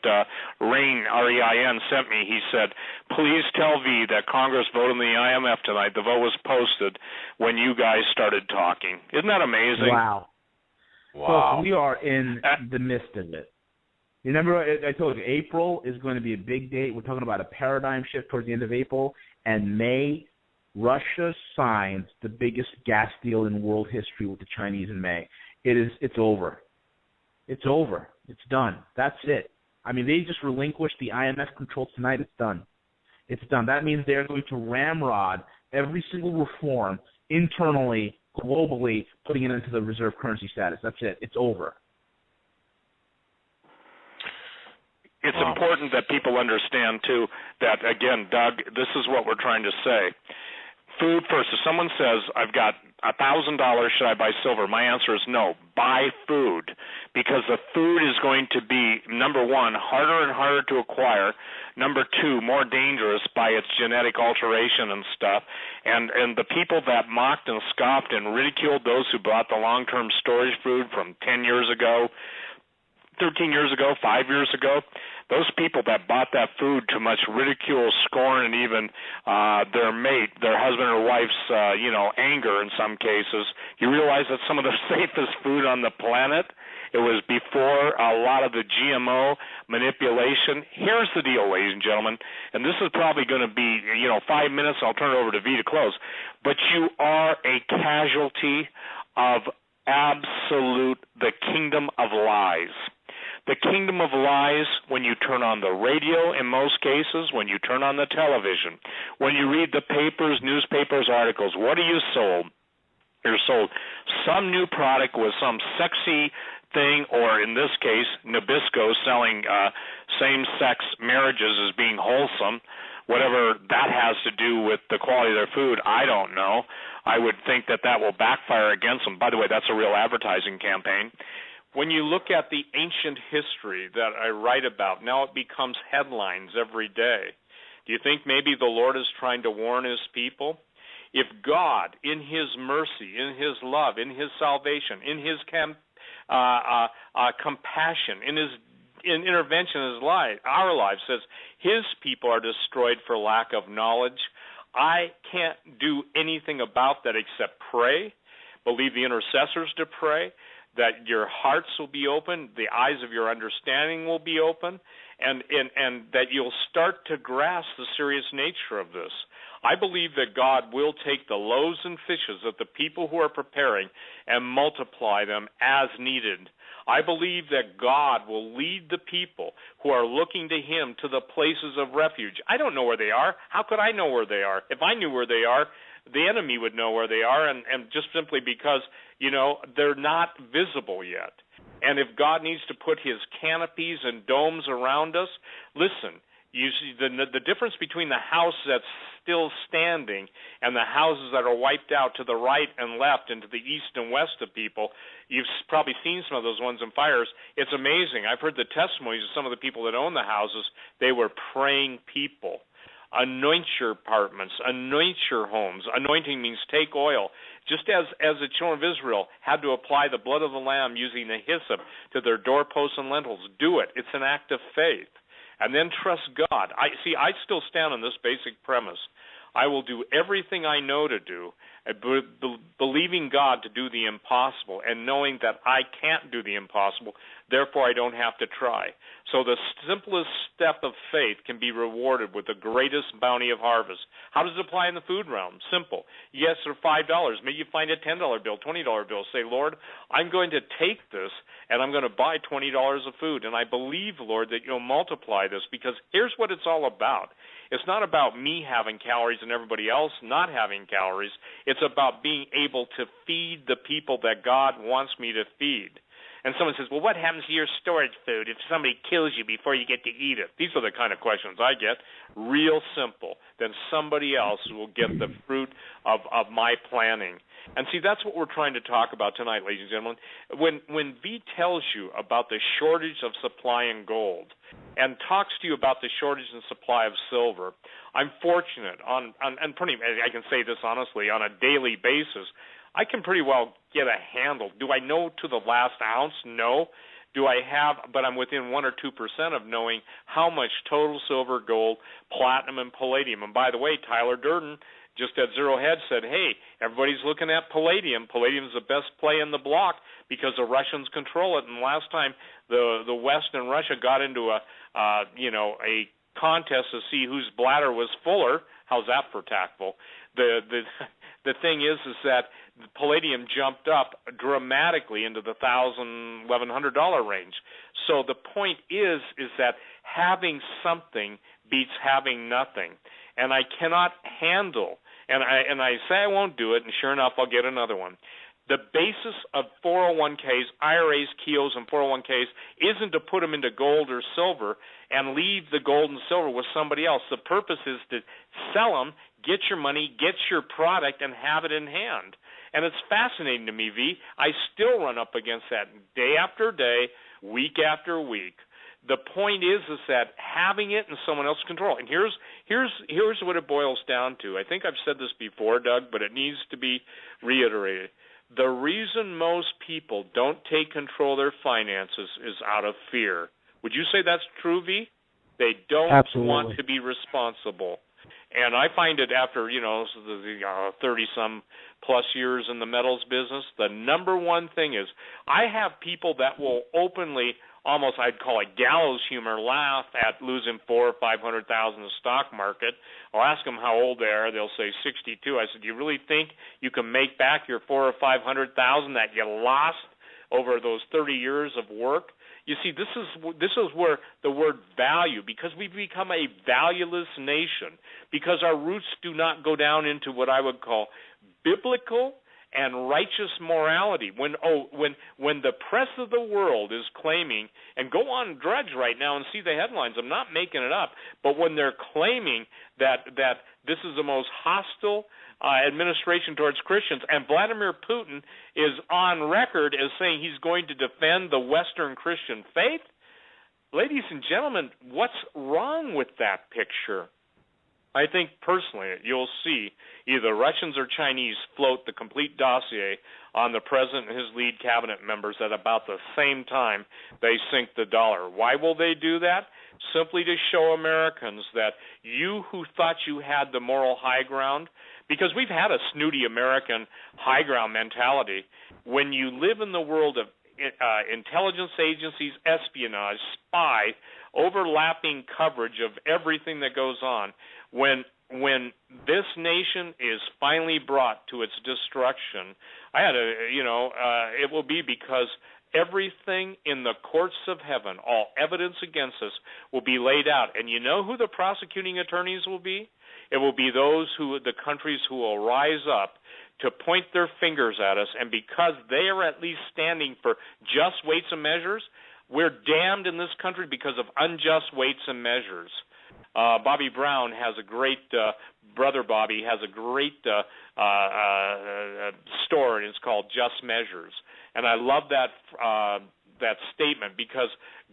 Rain, R-E-I-N, sent me. He said, please tell V that Congress voted in the IMF tonight. The vote was posted when you guys started talking. Isn't that amazing? Wow. Folks, we are in the midst of it. Remember, I told you, April is going to be a big date. We're talking about a paradigm shift towards the end of April. And May, Russia signs the biggest gas deal in world history with the Chinese in May. It's over. It's over. It's done. That's it. I mean, they just relinquished the IMF control tonight. It's done. It's done. That means they're going to ramrod every single reform internally, globally, putting it into the reserve currency status. That's it. It's over. It's important that people understand, too, that, again, Doug, this is what we're trying to say. Food first. If someone says, I've got $1,000, should I buy silver? My answer is no. Buy food, because the food is going to be, number one, harder and harder to acquire. Number two, more dangerous by its genetic alteration and stuff. And the people that mocked and scoffed and ridiculed those who bought the long-term storage food from 10 years ago, 13 years ago, 5 years ago, those people that bought that food to much ridicule, scorn, and even their mate, their husband or wife's, anger in some cases, you realize that some of the safest food on the planet, it was before a lot of the GMO manipulation. Here's the deal, ladies and gentlemen, and this is probably going to be, 5 minutes. I'll turn it over to V to close. But you are a casualty of the kingdom of lies. The kingdom of lies when you turn on the radio in most cases, when you turn on the television, when you read the papers, newspapers, articles. What are you sold? You're sold some new product with some sexy thing, or in this case, Nabisco selling same-sex marriages as being wholesome. Whatever that has to do with the quality of their food, I don't know. I would think that will backfire against them. By the way, that's a real advertising campaign. When you look at the ancient history that I write about, now it becomes headlines every day. Do you think maybe the Lord is trying to warn his people? If God, in his mercy, in his love, in his salvation, in his compassion, in his intervention in our lives, says his people are destroyed for lack of knowledge, I can't do anything about that except pray, believe the intercessors to pray, that your hearts will be open, the eyes of your understanding will be open, and that you'll start to grasp the serious nature of this. I believe that God will take the loaves and fishes of the people who are preparing and multiply them as needed. I believe that God will lead the people who are looking to Him to the places of refuge. I don't know where they are. How could I know where they are? If I knew where they are, the enemy would know where they are, and just simply because, they're not visible yet. And if God needs to put His canopies and domes around us, listen, you see the difference between the house that's still standing and the houses that are wiped out to the right and left and to the east and west of people. You've probably seen some of those ones in fires. It's amazing. I've heard the testimonies of some of the people that own the houses. They were praying people. Anoint your apartments, anoint your homes. Anointing means take oil. Just as the children of Israel had to apply the blood of the Lamb using the hyssop to their doorposts and lintels, do it. It's an act of faith. And then trust God. I still stand on this basic premise. I will do everything I know to do, believing God to do the impossible and knowing that I can't do the impossible, therefore I don't have to try. So the simplest step of faith can be rewarded with the greatest bounty of harvest. How does it apply in the food realm? Simple. Yes, for $5. Maybe you find a $10 bill, $20 bill. Say, Lord, I'm going to take this and I'm going to buy $20 of food. And I believe, Lord, that you'll multiply this, because here's what it's all about. It's not about me having calories and everybody else not having calories. It's about being able to feed the people that God wants me to feed. And someone says, well, what happens to your storage food if somebody kills you before you get to eat it? These are the kind of questions I get. Real simple. Then somebody else will get the fruit of my planning. And see, that's what we're trying to talk about tonight, ladies and gentlemen. When V tells you about the shortage of supply in gold and talks to you about the shortage in supply of silver, I'm fortunate and I can say this honestly, on a daily basis, I can pretty well get a handle. Do I know to the last ounce? No. Do I have, but I'm within 1 or 2% of knowing how much total silver, gold, platinum, and palladium. And by the way, Tyler Durden, just at Zero Hedge, said, hey, everybody's looking at palladium. Palladium is the best play in the block because the Russians control it. And last time the West and Russia got into a contest to see whose bladder was fuller. How's that for tactful? The thing is that the palladium jumped up dramatically into the $1,000, $1,100 range. So the point is that having something beats having nothing. And I cannot handle, and I say I won't do it, and sure enough, I'll get another one. The basis of 401ks, IRAs, KEOs, and 401ks isn't to put them into gold or silver and leave the gold and silver with somebody else. The purpose is to sell them, get your money, get your product, and have it in hand. And it's fascinating to me, V. I still run up against that day after day, week after week. The point is that having it in someone else's control. And here's what it boils down to. I think I've said this before, Doug, but it needs to be reiterated. The reason most people don't take control of their finances is out of fear. Would you say that's true, V? They don't Absolutely. Want to be responsible. And I find it after, 30-some plus years in the metals business, the number one thing is I have people that will openly, almost I'd call it gallows humor, laugh at losing $400,000 or $500,000 in the stock market. I'll ask them how old they are. They'll say 62. I said, do you really think you can make back your $400,000 or $500,000 that you lost over those 30 years of work? You see, this is where the word value, because we've become a valueless nation, because our roots do not go down into what I would call biblical and righteous morality. When the press of the world is claiming, and go on Drudge right now and see the headlines, I'm not making it up, but when they're claiming that this is the most hostile administration towards Christians, and Vladimir Putin is on record as saying he's going to defend the Western Christian faith, ladies and gentlemen, what's wrong with that picture? I think personally you'll see either Russians or Chinese float the complete dossier on the president and his lead cabinet members at about the same time they sink the dollar. Why will they do that? Simply to show Americans that you who thought you had the moral high ground, because we've had a snooty American high ground mentality. When you live in the world of intelligence agencies, espionage, spy, overlapping coverage of everything that goes on, when when this nation is finally brought to its destruction, it will be because everything in the courts of heaven, all evidence against us, will be laid out. And you know who the prosecuting attorneys will be? It will be the countries who will rise up to point their fingers at us, and because they are at least standing for just weights and measures, we're damned in this country because of unjust weights and measures. Bobby Brown has a great, Brother Bobby has a great story, and it's called Just Measures. And I love that statement because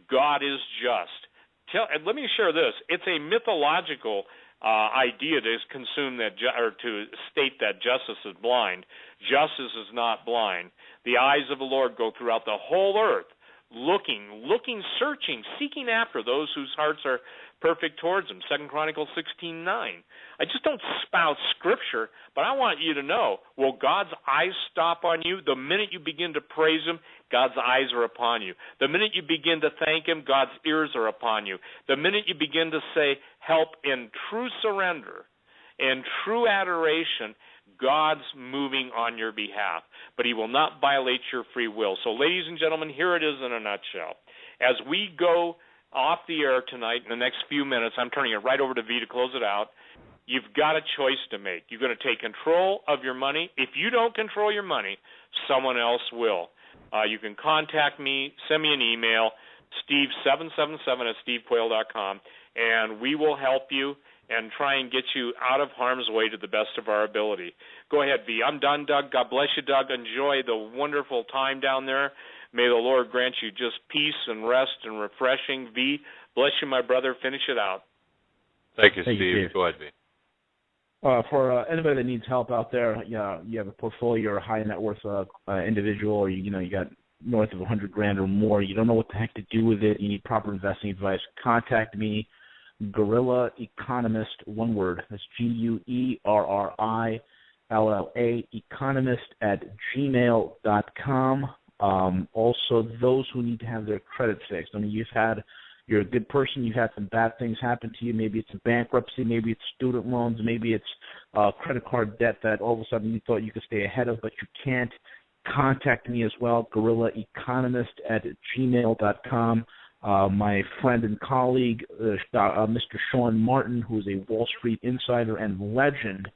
God is just. And let me share this. It's a mythological idea to to state that justice is blind. Justice is not blind. The eyes of the Lord go throughout the whole earth, looking, searching, seeking after those whose hearts are perfect towards him. 2 Chronicles 16:9. I just don't spout scripture, but I want you to know, will God's eyes stop on you? The minute you begin to praise him, God's eyes are upon you. The minute you begin to thank him, God's ears are upon you. The minute you begin to say help in true surrender and true adoration, God's moving on your behalf, but he will not violate your free will. So, ladies and gentlemen, here it is in a nutshell. As we go off the air tonight in the next few minutes, I'm turning it right over to V to close it out. You've got a choice to make. You're going to take control of your money. If you don't control your money, someone else will. You can contact me, send me an email, steve777@stevequayle.com, and we will help you and try and get you out of harm's way to the best of our ability. Go ahead, V. I'm done, Doug. God bless you, Doug. Enjoy the wonderful time down there. May the Lord grant you just peace and rest and refreshing. V, bless you, my brother. Finish it out. Thank you, Steve. Go ahead, V. For anybody that needs help out there, you have a portfolio or a high net worth individual, or you got north of $100,000 or more. You don't know what the heck to do with it. You need proper investing advice. Contact me, Guerrilla Economist, one word. That's GUERRILLA, economist@gmail.com. Also, those who need to have their credit fixed. I mean, you're a good person, you've had some bad things happen to you. Maybe it's a bankruptcy, maybe it's student loans, maybe it's credit card debt that all of a sudden you thought you could stay ahead of, but you can't. Contact me as well, guerrillaeconomist@gmail.com. My friend and colleague, Mr. Sean Martin, who is a Wall Street insider and legend,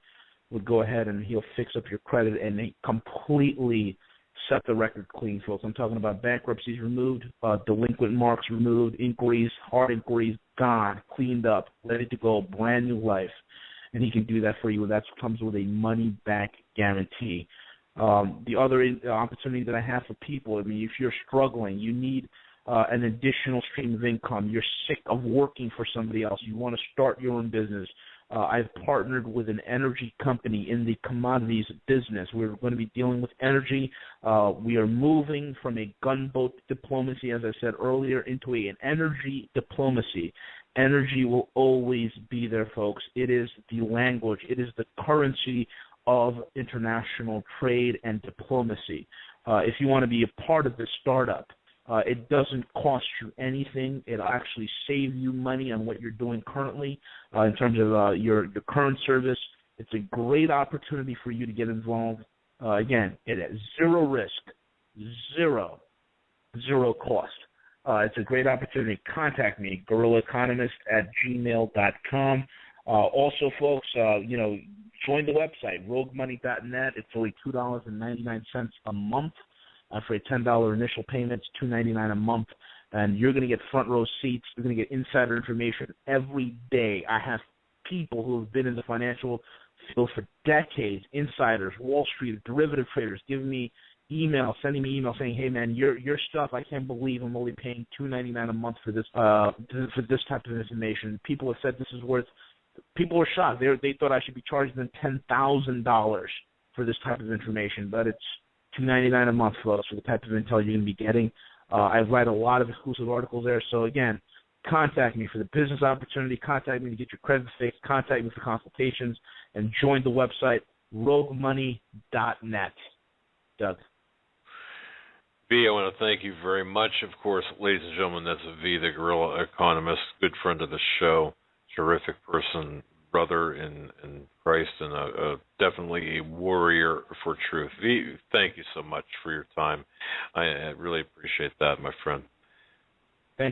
would go ahead and he'll fix up your credit and completely set the record clean, folks. I'm talking about bankruptcies removed, delinquent marks removed, inquiries, hard inquiries gone, cleaned up, ready to go, brand new life. And he can do that for you, and that comes with a money-back guarantee. The other opportunity that I have for people, I mean, if you're struggling, you need an additional stream of income, you're sick of working for somebody else, you want to start your own business, I've partnered with an energy company in the commodities business. We're going to be dealing with energy. We are moving from a gunboat diplomacy, as I said earlier, into an energy diplomacy. Energy will always be there, folks. It is the language. It is the currency of international trade and diplomacy. If you want to be a part of this startup, it doesn't cost you anything. It'll actually save you money on what you're doing currently in terms of your current service. It's a great opportunity for you to get involved. Again, it has zero risk, zero cost. It's a great opportunity. Contact me, guerrillaeconomist@gmail.com. Also, folks, join the website, roguemoney.net. It's only $2.99 a month. For a $10 initial payment, it's $2.99 a month, and you're going to get front row seats. You're going to get insider information every day. I have people who have been in the financial field for decades, insiders, Wall Street, derivative traders, sending me emails saying, "Hey man, your stuff, I can't believe I'm only paying $2.99 a month for this type of information." People have said this is worth. People were shocked. They thought I should be charging them $10,000 for this type of information, but it's $2.99 a month, folks, for the type of intel you're going to be getting. I write a lot of exclusive articles there. So, again, contact me for the business opportunity. Contact me to get your credit fixed. Contact me for consultations. And join the website, roguemoney.net. Doug. V, I want to thank you very much. Of course, ladies and gentlemen, that's V, the Guerrilla Economist, good friend of the show, terrific person, brother in Christ and definitely a warrior for truth. V, thank you so much for your time. I really appreciate that, my friend.